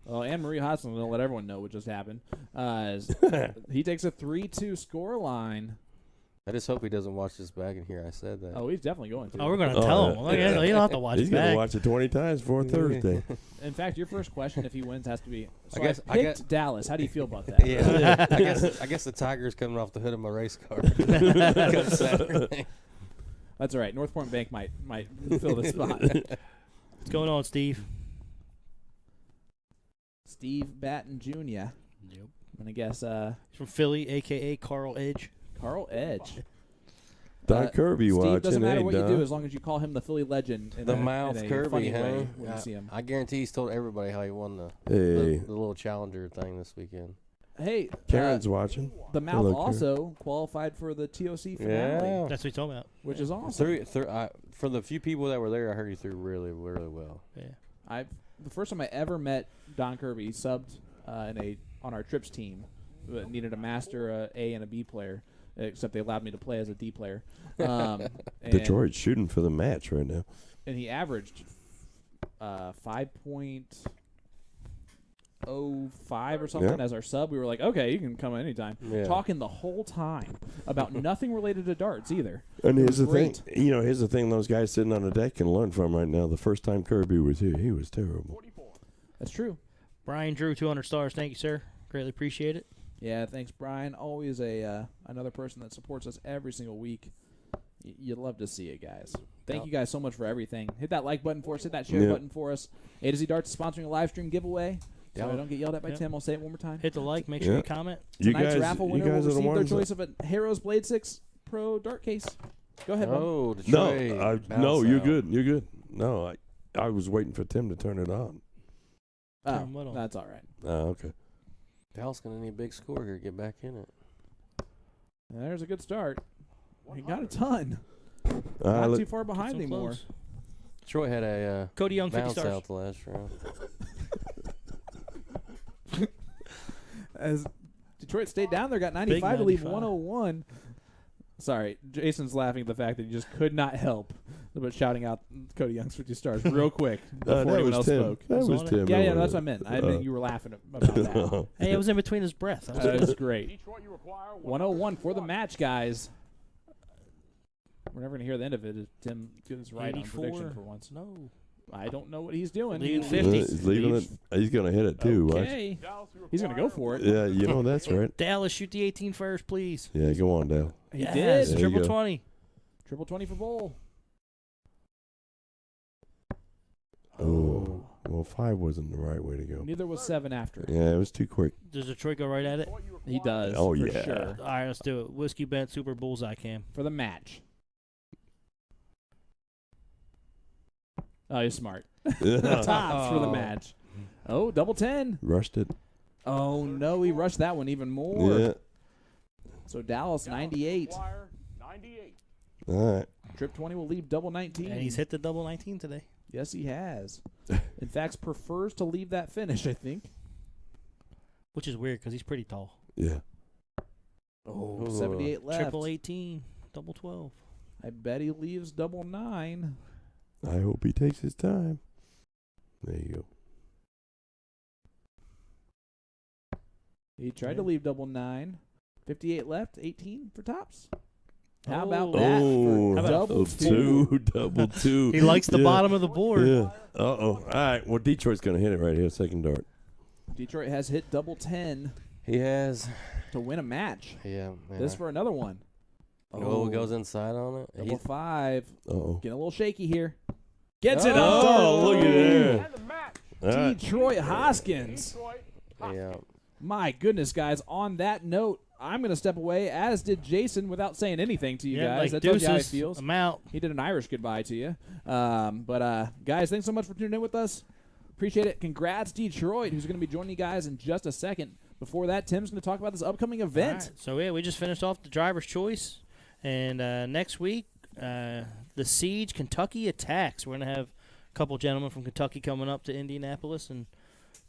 Well, Anne Marie Hoskins will let everyone know what just happened. He takes a 3-2 score line. I just hope he doesn't watch this back and hear I said that. Oh, he's definitely going to. Oh, we're going to Oh, tell yeah. him. Well, yeah, you don't have to watch He's it going back. to watch it 20 times before Thursday. In fact, your first question, if he wins, has to be. So guess- I I picked guess- Dallas. How do you feel about that? Yeah, I guess the Tiger's coming off the hood of my race car. Come Saturday. That's all right. North Point Bank might fill the spot. What's going on, Steve? Steve Batten Jr. Yep. I'm gonna guess He's from Philly, a.k.a. Carl Edge. Carl Edge. Don Kirby Steve, watching. doesn't matter Hey, what you Don. do as long as you call him the Philly legend. In The a, mouth in a Kirby, funny huh? way when you see him. I guarantee he's told everybody how he won the Hey, little challenger thing this weekend. Hey, Karen's watching. the mouth Hello, Karen. also qualified for the TOC finale, Yeah. That's what he's talking about. which is awesome. For the few people that were there, I heard he threw really, really well. Yeah. The first time I ever met Don Kirby, he subbed on our trips team. Needed a master, a and a B player, except they allowed me to play as a D player. And, Detroit's shooting for the match right now. and he averaged 5.05 or something Yeah. as our sub. We were like, okay, you can come anytime. Yeah. Talking the whole time about nothing related to darts either. And It here's the was thing. great. Here's the thing those guys sitting on the deck can learn from right now. The first time Kirby was here, he was terrible. That's true. Brian Drew, 200 stars. Thank you, sir. Greatly appreciate it. Yeah, thanks, Brian. Always another person that supports us every single week. You'd love to see it, guys. Thank you guys so much for everything. Hit that like button for us. Hit that share Yeah. button for us. A to Z Darts is sponsoring a live stream giveaway. So Yeah. I don't get yelled at by Yeah. Tim. I'll say it one more time. Hit the like. Make sure Yeah. you comment. You Tonight's guys, raffle you winner guys will are the receive their ones. choice of a Harrow's Blade 6 Pro dart case. Go ahead, Bub. Oh, No, Detroit. no, bounce you're out. good. You're good. No, I was waiting for Tim to turn it on. Oh, Turn what on? that's all right. Oh, okay. Dallas gonna need a big score here to get back in it. There's a good start. He got a ton. All Not right, too far Keep behind some anymore. close. Detroit had a Cody Young, 50 bounce stars. out the last round. As Detroit stayed down there, got 95 to leave 95. 101. Sorry, Jason's laughing at the fact that he just could not help but shouting out Cody Young's 50 stars real quick before that anyone was else Tim. spoke. That was on it. Tim. Yeah, that's what I meant. I meant you were laughing about that. Hey, it was in between his breath. That was That good. was great. Detroit, you require 101 for the match, guys. We're never going to hear the end of it if Tim gets right on 84. prediction for once. No. I don't know what he's doing. Leading He- 50. He's leaving it. He's gonna hit it too. Watch. Okay. Dallas, you He's going to go for it. Yeah, you know that's right. Dallas, shoot the 18 first, please. Yeah, go on, Dale. He Yes, did. There you Triple go. 20. Triple 20 for Bowl. Oh, well, 5 wasn't the right way to go. Neither was 7 after. Yeah, it was too quick. Does Detroit go right at it? He does. Oh, for yeah. sure. All right, let's do it. Whiskey Bent Super Bullseye Cam. For the match. Oh, he's smart. Tops for the match. Oh, double 10. Rushed it. Oh, no, he rushed that one even more. Yeah. So Dallas 98. Wire 98. All right. Trip 20 will leave double 19. And he's hit the double 19 today. Yes, he has. In fact, prefers to leave that finish, I think. Which is weird because he's pretty tall. Yeah. Oh, 78 left. Triple 18, double 12. I bet he leaves double 9. I hope he takes his time. There you go. He tried to leave double 9. 58 left, 18 for tops. How Oh. about that? Oh, for about double two, double two. He likes the Yeah. bottom of the board. Yeah. Uh-oh. All right. Well, Detroit's going to hit it right here, second dart. Detroit has hit double 10 He has. to win a match. Yeah. Man. This for another one. Oh, goes inside on it. Double 5. Uh-oh. Getting a little shaky here. Gets it up. Oh, look at that. And the match. All right. Detroit Hoskins. Detroit. Yeah. My goodness, guys. On that note, I'm going to step away, as did Jason, without saying anything to you Yeah, guys. like That tells you how he deuces, feels. I'm out. He did an Irish goodbye to you. Guys, thanks so much for tuning in with us. Appreciate it. Congrats, Detroit, who's going to be joining you guys in just a second. Before that, Tim's going to talk about this upcoming event. All right. So, yeah, we just finished off the driver's choice. And next week, the Siege Kentucky Attacks. We're going to have a couple gentlemen from Kentucky coming up to Indianapolis and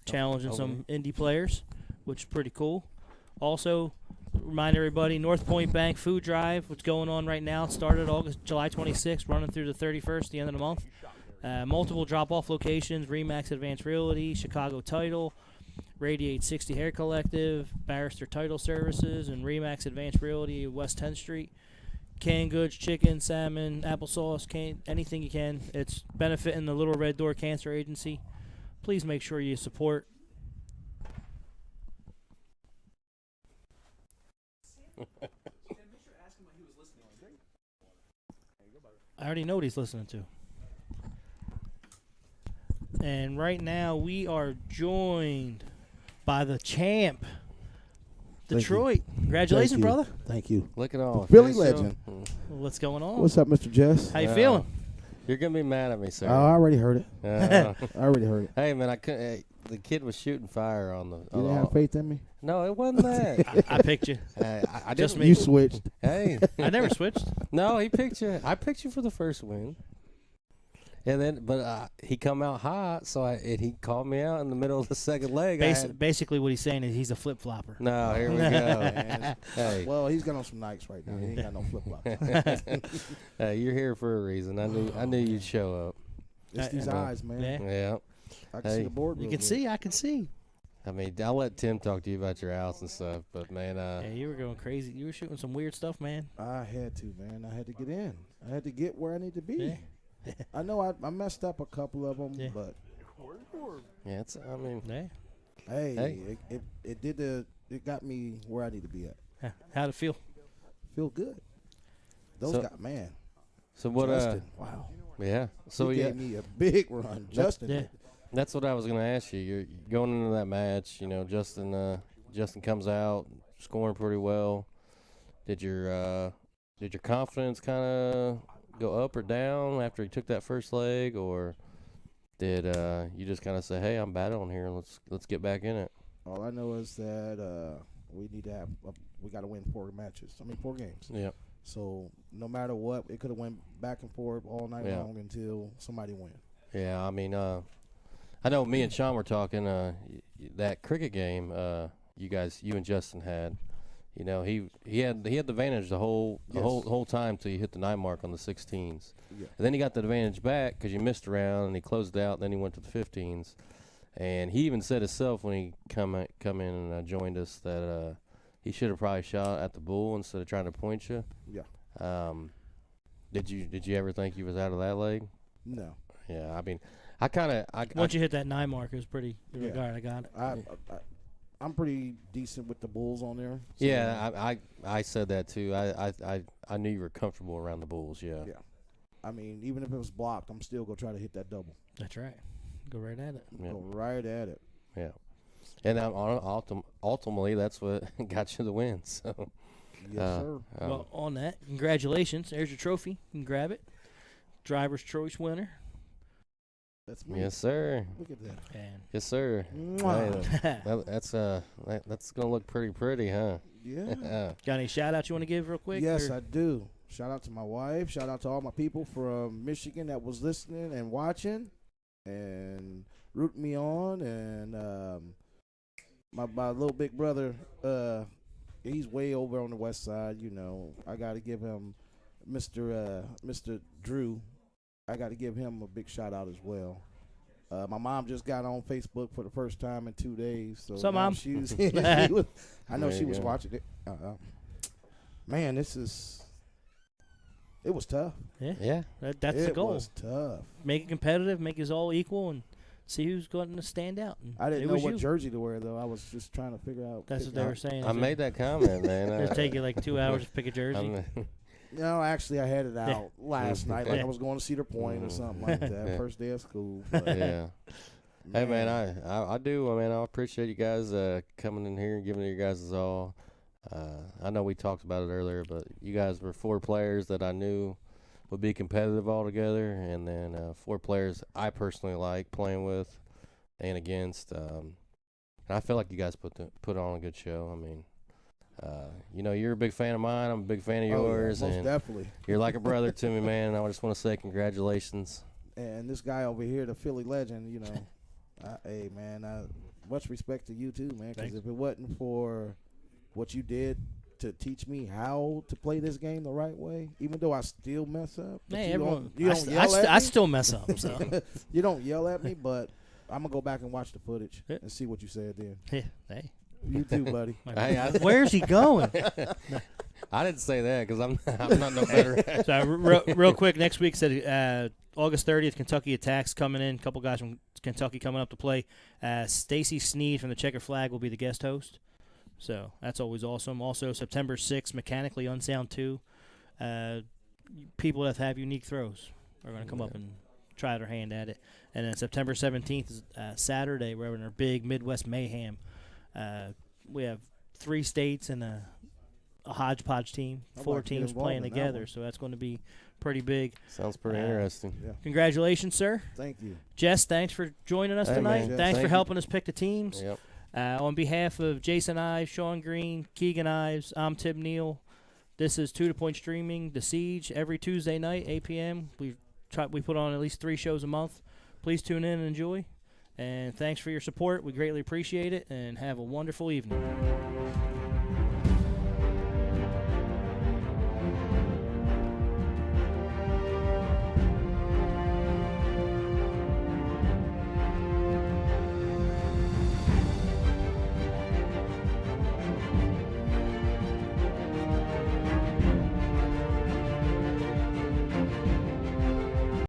challenging some Indy players, which is pretty cool. Also, remind everybody, North Point Bank Food Drive, what's going on right now. It started July 26th, running through the 31st, the end of the month. Multiple drop-off locations, Remax Advanced Realty, Chicago Title, Radiate 60 Hair Collective, Barrister Title Services, and Remax Advanced Realty, West 10th Street. Canned goods, chicken, salmon, applesauce, anything you can. It's benefiting the Little Red Door Cancer Agency. Please make sure you support. I already know what he's listening to. And right now we are joined by the champ, Thank Detroit. Congratulations, Thank you. brother. Thank you. Look at all. Philly Finish legend. up. What's going on? What's up, Mr. Jess? How you feeling? You're gonna be mad at me, sir. I already heard it. Uh, I already heard it. hey man, I couldn't. Hey, the kid was shooting fire on the. You didn't have faith in me? No, it wasn't that. I picked you. I Just didn't. me. You switched. Hey, I never switched. no, he picked you. I picked you for the first win. And then, but he come out hot, so he called me out in the middle of the second leg. Basically, what he's saying is he's a flip flopper. No, here we go. Man. Hey, Well, he's got on some Nikes right now. He ain't got no flip flops. hey, you're here for a reason. I knew you'd show up. It's these eyes, man. Yeah. Yeah. I can Hey. see the board. You real can good. see. I can see. I mean, I'll let Tim talk to you about your house and stuff, but man, Yeah, you were going crazy. You were shooting some weird stuff, man. I had to, man. I had to get in. I had to get where I need to be. Yeah. I know I messed up a couple of them, Yeah. but yeah, it's. I mean, Yeah. hey, it got me where I need to be at. How'd it feel? Feel good. Those So- got man. so what? Justin, wow. Yeah. So he yeah, gave me a big run. Justin. Yeah. that's what I was gonna ask you. You're going into that match. You know, Justin comes out scoring pretty well. Did your confidence kind of go up or down after he took that first leg, or did you just kind of say, "Hey, I'm battling here. Let's get back in it"? All I know is that we need to have we got to win 4 games. Yeah. So no matter what, it could have went back and forth all night Yeah. long until somebody win. Yeah. I mean, I know me and Sean were talking that cricket game. You and Justin had. You know, he had the advantage the whole time till you hit the 9 mark on the 16s. Yeah. And then he got the advantage back because you missed a round and he closed out. And then he went to the 15s, and he even said himself when he come in and joined us that he should have probably shot at the bull instead of trying to point you. Yeah. Did you ever think you was out of that leg? No. Yeah. I mean, I kind of Once you hit that 9 mark, it was pretty. Yeah. All right, I got it. I'm pretty decent with the bulls on there. So yeah. I said that too. I knew you were comfortable around the bulls. Yeah. Yeah. I mean, even if it was blocked, I'm still gonna try to hit that double. That's right. Go right at it. Yeah. Go right at it. Yeah. And ultimately, that's what got you the win. So, Yes, sir. Well, on that, congratulations. There's your trophy. You can grab it. Driver's choice winner. That's me. yes, sir. Look at that. And Yes, sir. Mwah. Hey, that's gonna look pretty, huh? Yeah. Got any shout-outs you want to give real quick? Yes, or- I do. Shout out to my wife. Shout out to all my people from Michigan that was listening and watching and rooting me on. And my little big brother, he's way over on the west side. You know, I got to give him Mr. Drew. I got to give him a big shout out as well. My mom just got on Facebook for the first time in 2 days. So What's up, now Mom? she was, I know There she you was go. watching it. Man, it was tough. Yeah. That's the goal. It was tough. Make it competitive, make us all equal, and see who's going to stand out. And I it didn't know was what you. jersey to wear, though. I was just trying to figure out. That's what they were saying. I made that comment, man. It'll take you like 2 hours to pick a jersey. I'm- No, actually, I had it out last night. Like Yeah. I was going to Cedar Point or something like that. First day of school. But, yeah. Hey, man, I do. I mean, I appreciate you guys coming in here and giving it your guys' all. I know we talked about it earlier, but you guys were 4 players that I knew would be competitive all together, and then 4 players I personally like playing with and against. And I feel like you guys put on a good show. I mean, you know, you're a big fan of mine. I'm a big fan of yours, most and definitely. you're like a brother to me, man. And I just want to say congratulations. And this guy over here, the Philly legend, you know, hey, man, much respect to you, too, man, because if it wasn't for what you did to teach me how to play this game the right way, even though I still mess up. but Hey, you everyone, don't yell at I me. still mess up. So You don't yell at me, but I'm going to go back and watch the footage Yeah. and see what you said then. hey, You too, buddy. Hey, where's he going? I didn't say that because I'm not no better. So real quick, next week said August 30th, Kentucky Attacks coming in. A couple guys from Kentucky coming up to play. Stacy Sneed from the Checker Flag will be the guest host. So that's always awesome. Also, September 6th, Mechanically Unsound 2. People that have unique throws are going to come up and try their hand at it. And then September 17th is Saturday. We're having our big Midwest Mayhem. We have 3 states and a hodgepodge team, I'd 4 like to get teams involved playing in that together. one. So that's going to be pretty big. Sounds pretty interesting. Yeah. Congratulations, sir. Thank you. Jess, thanks for joining us Hey, tonight. man. Thanks Thank for you. helping us pick the teams. Yep. On behalf of Jason Ives, Sean Green, Keegan Ives, I'm Tim Neal. This is 2 to Point Streaming, The Siege, every Tuesday night, 8 p.m. We put on at least 3 shows a month. Please tune in and enjoy. And thanks for your support. We greatly appreciate it. And have a wonderful evening.